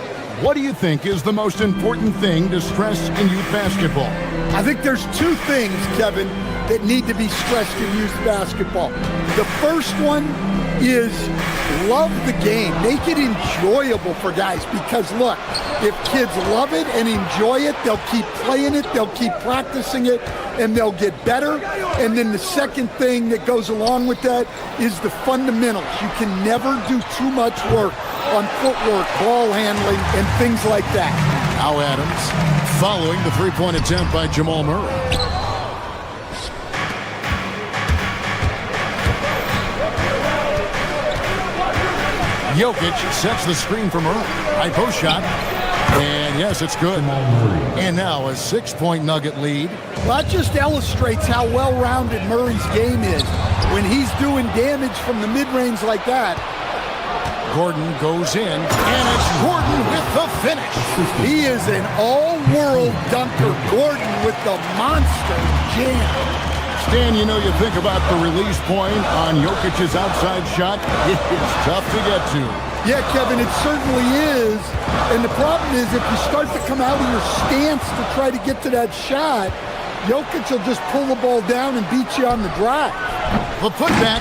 What do you think is the most important thing to stress in youth basketball? I think there's 2 things, Kevin, that need to be stressed in youth basketball. The first one is love the game. Make it enjoyable for guys because, look, if kids love it and enjoy it, they'll keep playing it, they'll keep practicing it, and they'll get better. And then the second thing that goes along with that is the fundamentals. You can never do too much work on footwork, ball handling, and things like that. Now Adams following the three-point attempt by Jamal Murray. Jokic sets the screen for Murray. High post shot. And yes, it's good. And now a 6-point Nugget lead. Well, that just illustrates how well-rounded Murray's game is. When he's doing damage from the mid-range like that. Gordon goes in, and it's Gordon with the finish. He is an all-world dunker. Gordon with the monster jam. Stan, you know, you think about the release point on Jokic's outside shot. It's tough to get to. Yeah, Kevin, it certainly is. And the problem is if you start to come out of your stance to try to get to that shot, Jokic will just pull the ball down and beat you on the drive. The putback,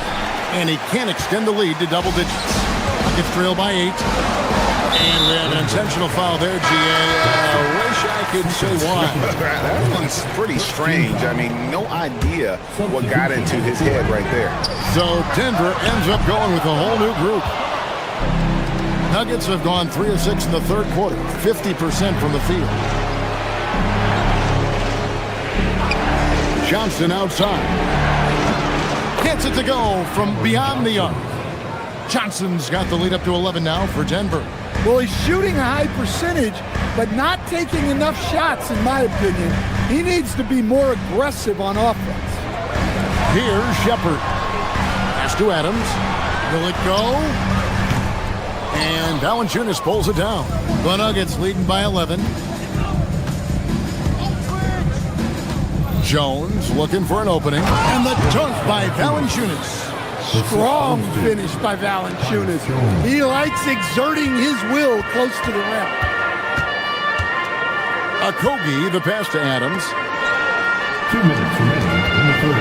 and he can't extend the lead to double digits. Gets trailed by 8. And we have an intentional foul there, GA. Wish I could say why. That one's pretty strange. I mean, no idea what got into his head right there. So Denver ends up going with a whole new group. Nuggets have gone 3 of 6 in the third quarter, 50% from the field. Johnson outside. Gets it to go from beyond the arc. Johnson's got the lead up to 11 now for Denver. Well, he's shooting a high percentage, but not taking enough shots, in my opinion. He needs to be more aggressive on offense. Here's Shepherd. Pass to Adams. Will it go? And Valanciunas pulls it down. The Nuggets leading by 11. Jones looking for an opening. And the dunk by Valanciunas. Strong finish by Valanciunas. He likes exerting his will close to the rim. Okogie, the pass to Adams. 2 minutes remaining in the third.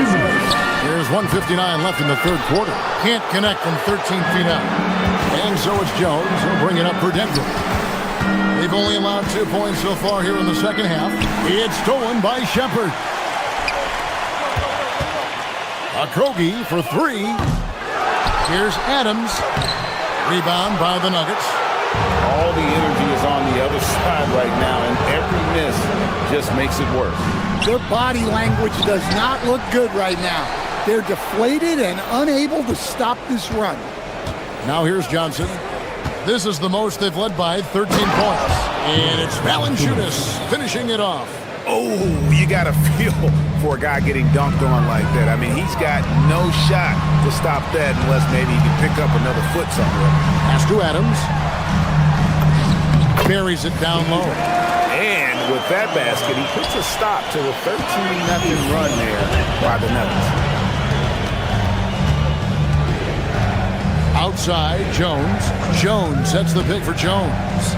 2 minutes. There's 1:59 left in the third quarter. Can't connect from 13 feet out. And so it's Jones. He'll bring it up for Denver. They've only allowed 2 points so far here in the second half. It's stolen by Shepherd. Okogie for 3. Here's Adams. Rebound by the Nuggets. All the energy is on the other side right now, and every miss just makes it worse. Their body language does not look good right now. They're deflated and unable to stop this run. Now here's Johnson. This is the most they've led by 13 points. And it's Valanciunas finishing it off. Oh, you got to feel for a guy getting dunked on like that. I mean, he's got no shot to stop that unless maybe he can pick up another foot somewhere. Pass to Adams. Buries it down low. And with that basket, he puts a stop to the 13-0 run there by the Nuggets. Outside, Jones. Jones sets the pick for Jones.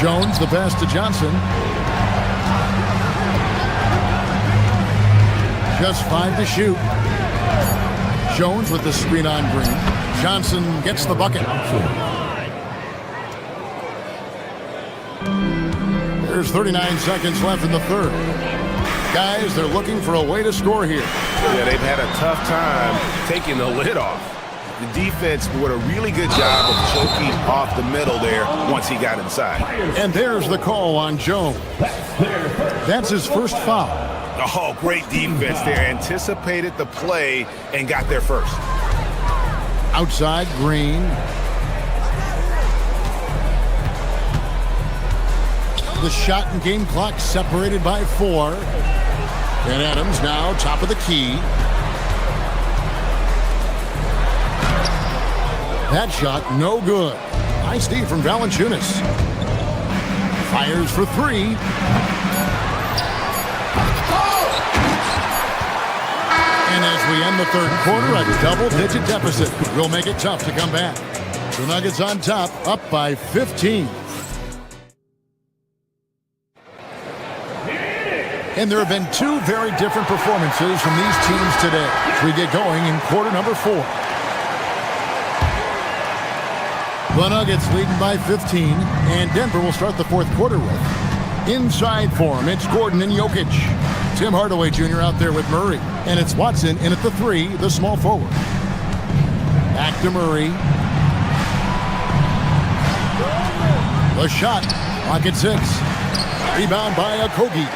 Jones, the pass to Johnson. Just 5 to shoot. Jones with the screen on Green. Johnson gets the bucket. There's 39 seconds left in the third. Guys, they're looking for a way to score here. Yeah, they've had a tough time taking the lid off. The defense did a really good job of choking off the middle there once he got inside. And there's the call on Jones. That's his first foul. Oh, great defense there. Anticipated the play and got there first. Outside, Green. The shot and game clock separated by 4. And Adams now top of the key. That shot no good. Nice D from Valanciunas. Fires for 3. And as we end the third quarter, a double-digit deficit will make it tough to come back. The Nuggets on top, up by 15. And there have been 2 very different performances from these teams today as we get going in quarter number 4. The Nuggets leading by 15, and Denver will start the fourth quarter with. Inside for him, it's Gordon and Jokic. Tim Hardaway Jr. out there with Murray. And it's Watson in at the 3, the small forward. Back to Murray. The shot, clock at 6. Rebound by Okogie.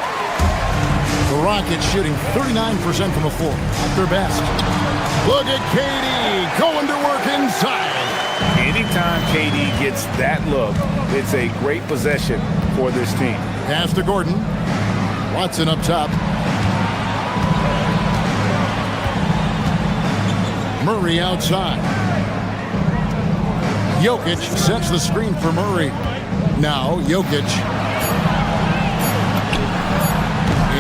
The Rockets shooting 39% from the floor at their best. Look at KD going to work inside. Anytime KD gets that look, it's a great possession for this team. Pass to Gordon. Watson up top. Murray outside. Jokic sets the screen for Murray. Now Jokic.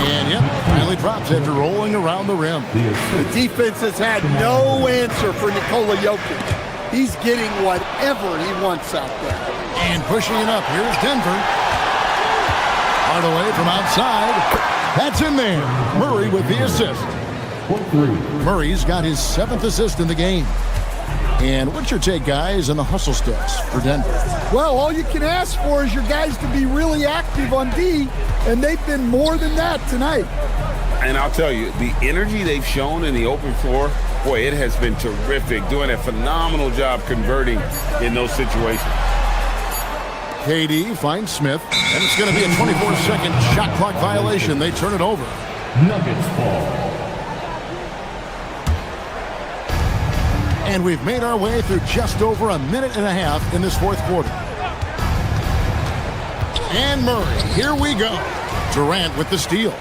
And yep, finally drops after rolling around the rim. The defense has had no answer for Nikola Jokic. He's getting whatever he wants out there. And pushing it up, here's Denver. Hardaway from outside. That's in there. Murray with the assist. Murray's got his 7th assist in the game. And what's your take, guys, on the hustle stats for Denver? Well, all you can ask for is your guys to be really active on D, and they've been more than that tonight. And I'll tell you, the energy they've shown in the open floor, boy, it has been terrific. Doing a phenomenal job converting in those situations. KD finds Smith, and it's going to be a 24-second shot clock violation. They turn it over. Nuggets ball. And we've made our way through just over a minute and a half in this fourth quarter. And Murray, here we go. Durant with the steal.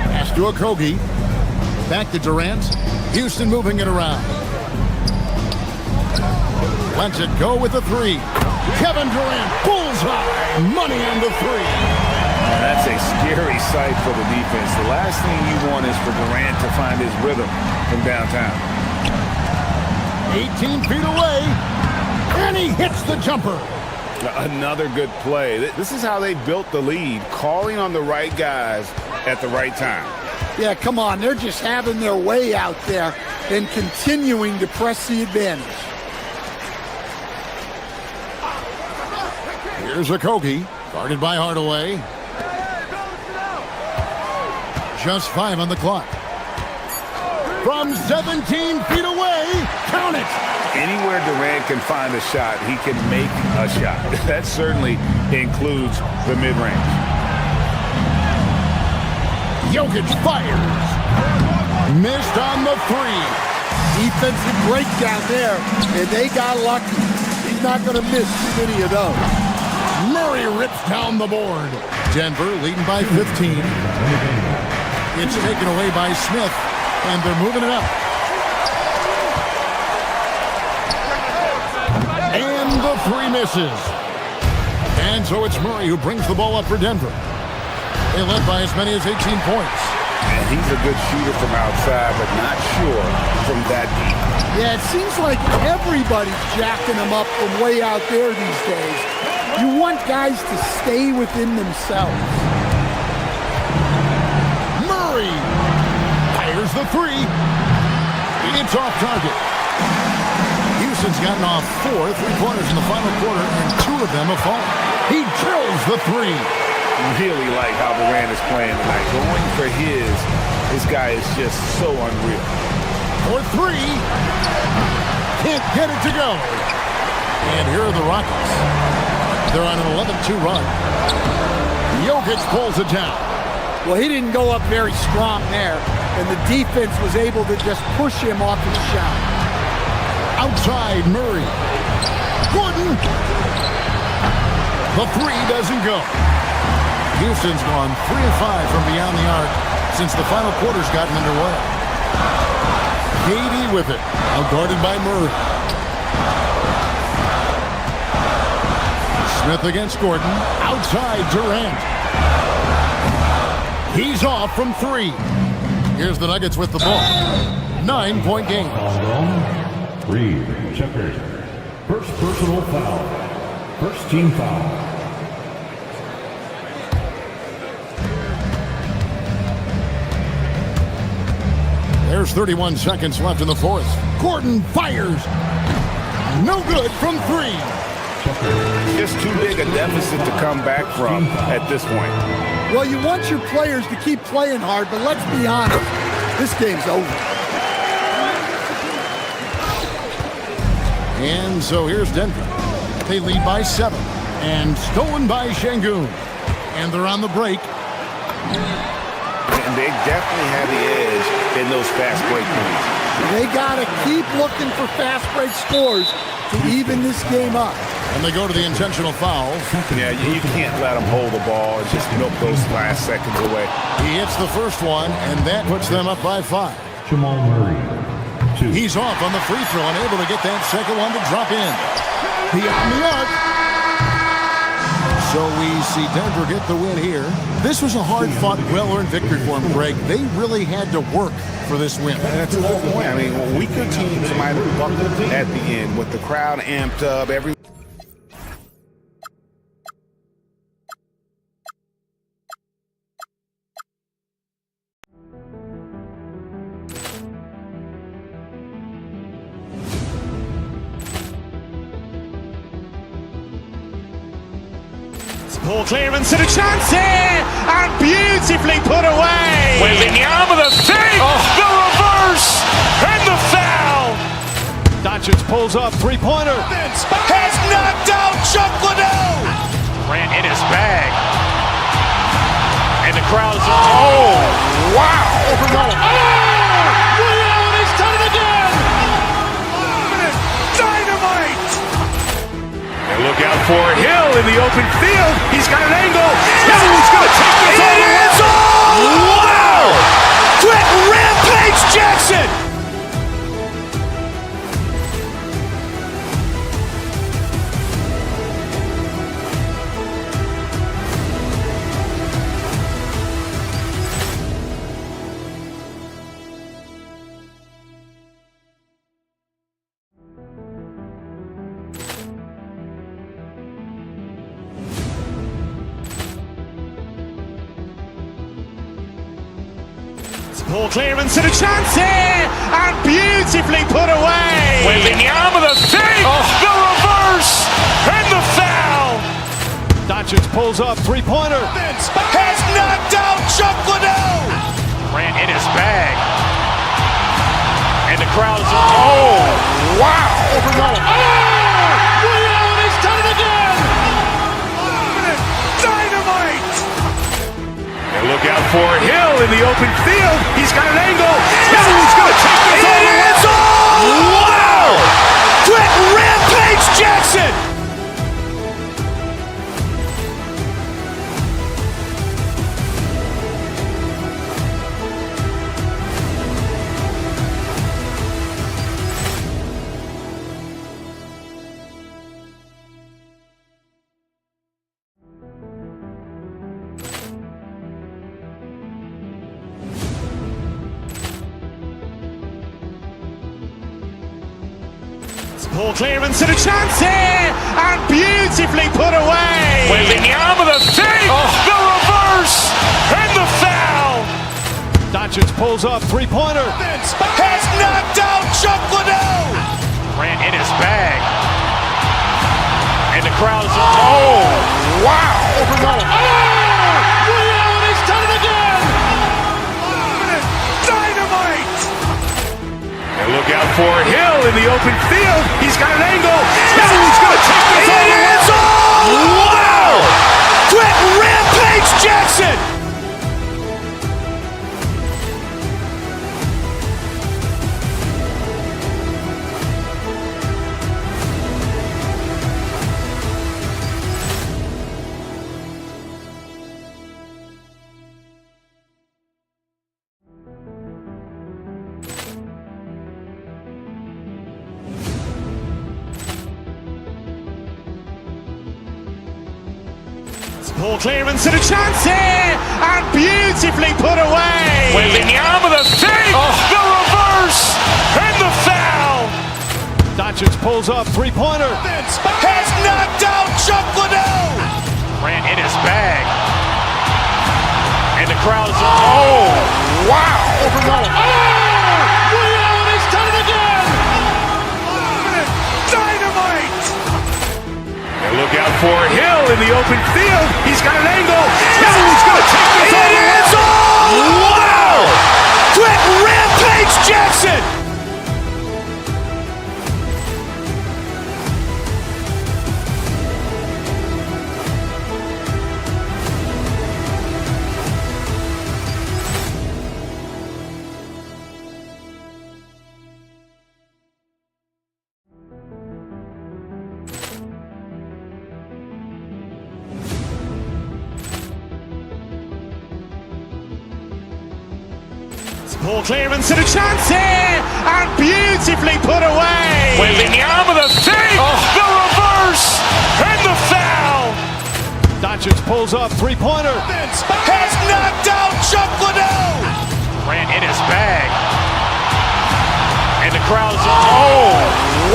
Pass to Okogie. Back to Durant. Houston moving it around. Lets it go with the 3. Kevin Durant, bullseye. Money on the 3. That's a scary sight for the defense. The last thing you want is for Durant to find his rhythm from downtown. 18 feet away, and he hits the jumper. Another good play. This is how they built the lead, calling on the right guys at the right time. Yeah, come on. They're just having their way out there and continuing to press the advantage. Here's Okogie, guarded by Hardaway. Just 5 on the clock. From 17 feet away, count it! Anywhere Durant can find a shot, he can make a shot. That certainly includes the mid-range. Jokic fires. Missed on the three. Defensive breakdown there, and they got lucky. He's not going to miss too many of those. Murray rips down the board. Denver leading by 15. It's taken away by Smith, and they're moving it up. And the three misses. And so it's Murray who brings the ball up for Denver. They led by as many as 18 points. And he's a good shooter from outside, but not sure from that deep. Yeah, it seems like everybody's jacking him up from way out there these days. You want guys to stay within themselves. Murray fires the three. It's off target. Houston's gotten off 4 3-pointers in the final quarter, and 2 of them have fallen. He drills the three. Really like how Durant is playing tonight. Going for his guy is just so unreal. For three. Can't get it to go. And here are the Rockets. They're on an 11-2 run. Jokic pulls it down. Well, he didn't go up very strong there, and the defense was able to just push him off his shot. Outside Murray. Gordon. The three doesn't go. Houston's gone 3 of 5 from beyond the arc since the final quarter's gotten underway. KD with it, outguarded by Murray. Smith against Gordon, outside Durant. He's off from 3. Here's the Nuggets with the ball. 9-point game. Reed checkers. First personal foul. First team foul. There's 31 seconds left in the fourth. Gordon fires. No good from 3. Just too big a deficit to come back from at this point. Well, you want your players to keep playing hard, but let's be honest, this game's over. And so here's Denver. They lead by 7. And stolen by Şengün. And they're on the break. And they definitely have the edge in those fast break points. They got to keep looking for fast break scores to even this game up. And they go to the intentional fouls. Yeah, you can't let them hold the ball and just milk those last seconds away. He hits the first one, and that puts them up by 5. Jamal Murray. 2. He's off on the free throw and able to get that second one to drop in. Beyond the arc. So we see Denver get the win here. This was a hard-fought, well-earned victory for them, Greg. They really had to work for this win. That's a good point. I mean, weaker teams might have buckled at the end with the crowd amped up. Ball clearance and a chance here, and beautifully put away. Wembanyama the fake, the reverse, and the foul. Doncic pulls up, three-pointer. Has knocked out Chuck Liddell. Ran in his bag. And the crowd is, oh, wow. Ray Allen has done it again. Dynamite. And look out for Hill in the open field. He's got an angle. He's going to take this all the way. Wow. Quick rampage Jackson. Ball clearance and a chance here, and beautifully put away. Wembanyama the fake, the reverse, and the foul. Doncic pulls up, three-pointer. Has knocked out Chuck Liddell. Ran in his bag. And the crowd is, oh, wow. Ray Allen has done it again. Dynamite. And look Look out for Hill in the open field. He's got an angle. Hill's going to take this all the way. Wow! Quick rampage Jackson! Ball clearance and a chance here, and beautifully put away. Waving the arm of the save, the reverse, and the foul. Doncic pulls up, three-pointer. Has knocked out Chuck Liddell. Ran in his bag. And the crowd is, oh, wow. Ray Allen has done it again. Dynamite. And look out for Hill in the open field. He's got an angle. Hill's going to take this all the way. Wow. Quick rampage Jackson. Ball clearance and a chance here, and beautifully put away. Waving the arm of the save, the reverse, and the foul. Doncic pulls up, three-pointer. Has knocked out Chuck Liddell. Ran in his bag. And the crowd is, oh, wow. Ray Allen has done it again. Dynamite. And look out for Hill in the open field. He's got an angle. Hill's going to take this all the way. Wow. Quick rampage Jackson. Ball clearance and a chance here, and beautifully put away. Waving the arm of the save, the reverse, and the foul. Doncic pulls up, three-pointer. Has knocked out Chuck Liddell. Ran in his bag. And the crowd is, oh,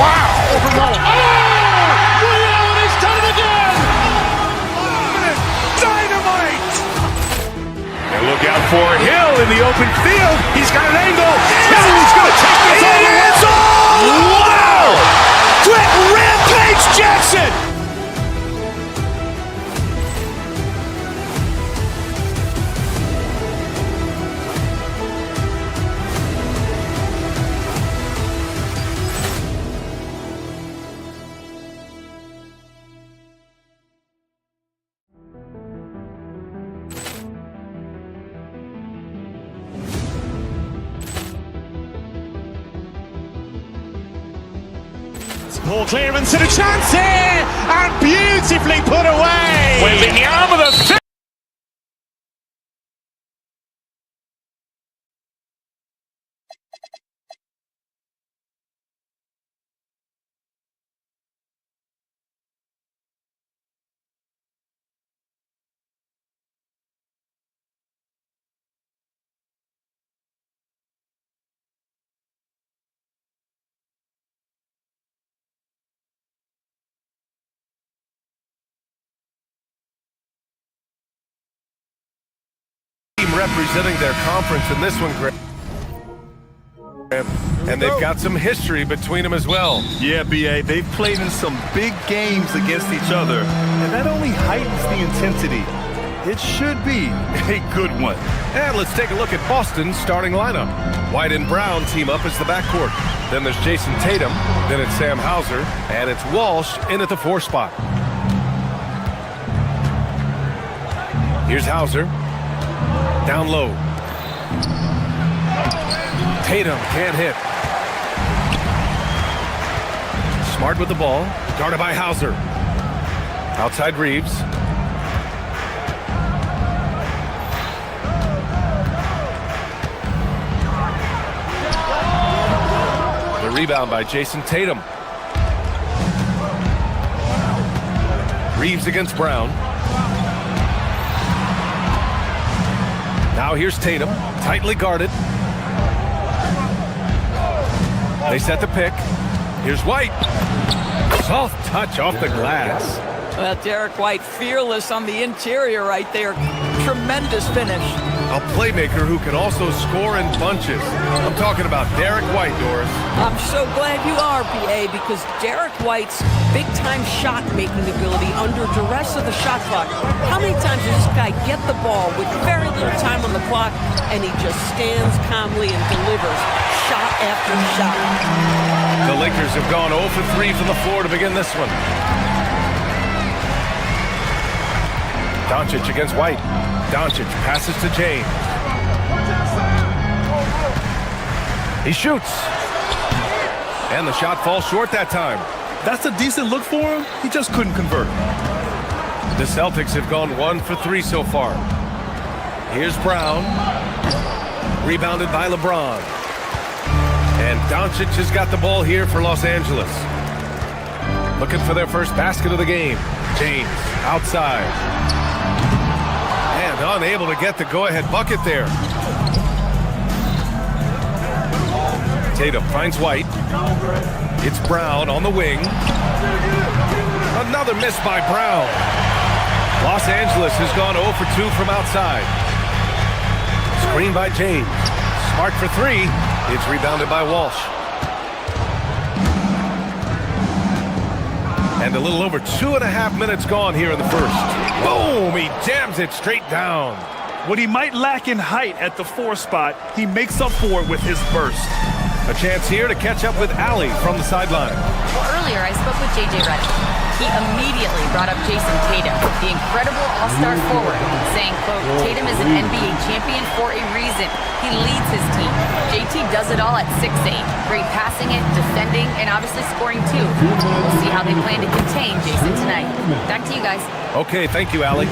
wow. Ray Allen has done it again. Dynamite. And look out for Hill in the open field. He's got an angle. Hill's going to take this all the way. Wow. Quick rampage Jackson. Ball clearance and a chance here, and beautifully put away. Waving the arm of the save. Representing their conference in this one, Graham. And they've got some history between them as well. Yeah, B.A., they've played in some big games against each other, and that only heightens the intensity. It should be a good one. And let's take a look at Boston's starting lineup. White and Brown team up as the backcourt. Then there's Jason Tatum, then it's Sam Hauser, and it's Walsh in at the 4 spot. Here's Hauser. Down low. Tatum can't hit. Smart with the ball. Guarded by Hauser. Outside Reeves. The rebound by Jason Tatum. Reeves against Brown. Now here's Tatum, tightly guarded. They set the pick. Here's White. Soft touch off the glass. Well, Derek White, fearless on the interior right there. Tremendous finish. A playmaker who can also score in bunches. I'm talking about Derek White, Doris. I'm so glad you are, BA, because Derek White's big-time shot-making ability under duress of the shot clock. How many times does this guy get the ball with very little time on the clock, and he just stands calmly and delivers shot after shot? The Lakers have gone 0 for 3 from the floor to begin this one. Doncic against White. Doncic passes to James. He shoots. And the shot falls short that time. That's a decent look for him. He just couldn't convert. The Celtics have gone 1 for 3 so far. Here's Brown. Rebounded by LeBron. And Doncic has got the ball here for Los Angeles. Looking for their first basket of the game. James outside. And unable to get the go-ahead bucket there. Tatum finds White. It's Brown on the wing. Another miss by Brown. Los Angeles has gone 0 for 2 from outside. Screen by James. Smart for 3. It's rebounded by Walsh. And a little over 2.5 minutes gone here in the first. Boom! He jams it straight down. What he might lack in height at the 4 spot, he makes up for it with his burst. A chance here to catch up with Allie from the sideline. Well, earlier I spoke with JJ Redick. He immediately brought up Jason Tatum, the incredible all-star forward, saying, quote, Tatum is an NBA champion for a reason. He leads his team. JT does it all at 6'8". Great passing it, defending, and obviously scoring too. We'll see how they plan to contain Jason tonight. Back to you guys. Okay, thank you, Allie.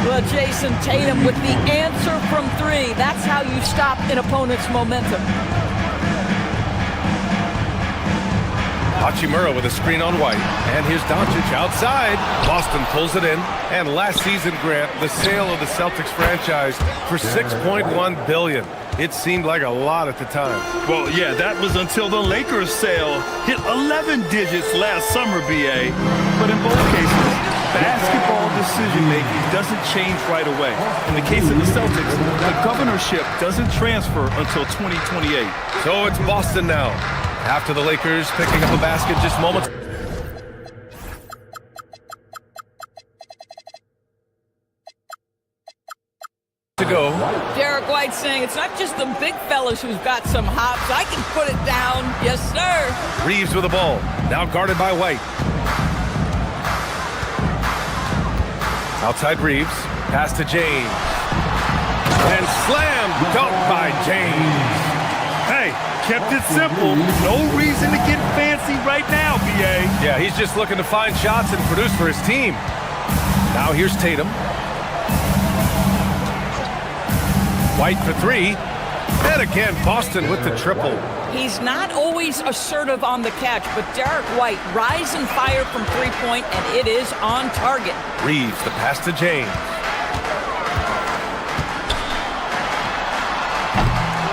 Well, Jason Tatum with the answer from 3. That's how you stop an opponent's momentum. Hachimura with a screen on White. And here's Doncic outside. Boston pulls it in. And last season, Grant, the sale of the Celtics franchise for $6.1 billion. It seemed like a lot at the time. Well, yeah, that was until the Lakers sale hit 11 digits last summer, BA. But in both cases, basketball decision-making doesn't change right away. In the case of the Celtics, the governorship doesn't transfer until 2028. So it's Boston now. After the Lakers picking up a basket just moments to go. Derek White saying it's not just the big fellas who've got some hops. I can put it down. Yes, sir. Reeves with the ball. Now guarded by White. Outside Reeves. Pass to James. And slam dunk by James. Hey, kept it simple. No reason to get fancy right now, BA. Yeah, he's just looking to find shots and produce for his team. Now here's Tatum. White for 3. And again, Boston with the triple. He's not always assertive on the catch, but Derek White rise and fire from 3-point, and it is on target. Reeves, the pass to James.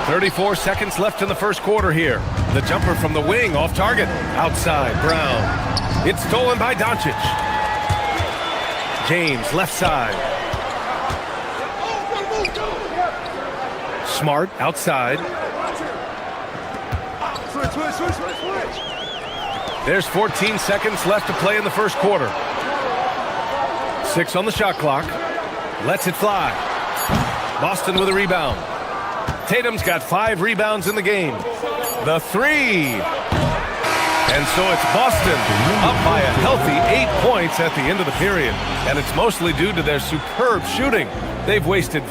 34 seconds left in the first quarter here. The jumper from the wing off target. Outside, Brown. It's stolen by Doncic. James, left side. Smart, outside. There's 14 seconds left to play in the first quarter. 6 on the shot clock. Lets it fly. Boston with a rebound. Tatum's got 5 rebounds in the game. The 3. And so it's Boston up by a healthy 8 points at the end of the period. And it's mostly due to their superb shooting. They've wasted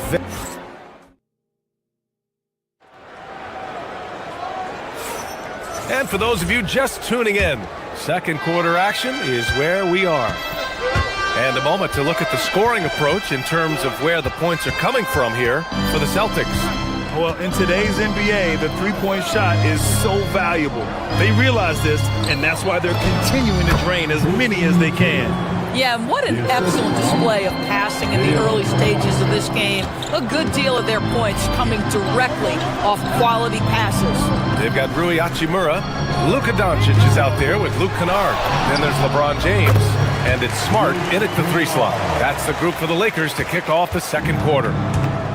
And for those of you just tuning in, second quarter action is where we are. And a moment to look at the scoring approach in terms of where the points are coming from here for the Celtics. Well, in today's NBA, the three-point shot is so valuable. They realize this, and that's why they're continuing to drain as many as they can. Yeah, and what an excellent display of passing in the early stages of this game. A good deal of their points coming directly off quality passes. They've got Rui Hachimura. Luka Doncic is out there with Luke Kennard. Then there's LeBron James. And it's Smart in at the 3 slot. That's the group for the Lakers to kick off the second quarter.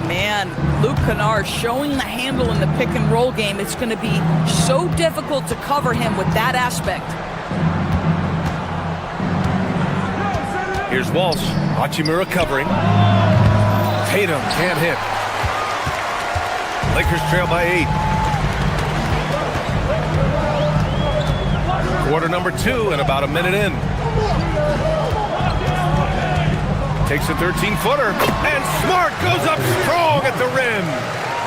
Man, Luke Kennard showing the handle in the pick and roll game. It's going to be so difficult to cover him with that aspect. Here's Walsh. Hachimura covering. Tatum can't hit. Lakers trail by 8. Quarter number 2 and about a minute in. Takes a 13-footer, and Smart goes up strong at the rim.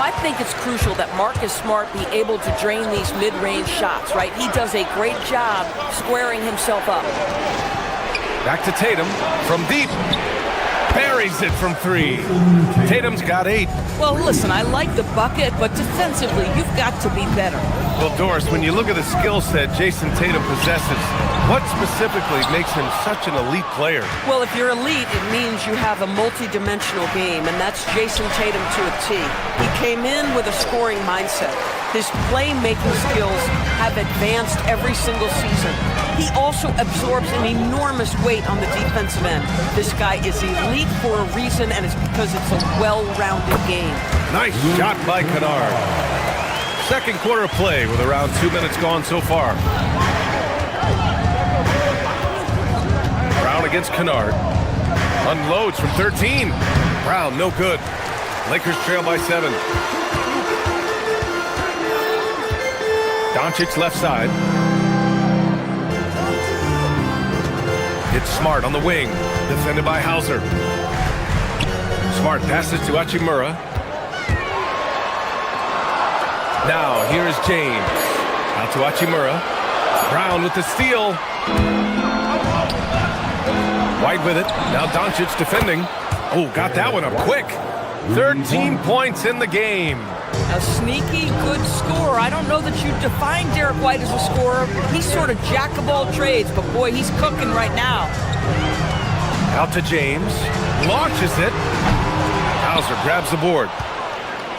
I think it's crucial that Marcus Smart be able to drain these mid-range shots, right? He does a great job squaring himself up. Back to Tatum from deep. Buries it from 3. Tatum's got 8. Well, listen, I like the bucket, but defensively, you've got to be better. Well, Doris, when you look at the skill set Jason Tatum possesses, what specifically makes him such an elite player? Well, if you're elite, it means you have a multi-dimensional game, and that's Jason Tatum to a T. He came in with a scoring mindset. His playmaking skills have advanced every single season. He also absorbs an enormous weight on the defensive end. This guy is elite for a reason, and it's because it's a well-rounded game. Nice shot by Kennard. Second quarter play with around 2 minutes gone so far. Brown against Kennard. Unloads from 13. Brown, no good. Lakers trail by 7. Doncic left side. It's Smart on the wing, defended by Hauser. Smart passes to Hachimura. Now, here's James. Out to Hachimura. Brown with the steal. White with it. Now Doncic defending. Oh, got that one up quick. 13 points in the game. A sneaky good scorer. I don't know that you define Derek White as a scorer. He's sort of jack of all trades, but boy, he's cooking right now. Out to James. Launches it. Hauser grabs the board.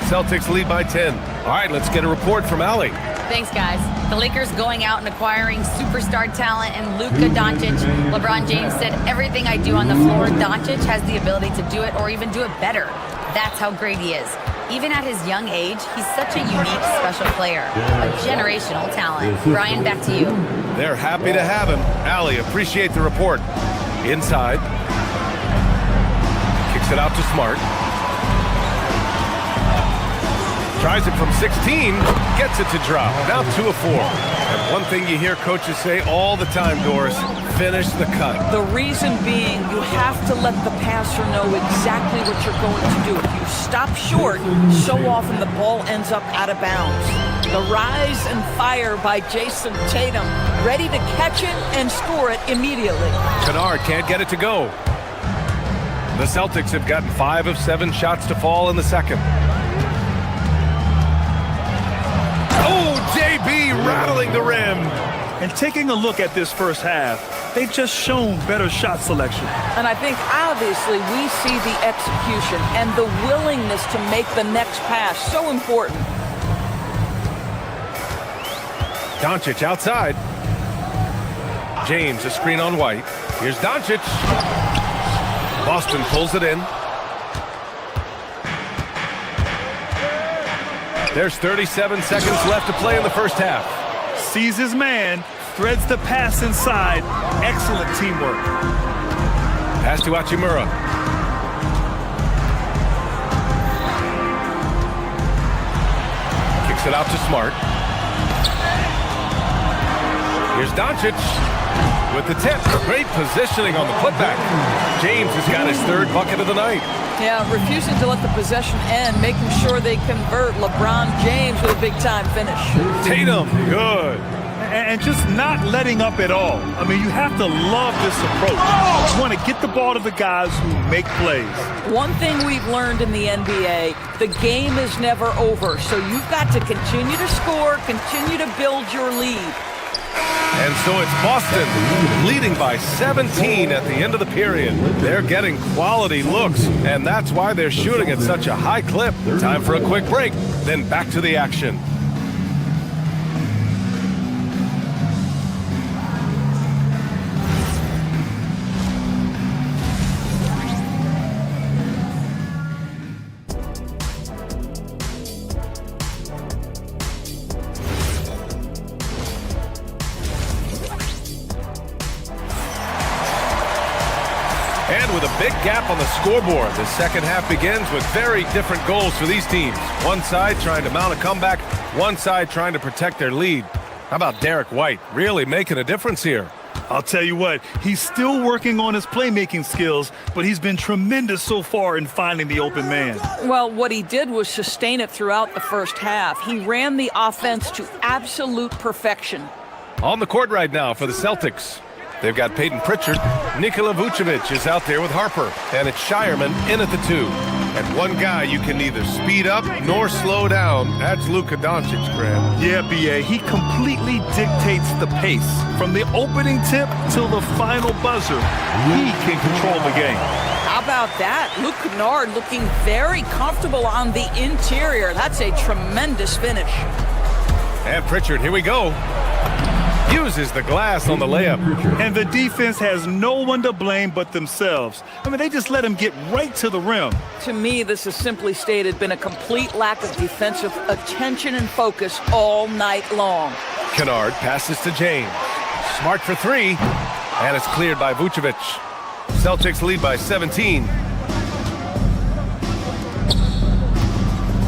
Celtics lead by 10. All right, let's get a report from Allie. Thanks, guys. The Lakers going out and acquiring superstar talent and Luka Doncic. LeBron James said, everything I do on the floor, Doncic has the ability to do it or even do it better. That's how great he is. Even at his young age, he's such a unique, special player. A generational talent. Brian, back to you. They're happy to have him. Allie, appreciate the report. Inside. Kicks it out to Smart. Tries it from 16, gets it to drop. Now 2 of 4. And one thing you hear coaches say all the time, Doris, finish the cut. The reason being, you have to let the passer know exactly what you're going to do. If you stop short, so often the ball ends up out of bounds. The rise and fire by Jason Tatum, ready to catch it and score it immediately. Kennard can't get it to go. The Celtics have gotten 5 of 7 shots to fall in the second. JB rattling the rim. And taking a look at this first half, they've just shown better shot selection. And I think obviously we see the execution and the willingness to make the next pass so important. Doncic outside. James, a screen on White. Here's Doncic. Boston pulls it in. There's 37 seconds left to play in the first half. Sees his man, threads the pass inside. Excellent teamwork. Pass to Hachimura. Kicks it out to Smart. Here's Doncic with the tip. Great positioning on the putback. James has got his 3rd bucket of the night. Yeah, refusing to let the possession end, making sure they convert. LeBron James with a big-time finish. Tatum, good. And just not letting up at all. I mean, you have to love this approach. You want to get the ball to the guys who make plays. One thing we've learned in the NBA, the game is never over. So you've got to continue to score, continue to build your lead. And so it's Boston leading by 17 at the end of the period. They're getting quality looks, and that's why they're shooting at such a high clip. Time for a quick break, then back to the action. And with a big gap on the scoreboard, the second half begins with very different goals for these teams. One side trying to mount a comeback, one side trying to protect their lead. How about Derek White really making a difference here? I'll tell you what, he's still working on his playmaking skills, but he's been tremendous so far in finding the open man. Well, what he did was sustain it throughout the first half. He ran the offense to absolute perfection. On the court right now for the Celtics. They've got Peyton Pritchard. Nikola Vucevic is out there with Harper. And it's Shireman in at the 2. And one guy you can neither speed up nor slow down. That's Luka Doncic, Graham. Yeah, B.A., he completely dictates the pace. From the opening tip till the final buzzer, he can control the game. How about that? Luke Kennard looking very comfortable on the interior. That's a tremendous finish. And Pritchard, here we go. Uses the glass on the layup. And the defense has no one to blame but themselves. I mean, they just let him get right to the rim. To me, this has simply stated been a complete lack of defensive attention and focus all night long. Kennard passes to James. Smart for 3. And it's cleared by Vucevic. Celtics lead by 17.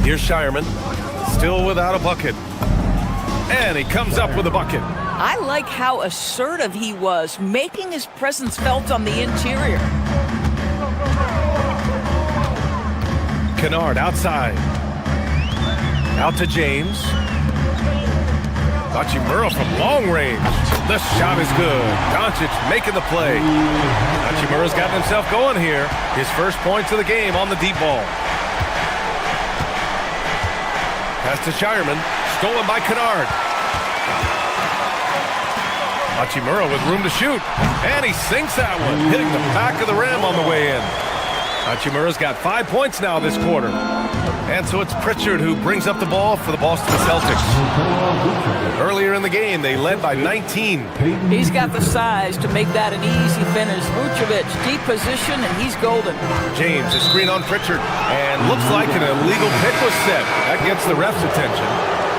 Here's Shireman. Still without a bucket. And he comes up with a bucket. I like how assertive he was, making his presence felt on the interior. Kennard outside. Out to James. Hachimura from long range. The shot is good. Doncic making the play. Hachimura's gotten himself going here. His first points of the game on the deep ball. Pass to Shireman. Stolen by Kennard. Hachimura with room to shoot. And he sinks that one, hitting the back of the rim on the way in. Hachimura's got 5 points now this quarter. And so it's Pritchard who brings up the ball for the Boston Celtics. Earlier in the game, they led by 19. He's got the size to make that an easy finish. Vucevic, deep position, and he's golden. James, a screen on Pritchard. And looks like an illegal pick was set. That gets the ref's attention.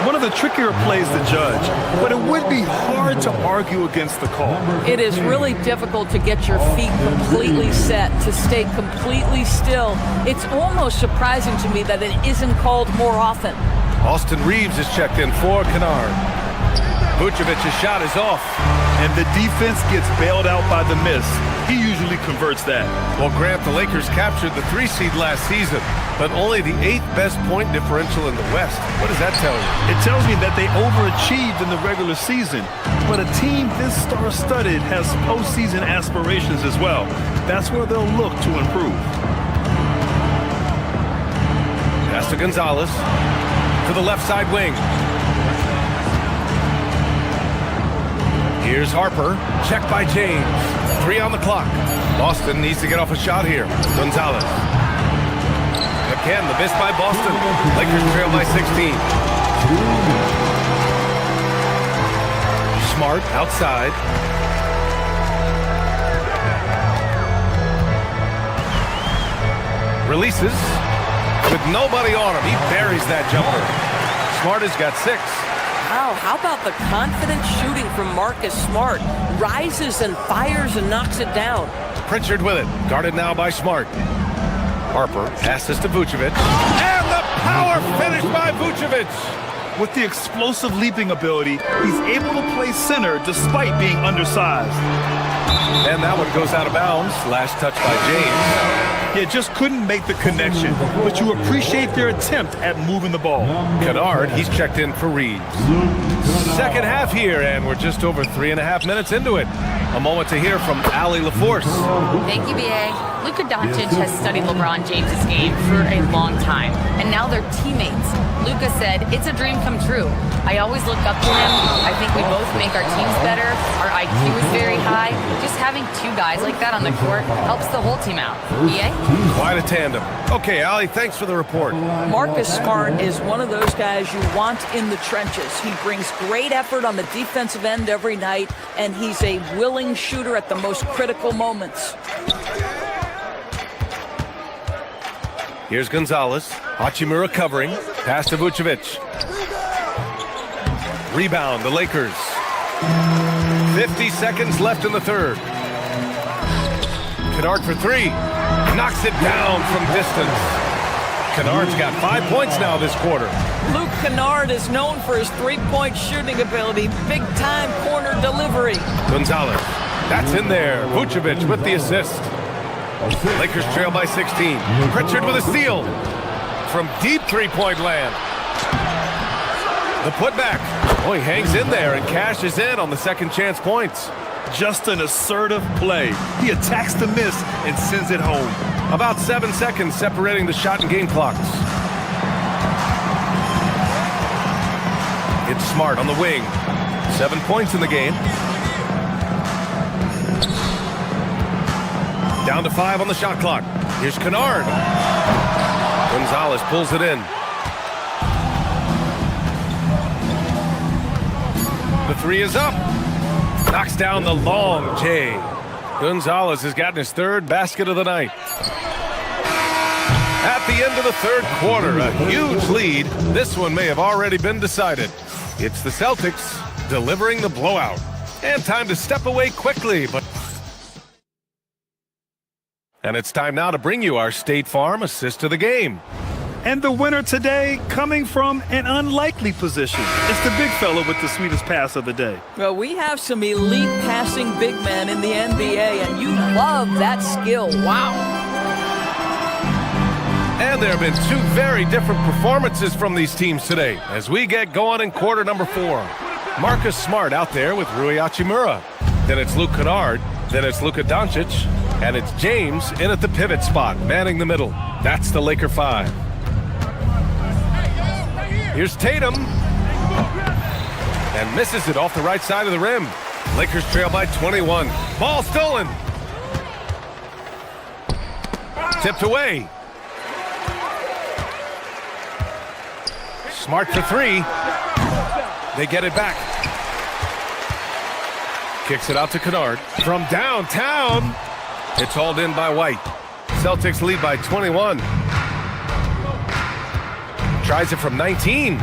One of the trickier plays to judge, but it would be hard to argue against the call. It is really difficult to get your feet completely set, to stay completely still. It's almost surprising to me that it isn't called more often. Austin Reeves is checked in for Kennard. Vucevic's shot is off. And the defense gets bailed out by the miss. He usually converts that. Well, Grant, the Lakers captured the 3 seed last season, but only the 8th best point differential in the West. What does that tell you? It tells me that they overachieved in the regular season. But a team this star-studded has postseason aspirations as well. That's where they'll look to improve. Pass to Gonzalez. To the left side wing. Here's Harper. Checked by James. 3 on the clock. Boston needs to get off a shot here. Gonzalez. Again, the miss by Boston. Lakers trail by 16. Smart outside. Releases. With nobody on him, he buries that jumper. Smart has got 6. Wow, how about the confident shooting from Marcus Smart? Rises and fires and knocks it down. Pritchard with it. Guarded now by Smart. Harper passes to Vucevic. And the power finish by Vucevic. With the explosive leaping ability, he's able to play center despite being undersized. And that one goes out of bounds. Last touch by James. Yeah, just couldn't make the connection, but you appreciate their attempt at moving the ball. Kennard, he's checked in for Reeves. Second half here, and we're just over 3.5 minutes into it. A moment to hear from Allie LaForce. Thank you, B.A. Luka Doncic has studied LeBron James' game for a long time, and now they're teammates. Luka said, "It's a dream come true. I always look up to him. I think we both make our teams better. Our IQ is very high. Just having two guys like that on the court helps the whole team out." B.A.? Quite a tandem. Okay, Allie, thanks for the report. Marcus Smart is one of those guys you want in the trenches. He brings great effort on the defensive end every night, and he's a willing shooter at the most critical moments. Here's Gonzalez. Hachimura covering. Pass to Vucevic. Rebound, the Lakers. 50 seconds left in the third. Kennard for three. Knocks it down from distance. Kennard's got 5 points now this quarter. Luke Kennard is known for his three-point shooting ability, big-time corner delivery. Gonzalez. That's in there. Vucevic with the assist. Lakers trail by 16. Pritchard with a steal. From deep three-point land. The putback. Oh, he hangs in there and cashes in on the second chance points. Just an assertive play. He attacks the miss and sends it home. About 7 seconds separating the shot and game clocks. It's Smart on the wing. 7 points in the game. Down to 5 on the shot clock. Here's Kennard. Gonzalez pulls it in. The three is up. Knocks down the long J. Gonzalez has gotten his third basket of the night. At the end of the third quarter, a huge lead. This one may have already been decided. It's the Celtics delivering the blowout. And time to step away quickly, but... And it's time now to bring you our State Farm assist of the game. And the winner today coming from an unlikely position. It's the big fella with the sweetest pass of the day. Well, we have some elite passing big men in the NBA, and you love that skill. Wow. And there have been two very different performances from these teams today as we get going in quarter number 4. Marcus Smart out there with Rui Hachimura. Then it's Luke Kennard. Then it's Luka Doncic. And it's James in at the pivot spot, manning the middle. That's the Laker 5. Here's Tatum. And misses it off the right side of the rim. Lakers trail by 21. Ball stolen. Tipped away. Smart for three. They get it back. Kicks it out to Kennard. From downtown. It's hauled in by White. Celtics lead by 21. Tries it from 19.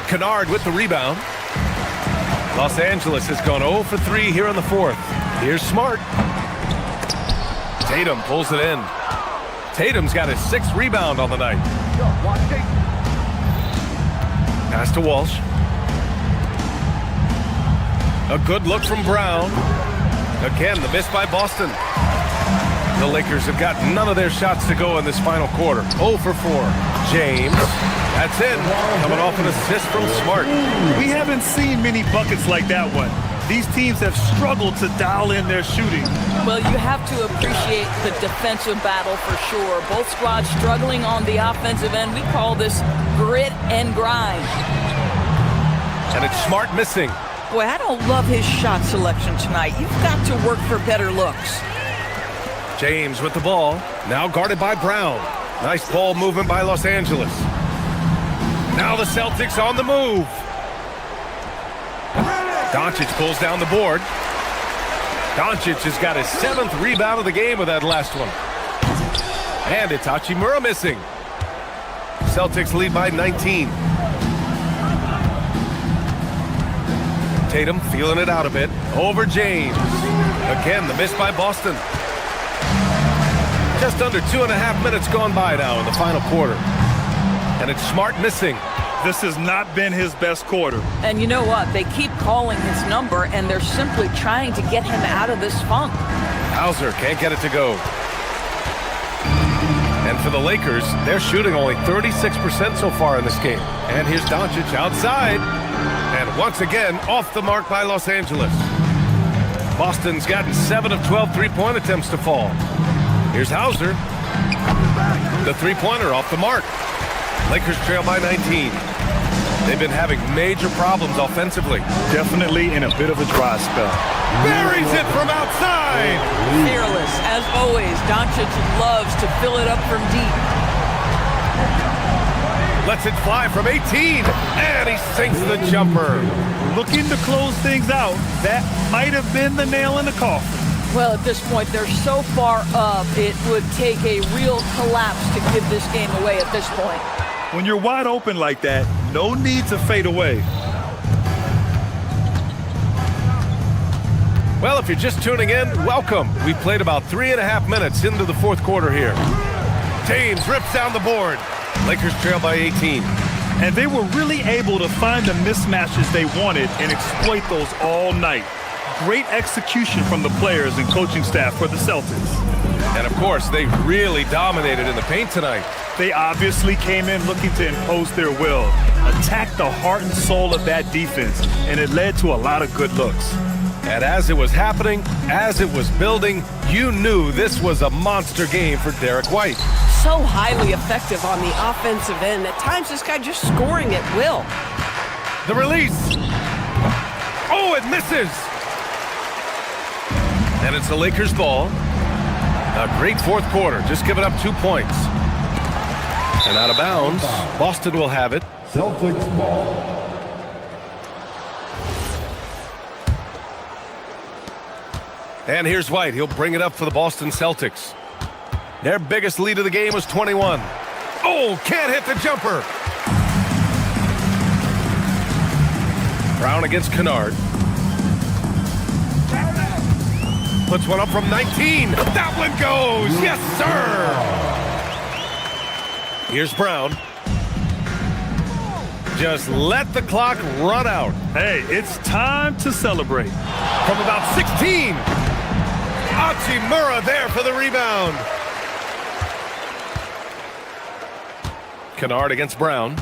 Kennard with the rebound. Los Angeles has gone 0 for 3 here in the fourth. Here's Smart. Tatum pulls it in. Tatum's got his 6th rebound on the night. Pass to Walsh. A good look from Brown. Again, the miss by Boston. The Lakers have got none of their shots to go in this final quarter. 0 for 4. James. That's in. Coming off an assist from Smart. We haven't seen many buckets like that one. These teams have struggled to dial in their shooting. Well, you have to appreciate the defensive battle for sure. Both squads struggling on the offensive end. We call this grit and grind. And it's Smart missing. Boy, I don't love his shot selection tonight. You've got to work for better looks. James with the ball. Now guarded by Brown. Nice ball movement by Los Angeles. Now the Celtics on the move. Doncic pulls down the board. Doncic has got his 7th rebound of the game with that last one. And it's Hachimura missing. Celtics lead by 19. Tatum feeling it out a bit. Over James. Again, the miss by Boston. Just under 2.5 minutes gone by now in the final quarter. And it's Smart missing. This has not been his best quarter. And you know what? They keep calling his number, and they're simply trying to get him out of this funk. Hauser can't get it to go. And for the Lakers, they're shooting only 36% so far in this game. And here's Doncic outside. And once again, off the mark by Los Angeles. Boston's gotten 7 of 12 three-point attempts to fall. Here's Hauser. The three-pointer off the mark. Lakers trail by 19. They've been having major problems offensively. Definitely in a bit of a dry spell. Buries it from outside. Fearless, as always. Doncic loves to fill it up from deep. Lets it fly from 18, and he sinks the jumper. Looking to close things out. That might have been the nail in the coffin. Well, at this point, they're so far up, it would take a real collapse to give this game away at this point. When you're wide open like that, no need to fade away. Well, if you're just tuning in, welcome. We played about 3.5 minutes into the fourth quarter here. James rips down the board. Lakers trail by 18. And they were really able to find the mismatches they wanted and exploit those all night. Great execution from the players and coaching staff for the Celtics. And of course, they really dominated in the paint tonight. They obviously came in looking to impose their will, attack the heart and soul of that defense, and it led to a lot of good looks. And as it was happening, as it was building, you knew this was a monster game for Derek White. So highly effective on the offensive end. At times, this guy just scoring at will. The release. Oh, it misses. And it's the Lakers' ball. A great fourth quarter, just giving up 2 points. And out of bounds, Boston will have it. Celtics ball. And here's White. He'll bring it up for the Boston Celtics. Their biggest lead of the game was 21. Oh, can't hit the jumper. Brown against Kennard. Puts one up from 19. That one goes. Yes, sir. Here's Brown. Just let the clock run out. Hey, it's time to celebrate. From about 16. Hachimura there for the rebound. Kennard against Brown.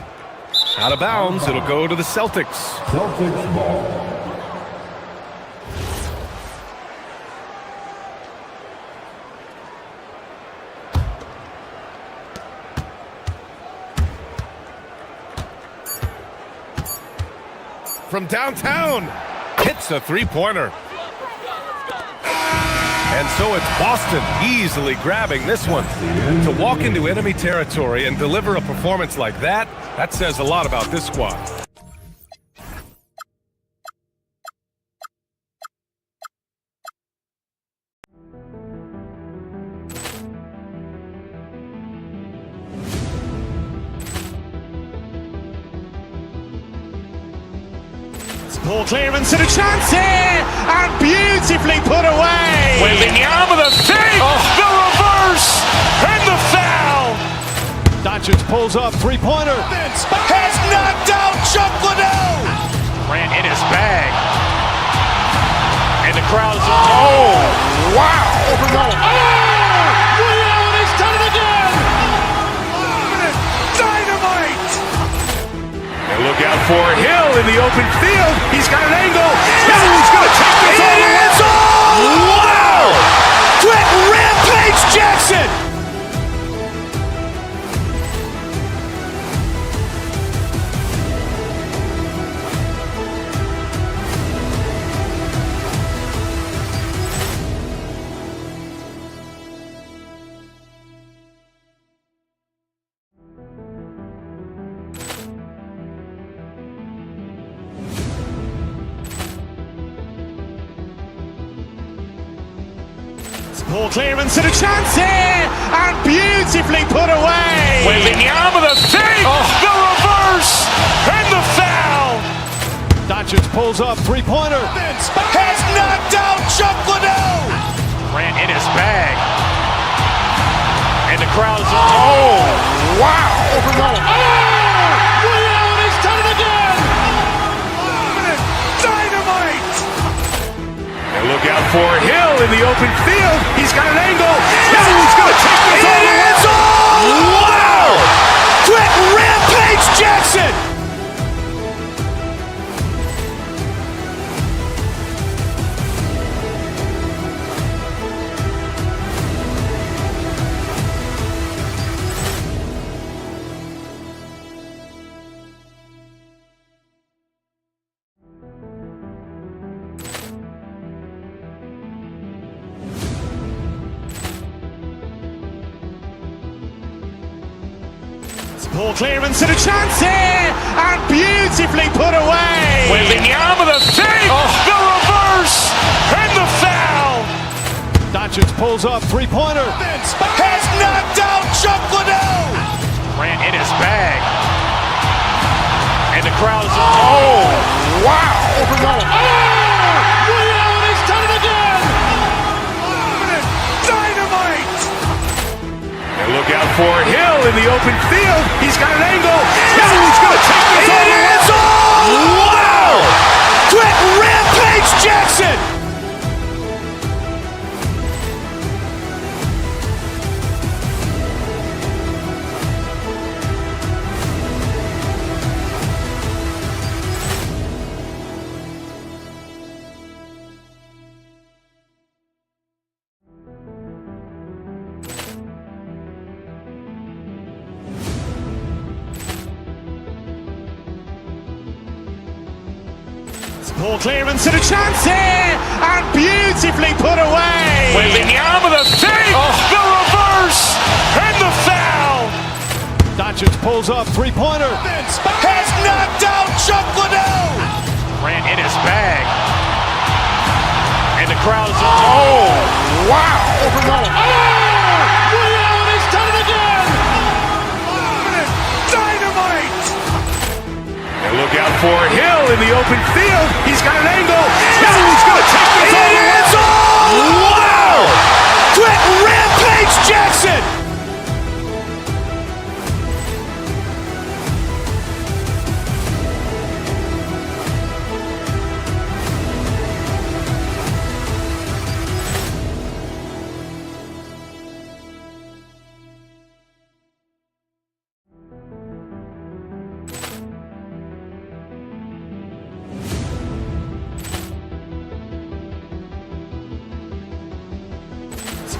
Out of bounds. It'll go to the Celtics. Celtics ball. From downtown, hits a three-pointer. And so it's Boston easily grabbing this one. To walk into enemy territory and deliver a performance like that, that says a lot about this squad. Ball clearance and a chance here, and beautifully put away. With the arm of the fake, the reverse, and the foul. Doncic pulls up, three-pointer. Has knocked out Chuck Liddell. Ran in his bag. And the crowd is, oh, wow. Allen has done it again. Dynamite. And look out for Hill in the open field. He's got an angle. He's going to take this all the way. Wow! Quick Rampage Jackson. Ball clearance and a chance here, and beautifully put away. With the arm of the fake, the reverse, and the foul. Doncic pulls up, three-pointer. Has knocked out Chuck Liddell. Ran in his bag. And the crowd is, oh, wow. Allen has for Hill in the open field. He's got an angle. He's going to take this all the way. Wow! Quick rampage Jackson! Ball clearance and a chance here, and beautifully put away. Wembanyama the fake, the reverse, and the foul. Doncic pulls up, three-pointer. Has knocked out Chuck Liddell. Ran in his bag. And the crowd is, oh, wow. Ray Allen has done it again. Dynamite. And look out for Hill in the open field. He's got an angle. He's going to take this all the way. Wow. Quick rampage Jackson. Ball clearance and a chance here, and beautifully put away. Wembanyama the fake, the reverse, and the foul. Doncic pulls up, three-pointer. Has knocked out Chuck Liddell. Ran in his bag. And the crowd is, oh, wow. Ray Allen has done it again. Dynamite. And look out for Hill in the open field. He's got an angle. He's going to take this all the way. Wow. Quick rampage Jackson.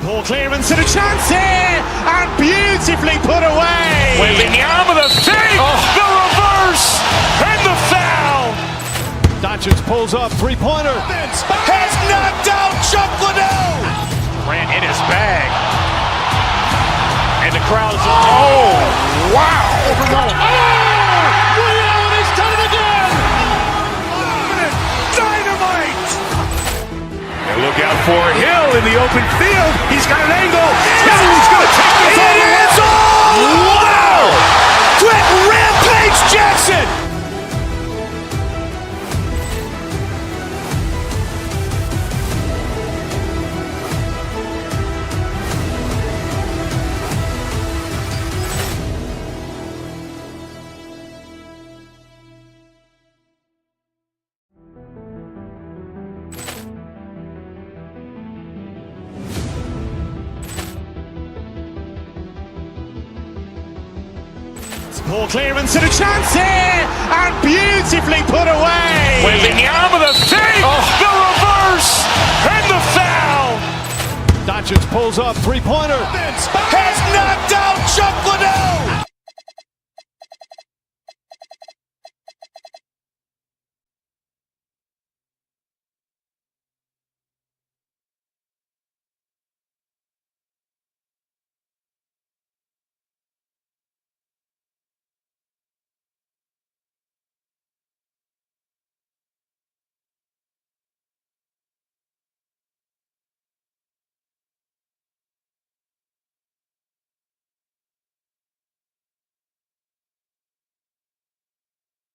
Ball clearance and a chance here, and beautifully put away. Wembanyama the fake, the reverse, and the foul. Doncic pulls up, three-pointer. Has knocked out Chuck Liddell. Ran in his bag. And the crowd is, oh, wow. Ray Allen has done it again. Dynamite. And look out for Hill in the open field. He's got an angle. He's going to take this all the way. Wow. Quick rampage Jackson. Ball clearance and a chance here, and beautifully put away. Wembanyama the fake, the reverse, and the foul. Doncic pulls up, three-pointer. Has knocked out Chuck Liddell.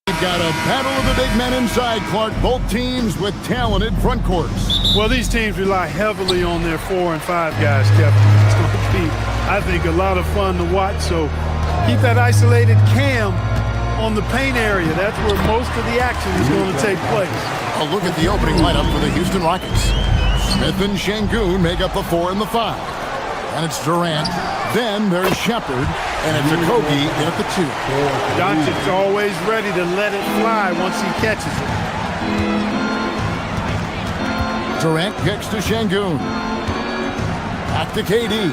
We've got a battle of the big men inside, Clark. Both teams with talented front courts. Well, these teams rely heavily on their 4 and 5 guys, Kevin. It's going to be, I think, a lot of fun to watch. So keep that isolated cam on the paint area. That's where most of the action is going to take place. A look at the opening lineup for the Houston Rockets. Smith and Şengün make up the 4 and the 5. And it's Durant. Then there's Shepherd. And it's Okogie in at the 2. Doncic always ready to let it fly once he catches it. Durant kicks to Şengün. Back to KD.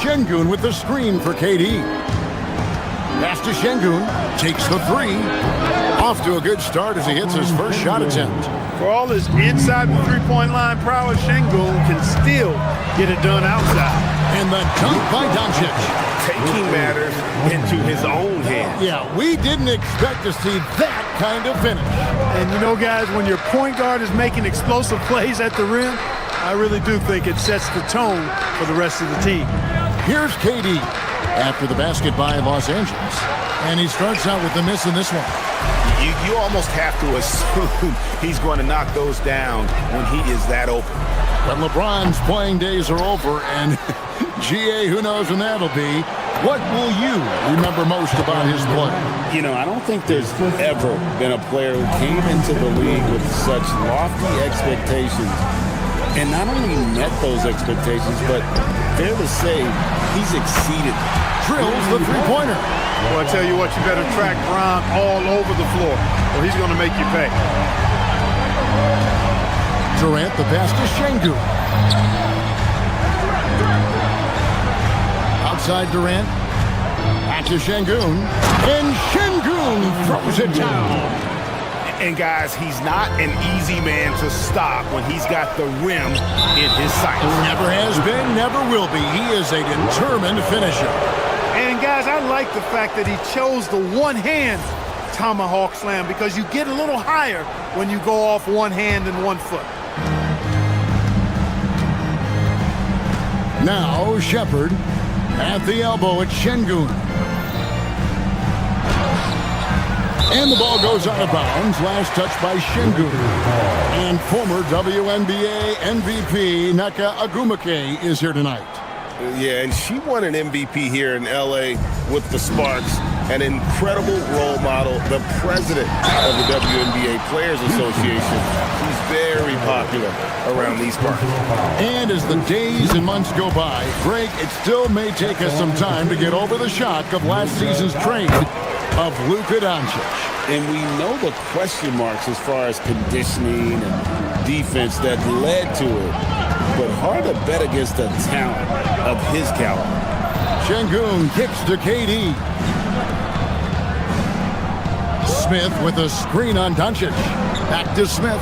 Şengün with the screen for KD. Pass to Şengün. Takes the 3. Off to a good start as he hits his first shot attempt. For all his inside the three-point line prowess, Şengün can still get it done outside. And the dunk by Doncic. Taking matters into his own hands. Yeah, we didn't expect to see that kind of finish. And you know, guys, when your point guard is making explosive plays at the rim, I really do think it sets the tone for the rest of the team. Here's KD after the basket by Los Angeles. And he starts out with the miss in this one. You almost have to assume he's going to knock those down when he is that open. But LeBron's playing days are over, and GA, who knows when that'll be. What will you remember most about his play? You know, I don't think there's ever been a player who came into the league with such lofty expectations and not only met those expectations, but fair to say, he's exceeded. Drills the three-pointer. Well, I tell you what, you better track Bron all over the floor, or he's going to make you pay. Durant, the pass to Şengün. Outside Durant. Back to Şengün. And Şengün throws it down. And guys, he's not an easy man to stop when he's got the rim in his sights. Never has been, never will be. He is a determined finisher. And guys, I like the fact that he chose the one-hand tomahawk slam because you get a little higher when you go off one hand and 1 foot. Now Shepherd at the elbow at Şengün. And the ball goes out of bounds. Last touch by Şengün. And former WNBA MVP Nneka Ogwumike is here tonight. Yeah, and she won an MVP here in L.A. with the Sparks, an incredible role model, the president of the WNBA Players Association. She's very popular around these parts. And as the days and months go by, Greg, it still may take us some time to get over the shock of last season's trade of Luka Doncic. And we know the question marks as far as conditioning and defense that led to it. But hard to bet against the talent of his caliber. Şengün kicks to KD. Smith with a screen on Doncic. Back to Smith.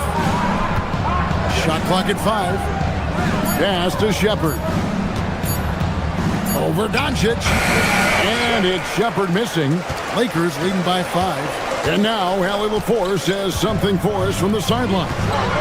Shot clock at 5. Pass to Shepherd. Over Doncic. And it's Shepherd missing. Lakers leading by 5. And now Allie LaForce says something for us from the sideline.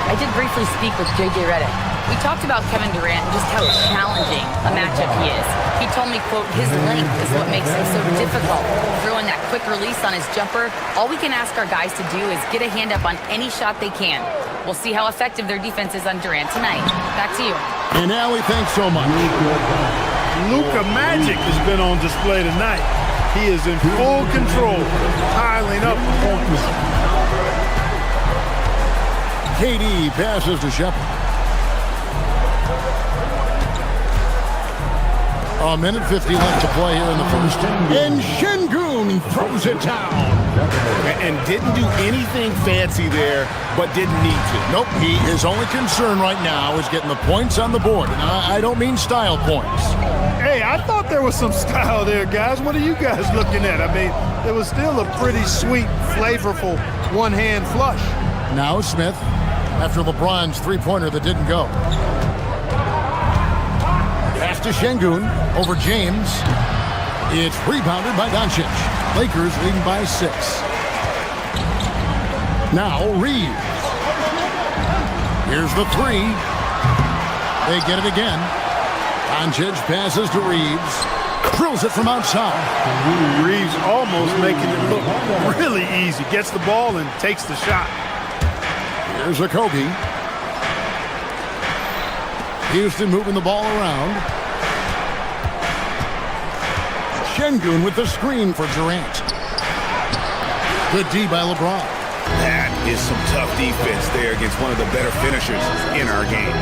I did briefly speak with JJ Redick. We talked about Kevin Durant and just how challenging a matchup he is. He told me, quote, his length is what makes him so difficult. Throwing that quick release on his jumper, all we can ask our guys to do is get a hand up on any shot they can. We'll see how effective their defense is on Durant tonight. Back to you. And Allie, thanks so much. Luka Magic has been on display tonight. He is in full control, piling up points. KD passes to Shepherd. A minute 50 left to play here in the first. And Şengün throws it down. And didn't do anything fancy there, but didn't need to. Nope, his only concern right now is getting the points on the board. And I don't mean style points. Hey, I thought there was some style there, guys. What are you guys looking at? I mean, it was still a pretty sweet, flavorful one-hand flush. Now Smith, after LeBron's three-pointer that didn't go. Pass to Şengün over James. It's rebounded by Doncic. Lakers leading by 6. Now Reeves. Here's the 3. They get it again. Doncic passes to Reeves. Drills it from outside. Reeves almost making it look really easy. Gets the ball and takes the shot. Here's Okogie. Houston moving the ball around. Şengün with the screen for Durant. Good D by LeBron. That is some tough defense there against one of the better finishers in our game.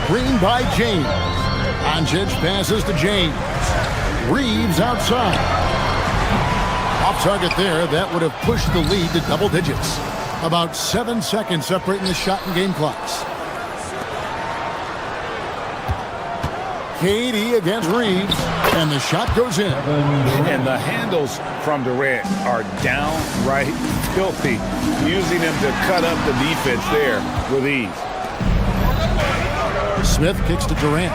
Screen by James. Doncic passes to James. Reeves outside. Off target there. That would have pushed the lead to double digits. About 7 seconds separating the shot and game clocks. KD against Reeves, and the shot goes in. And the handles from Durant are downright filthy, using them to cut up the defense there with ease. Smith kicks to Durant.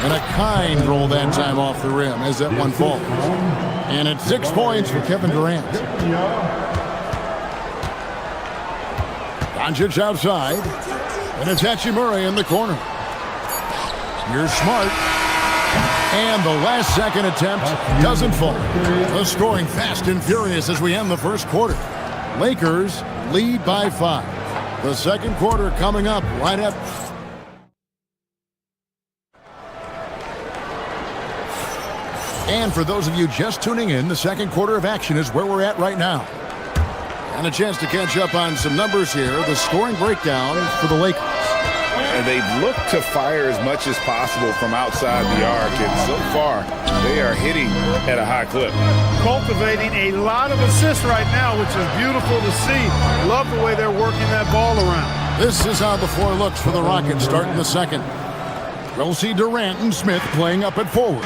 And a kind roll that time off the rim as that one falls. And it's 6 points for Kevin Durant. Doncic outside. And it's Hachimura in the corner. You're smart. And the last second attempt doesn't fall. The scoring fast and furious as we end the first quarter. Lakers lead by 5. The second quarter coming up right at... And for those of you just tuning in, the second quarter of action is where we're at right now. And a chance to catch up on some numbers here. The scoring breakdown for the Lakers. And they look to fire as much as possible from outside the arc, and so far they are hitting at a high clip. Cultivating a lot of assists right now, which is beautiful to see. Love the way they're working that ball around. This is how the floor looks for the Rockets starting the second. We'll see Durant and Smith playing up at forward.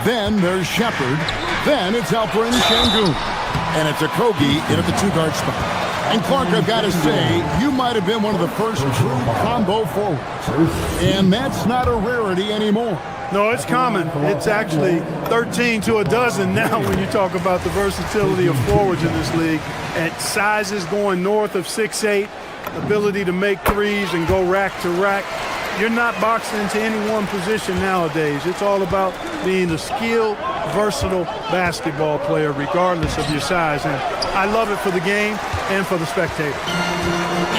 Then there's Shepard. Then it's Alperen Şengün. And it's Okogie in at the two-guard spot. And Clark, I've got to say, you might have been one of the first true combo forwards. And that's not a rarity anymore. No, it's common. It's actually 13 to a dozen now when you talk about the versatility of forwards in this league. At sizes going north of 6'8", ability to make threes and go rack to rack. You're not boxed into any one position nowadays. It's all about being a skilled, versatile basketball player regardless of your size. And I love it for the game and for the spectators.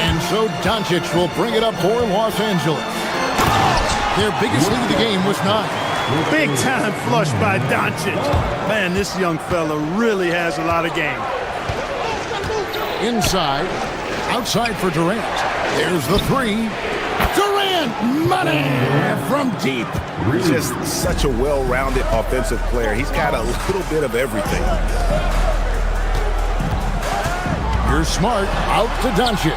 And so Doncic will bring it up for Los Angeles. Their biggest lead of the game was 9. Big time flush by Doncic. Man, this young fella really has a lot of game. Inside, outside for Durant. There's the three. Durant, money from deep. Just such a well-rounded offensive player. He's got a little bit of everything. You're smart. Out to Doncic.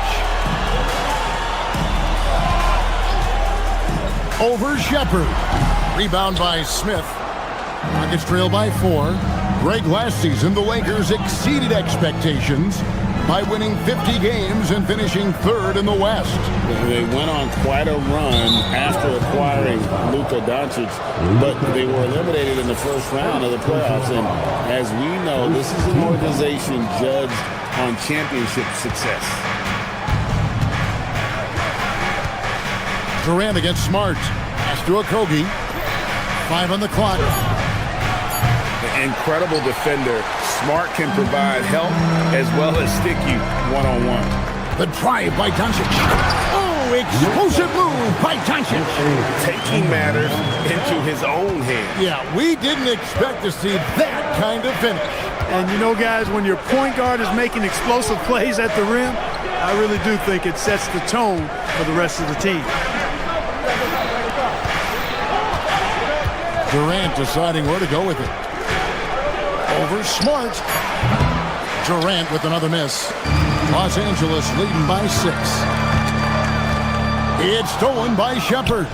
Over Shepard. Rebound by Smith. Rockets trail by 4. Greg, last season, the Lakers exceeded expectations by winning 50 games and finishing 3rd in the West. They went on quite a run after acquiring Luka Doncic, but they were eliminated in the first round of the playoffs. And as we know, this is an organization judged on championship success. Durant against Smart. Pass to Okogie. 5 on the clock. Incredible defender. Smart can provide help as well as stick you one-on-one. The drive by Doncic. Oh, explosive move by Doncic. Taking matters into his own hands. Yeah, we didn't expect to see that kind of finish. And you know, guys, when your point guard is making explosive plays at the rim, I really do think it sets the tone for the rest of the team. Durant deciding where to go with it. Over Smart. Durant with another miss. Los Angeles leading by 6. It's stolen by Shepard.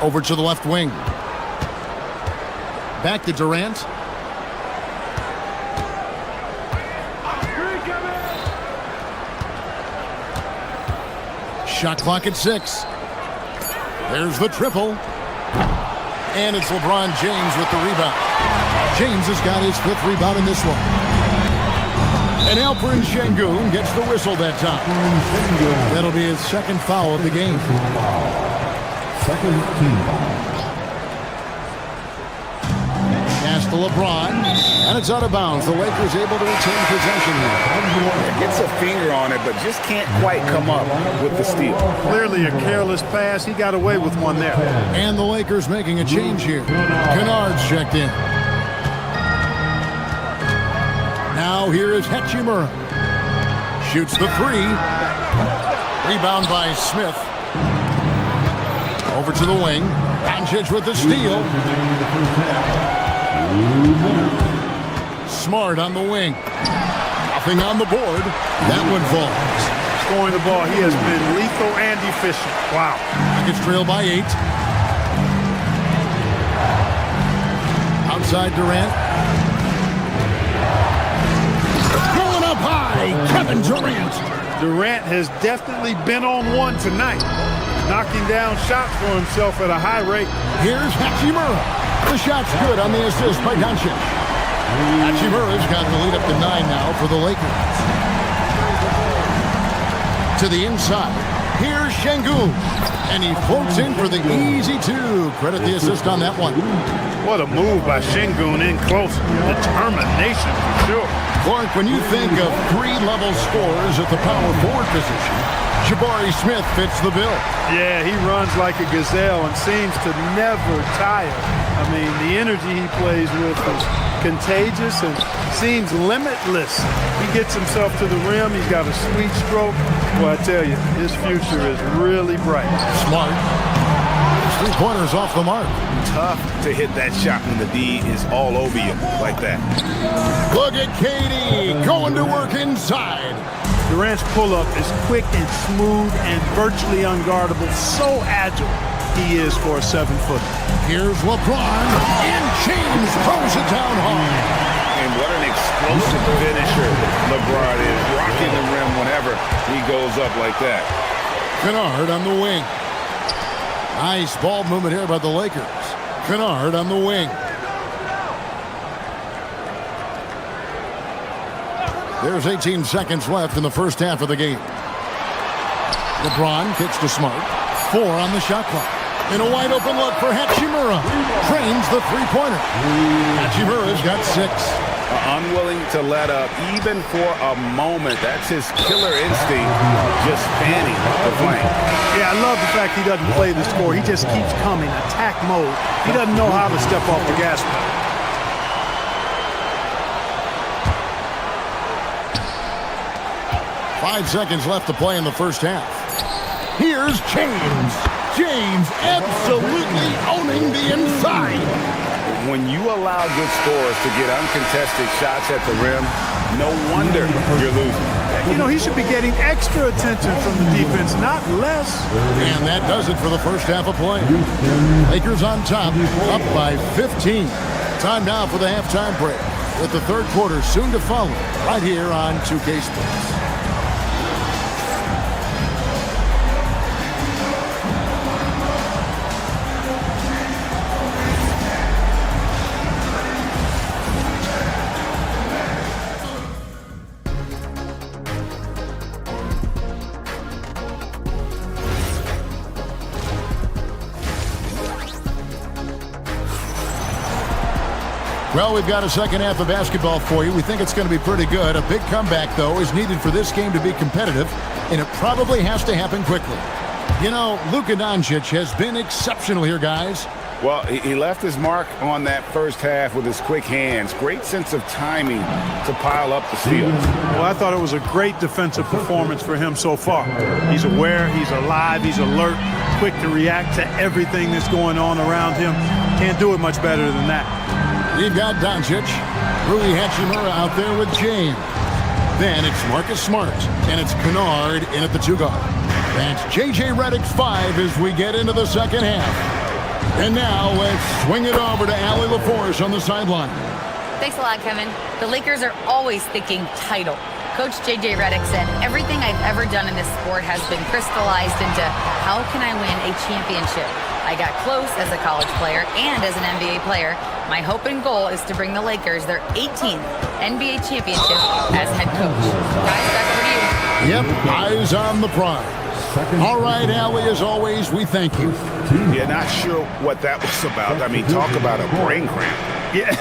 Over to the left wing. Back to Durant. Shot clock at 6. There's the triple. And it's LeBron James with the rebound. James has got his 5th rebound in this one. And Alperen Şengün gets the whistle that time. That'll be his 2nd foul of the game. Second team foul. Pass to LeBron, and it's out of bounds. The Lakers able to retain possession here. Gets a finger on it, but just can't quite come up with the steal. Clearly a careless pass. He got away with one there. And the Lakers making a change here. Kennard's checked in. Now here is Hachimura. Shoots the three. Rebound by Smith. Over to the wing. Doncic with the steal. Smart on the wing. Nothing on the board. That one falls. Scoring the ball, he has been lethal and efficient. Wow. Nuggets trail by 8. Outside Durant. Going up high. Kevin Durant. Durant has definitely been on one tonight, knocking down shots for himself at a high rate. Here's Hachimura. The shot's good on the assist by Doncic. Hachimura's got the lead up to 9 now for the Lakers. To the inside. Here's Şengün. And he floats in for the easy two. Credit the assist on that one. What a move by Şengün in close. Determination for sure. Clark, when you think of three-level scorers at the power forward position, Jabari Smith fits the bill. Yeah, he runs like a gazelle and seems to never tire. I mean, the energy he plays with is contagious and seems limitless. He gets himself to the rim. He's got a sweet stroke. Well, I tell you, his future is really bright. Smart. 3-pointers off the mark. Tough to hit that shot when the D is all over you like that. Look at KD going to work inside. Durant's pull-up is quick and smooth and virtually unguardable. So agile he is for a 7-footer. Here's LeBron, and James throws it down hard. And what an explosive finisher LeBron is, rocking the rim whenever he goes up like that. Kennard on the wing. Nice ball movement here by the Lakers. Kennard on the wing. There's 18 seconds left in the first half of the game. LeBron kicks to Smart. 4 on the shot clock. And a wide open look for Hachimura. Drains the three-pointer. Hachimura's got 6. Unwilling to let up even for a moment. That's his killer instinct, just fanning the flank. Yeah, I love the fact he doesn't play the score. He just keeps coming, attack mode. He doesn't know how to step off the gas pedal. Five seconds left to play in the first half. Here's James. James absolutely owning the inside. When you allow good scorers to get uncontested shots at the rim, no wonder you're losing. You know, he should be getting extra attention from the defense, not less. And that does it for the first half of play. Lakers on top, up by 15. Time now for the halftime break, with the third quarter soon to follow, right here on 2K Sports. Well, we've got a second half of basketball for you. We think it's going to be pretty good. A big comeback, though, is needed for this game to be competitive, and it probably has to happen quickly. You know, Luka Doncic has been exceptional here, guys. Well, he left his mark on that first half with his quick hands. Great sense of timing to pile up the steals. Well, I thought it was a great defensive performance for him so far. He's aware, he's alive, he's alert, quick to react to everything that's going on around him. Can't do it much better than that. We've got Doncic, Rui Hachimura out there with James. Then it's Marcus Smart, and it's Kennard in at the 2 guard. That's J.J. Redick's 5 as we get into the second half. And now let's swing it over to Allie LaForce on the sideline. Thanks a lot, Kevin. The Lakers are always thinking title. Coach J.J. Redick said, everything I've ever done in this sport has been crystallized into how can I win a championship? I got close as a college player and as an NBA player. My hope and goal is to bring the Lakers their 18th NBA championship as head coach. Guys, back over to you. Yep, eyes on the prize. All right, Allie, as always, we thank you. Yeah, not sure what that was about. I mean, talk about a brain cramp. Yeah,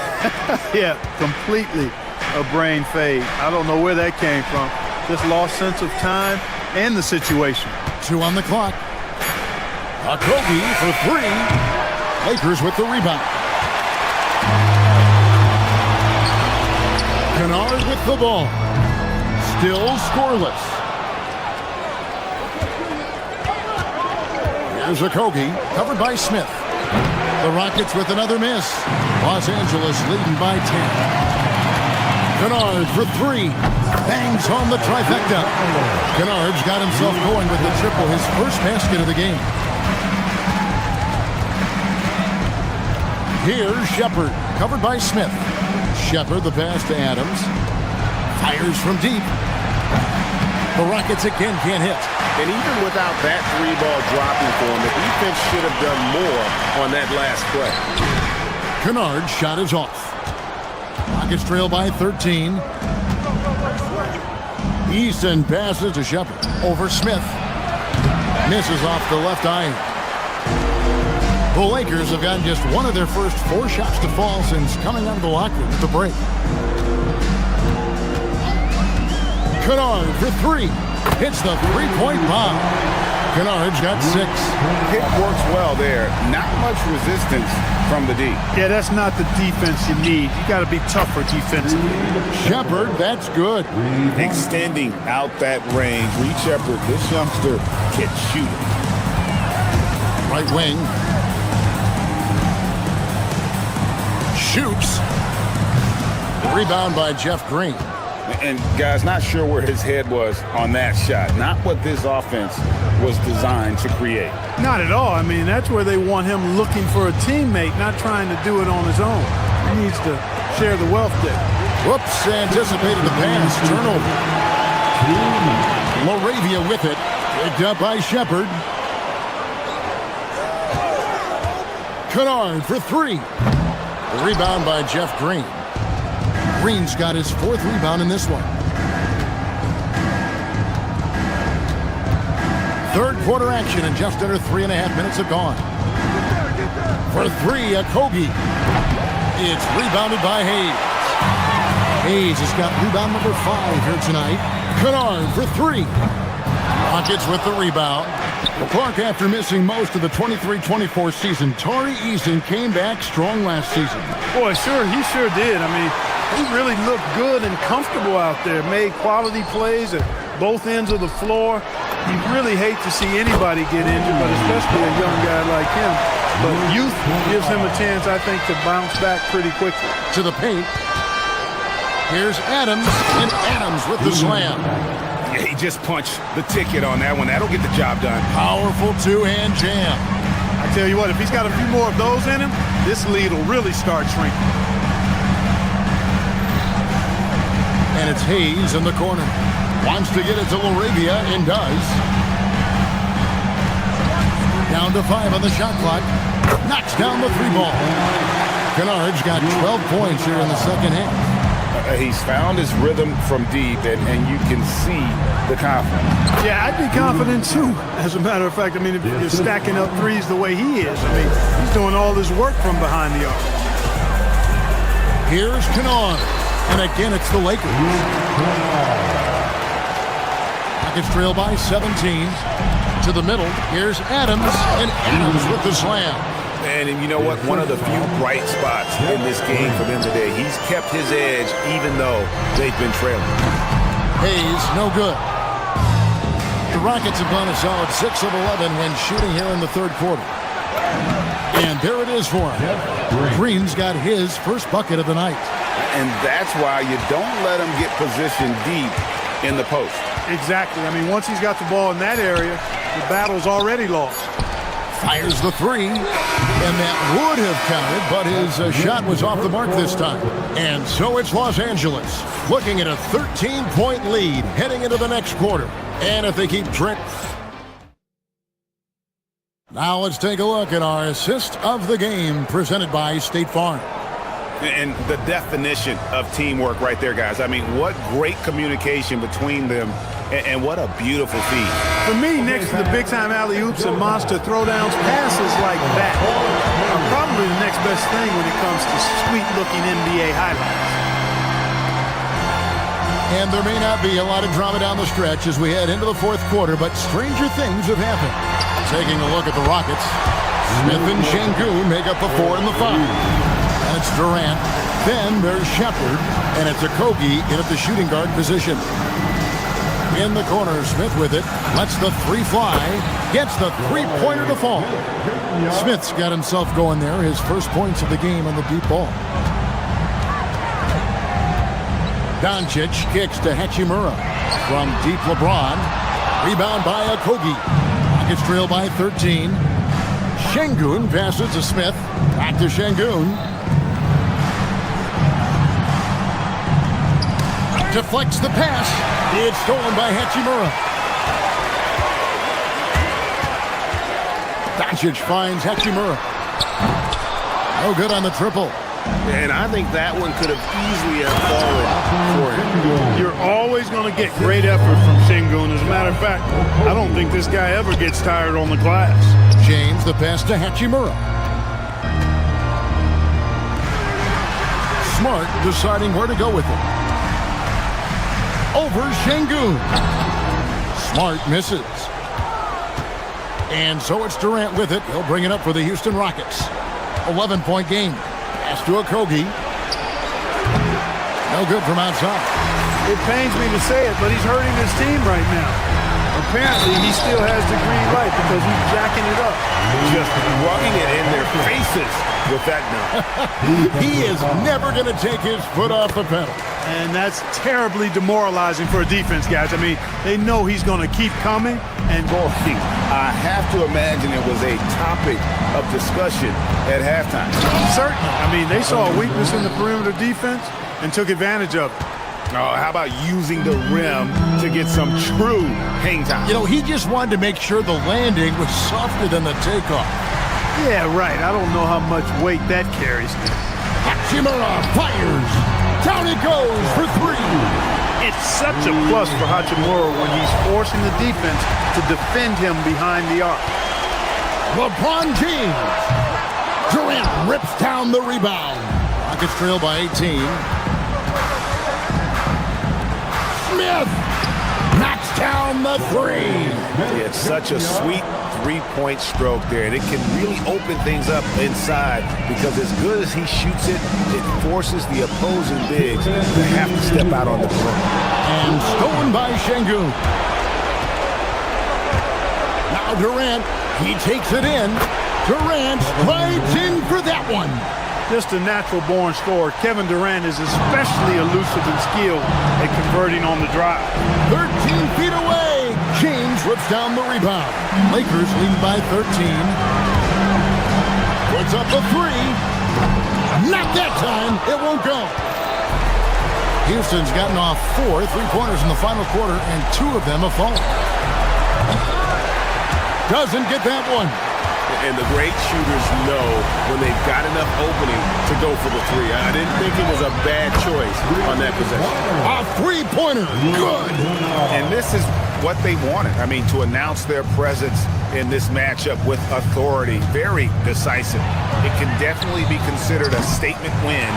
yeah, completely a brain fade. I don't know where that came from. Just lost sense of time and the situation. 2 on the clock. Kobe for 3. Lakers with the rebound. Kennard with the ball. Still scoreless. Here's Okogie, covered by Smith. The Rockets with another miss. Los Angeles leading by 10. Kennard for three. Bangs on the trifecta. Kennard's got himself going with the triple, his first basket of the game. Here's Shepard, covered by Smith. Shepard, the pass to Adams. Fires from deep. The Rockets again can't hit. And even without that three ball dropping for him, the defense should have done more on that last play. Kennard's shot is off. Rockets trail by 13. Easton passes to Shepard. Over Smith. Misses off the left iron. The Lakers have gotten just one of their first 4 shots to fall since coming out of the locker room at the break. Kennard for three. Hits the three-point bomb. Kennard's got 6. Hit works well there. Not much resistance from the D. Yeah, that's not the defense you need. You got to be tougher defensively. Shepard, that's good. Extending out that range. Reed Shepard, this youngster can shoot it. Right wing. Shoots. Rebound by Jeff Green. And guys, not sure where his head was on that shot. Not what this offense was designed to create. Not at all. I mean, that's where they want him looking for a teammate, not trying to do it on his own. He needs to share the wealth there. Whoops, anticipated the pass. Turnover. Laravia with it. Picked up by Shepard. Kennard for three. Rebound by Jeff Green. Green's got his 4th rebound in this one. Third quarter action and just under 3.5 minutes have gone. For three, Okogie. It's rebounded by Hayes. Hayes has got rebound number 5 here tonight. Kennard for three. Rockets with the rebound. Clark, after missing most of the 23-24 season, Tari Eason came back strong last season. Boy, he sure did. I mean, he really looked good and comfortable out there. Made quality plays at both ends of the floor. You really hate to see anybody get injured, but especially a young guy like him. But youth gives him a chance, I think, to bounce back pretty quickly. To the paint. Here's Adams, and Adams with the slam. Yeah, he just punched the ticket on that one. That'll get the job done. Powerful two-hand jam. I tell you what, if he's got a few more of those in him, this lead will really start shrinking. And it's Hayes in the corner. Wants to get it to Laravia and does. Down to 5 on the shot clock. Knocks down the 3-ball. Kennard's got 12 points here in the second half. He's found his rhythm from deep, and you can see the confidence. Yeah, I'd be confident too, as a matter of fact. I mean, if you're stacking up threes the way he is, I mean, he's doing all his work from behind the arc. Here's Kennard. And again, it's the Lakers. Rockets trail by 17. To the middle, here's Adams, and Adams with the slam. And you know what? One of the few bright spots in this game for them today. He's kept his edge even though they've been trailing. Hayes, no good. The Rockets have gone a solid 6 of 11 when shooting here in the third quarter. And there it is for him. Green's got his first bucket of the night. And that's why you don't let him get positioned deep in the post. Exactly. I mean, once he's got the ball in that area, the battle's already lost. Fires the three, and that would have counted, but his shot was off the mark this time. And so it's Los Angeles looking at a 13-point lead heading into the next quarter. And if they keep track. Now let's take a look at our assist of the game presented by State Farm. And the definition of teamwork right there, guys. I mean, what great communication between them, and what a beautiful feed. For me, next to the big-time alley-oops and monster throwdowns, passes like that are probably the next best thing when it comes to sweet-looking NBA highlights. And there may not be a lot of drama down the stretch as we head into the fourth quarter, but stranger things have happened. Taking a look at the Rockets, Smith and Şengün make up the 4 and the 5. And it's Durant, Then there's Shepard, and it's Okogie in at the shooting guard position. In the corner, Smith with it, lets the three fly, gets the three-pointer to fall. Smith's got himself going there, his first points of the game on the deep ball. Doncic kicks to Hachimura from deep LeBron. Rebound by Okogie. Rockets trail by 13. Şengün passes to Smith. Back to Şengün. Deflects the pass. It's stolen by Hachimura. Doncic finds Hachimura. No good on the triple. And I think that one could have easily have fallen for him. You're always going to get great effort from Şengün. As a matter of fact, I don't think this guy ever gets tired on the glass. James, the pass to Hachimura. Smart deciding where to go with it. Over Şengün. Smart misses. And so it's Durant with it. He'll bring it up for the Houston Rockets. 11-point game. Pass to Okogie. No good from outside. It pains me to say it, but he's hurting his team right now. Apparently, he still has the green light because he's jacking it up. Just rubbing it in their faces with that now. He is never going to take his foot off the pedal. And that's terribly demoralizing for a defense, guys. I mean, they know he's going to keep coming and going. I have to imagine it was a topic of discussion at halftime. Certainly. I mean, they saw a weakness in the perimeter defense and took advantage of it. Oh, how about using the rim to get some true hang time? You know, he just wanted to make sure the landing was softer than the takeoff. Yeah, right. I don't know how much weight that carries. Hachimura fires. Down it goes for three. It's such a plus for Hachimura when he's forcing the defense to defend him behind the arc. LeBron James. Durant rips down the rebound. Rockets trail by 18. Smith knocks down the three. It's such a sweet three-point stroke there, and it can really open things up inside because as good as he shoots it, it forces the opposing bigs to have to step out on the floor. And stolen by Şengün. Now Durant, he takes it in. Durant slides in for that one. Just a natural-born scorer. Kevin Durant is especially elusive and skilled at converting on the drive. 13 feet away. James rips down the rebound. Lakers lead by 13. Puts up a three. Not that time. It won't go. Houston's gotten off 4 3-pointers in the final quarter, and 2 of them have fallen. Doesn't get that one. And the great shooters know when they've got enough opening to go for the three. I didn't think it was a bad choice on that possession. A three-pointer. Good. And this is what they wanted. I mean, to announce their presence in this matchup with authority. Very decisive. It can definitely be considered a statement win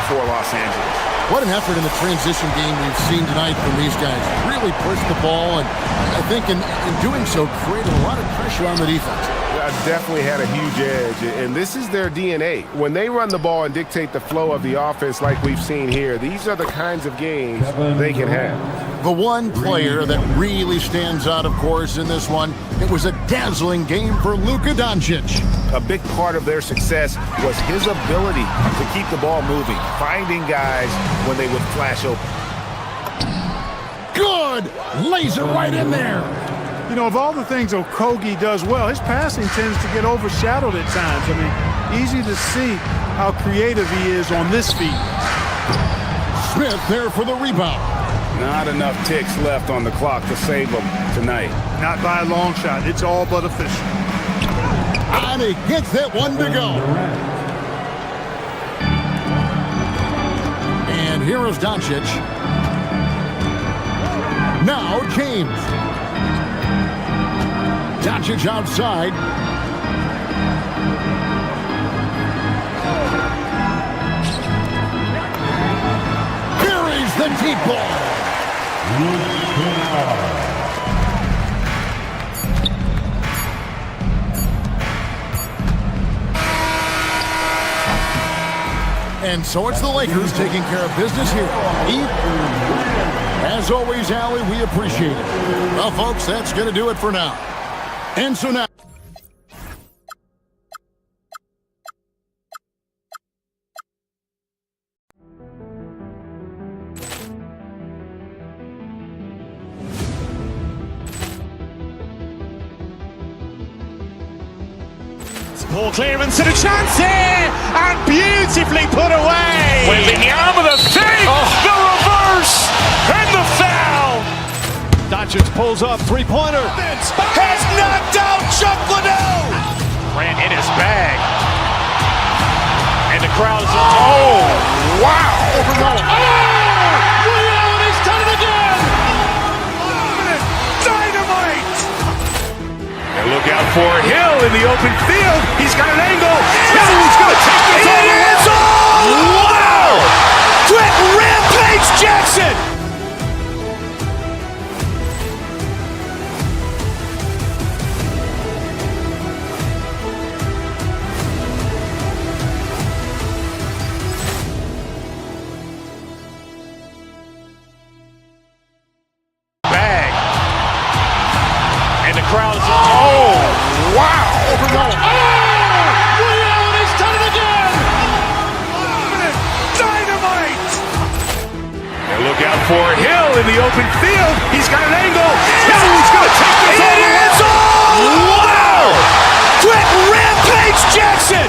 for Los Angeles. What an effort in the transition game we've seen tonight from these guys. Really pushed the ball, and I think in doing so, created a lot of pressure on the defense. Definitely had a huge edge, and this is their DNA. When they run the ball and dictate the flow of the offense like we've seen here, these are the kinds of games they can have. The one player that really stands out, of course, in this one, it was a dazzling game for Luka Doncic. A big part of their success was his ability to keep the ball moving, finding guys when they would flash open. Good! Laser right in there. You know, of all the things Okogie does well, his passing tends to get overshadowed at times. I mean, easy to see how creative he is on this feed. Smith there for the rebound. Not enough ticks left on the clock to save them tonight. Not by a long shot. It's all but official. And he gets that one to go. And here is Doncic. Now James. Doncic outside. Buries the deep ball. And so it's the Lakers taking care of business here. As always, Allie, we appreciate it. Well, folks, that's going to do it for now. And so now... Ball clearance and a chance here, and beautifully put away. Wembanyama the fake, the reverse, and the foul. Doncic pulls up, three-pointer. Has knocked out Chuck Liddell. Ran in his bag. And the crowd is, oh, wow. Ray Allen has done it again. Dynamite. And look out for Hill in the open field. He's got an angle. Hill's going to take this all the way. Wow! Quick Rampage Jackson. Bag. And the crowd is, oh, wow. Ray Allen has done it again. Dynamite. And look out for Hill in the open field. He's got an angle. Hill's going to take this all the way. Wow! Quick Rampage Jackson.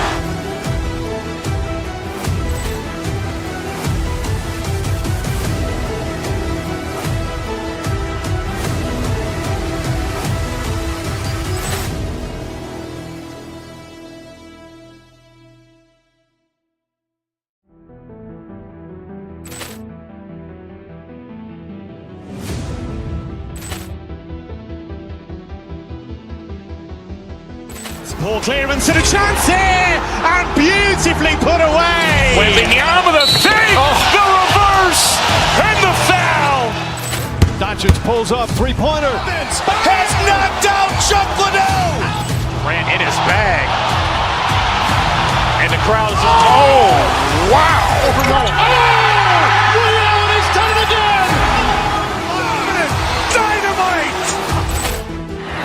Ball clearance and a chance here, and beautifully put away. Wembanyama the fake, the reverse, and the foul. Doncic pulls up, three-pointer. Has knocked out Chuck Liddell. Ran in his bag. And the crowd is, oh, wow. Ray Allen has done it again. Dynamite.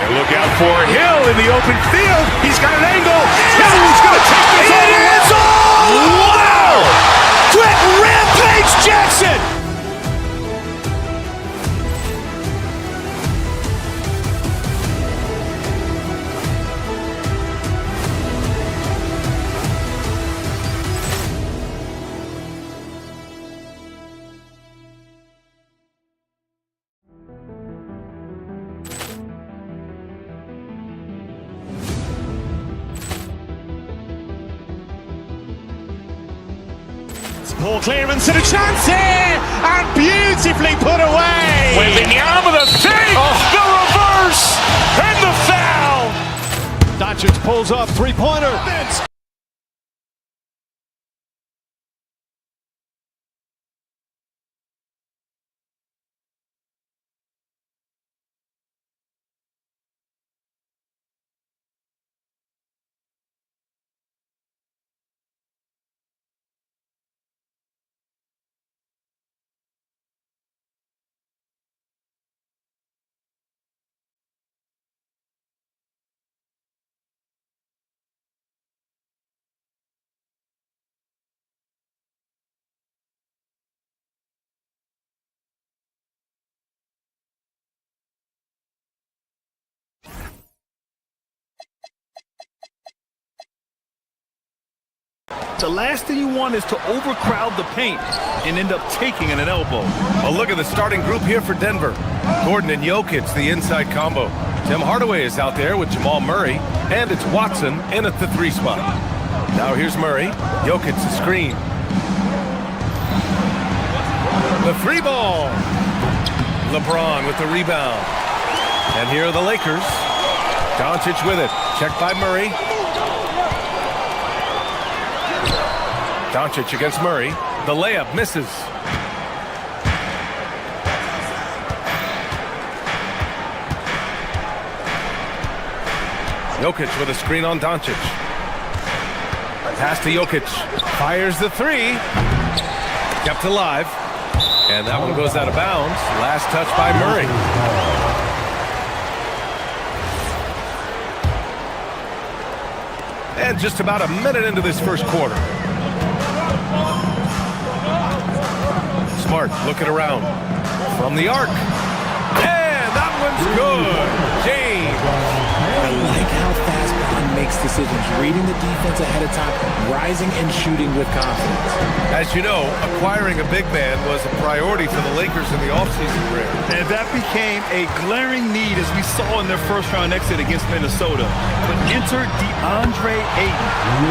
And look out for Hill in the open field. He's got an angle. Hill's going to take this all the way. Wow! Quick Rampage Jackson. Ball clearance and a chance here, and beautifully put away. Wembanyama the fake, the reverse, and the foul. Doncic pulls up, three-pointer. The last thing you want is to overcrowd the paint and end up taking an elbow. A look at the starting group here for Denver. Gordon and Jokic, the inside combo. Tim Hardaway is out there with Jamal Murray, and it's Watson in at the 3 spot. Now here's Murray. Jokic the screen. The 3 ball. LeBron with the rebound. And here are the Lakers. Doncic with it. Checked by Murray. Doncic against Murray. The layup misses. Jokic with a screen on Doncic. Pass to Jokic. Fires the three. Kept alive. And that one goes out of bounds. Last touch by Murray. And just about a minute into this first quarter. Smart looking around from the arc. And that one's good. James. I like how fast Bond makes decisions, reading the defense ahead of time, rising and shooting with confidence. As you know, acquiring a big man was a priority for the Lakers in the offseason, Rick. And that became a glaring need as we saw in their first-round exit against Minnesota. But enter DeAndre Ayton,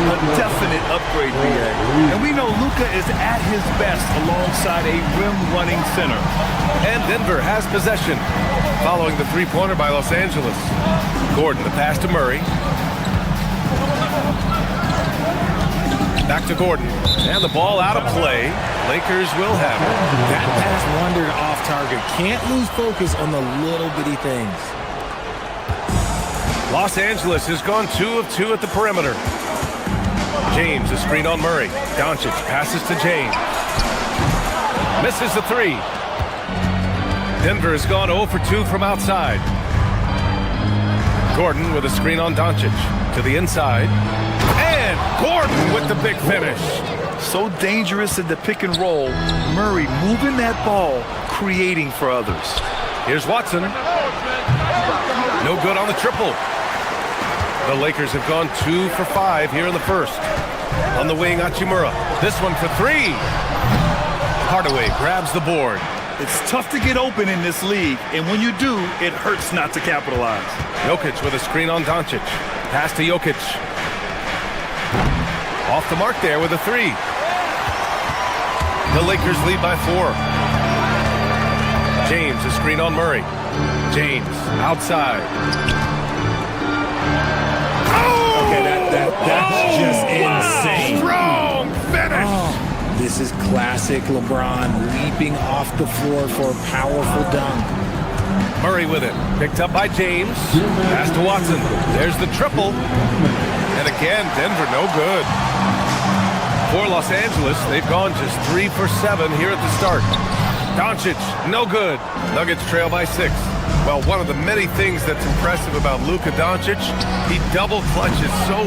a definite upgrade, BA. And we know Luka is at his best alongside a rim-running center. And Denver has possession following the three-pointer by Los Angeles. Gordon, the pass to Murray. Back to Gordon. And the ball out of play. Lakers will have it. That pass wandered off target. Can't lose focus on the little bitty things. Los Angeles has gone 2 of 2 at the perimeter. James, a screen on Murray. Doncic passes to James. Misses the three. Denver has gone 0 for 2 from outside. Gordon with a screen on Doncic to the inside. And Gordon with the big finish. So dangerous in the pick and roll. Murray moving that ball, creating for others. Here's Watson. No good on the triple. The Lakers have gone 2 for 5 here in the first. On the wing, Hachimura. This one for 3. Hardaway grabs the board. It's tough to get open in this league, and when you do, it hurts not to capitalize. Jokic with a screen on Doncic. Pass to Jokic. Off the mark there with a 3. The Lakers lead by 4. James, a screen on Murray. James, outside. Oh! Okay, that's just insane. Strong finish. Oh. This is classic LeBron leaping off the floor for a powerful dunk. Murray with it. Picked up by James. Pass to Watson. There's the triple. And again, Denver no good. For Los Angeles, they've gone just 3 for 7 here at the start. Doncic, no good. Nuggets trail by 6. Well, one of the many things that's impressive about Luka Doncic, he double clutches so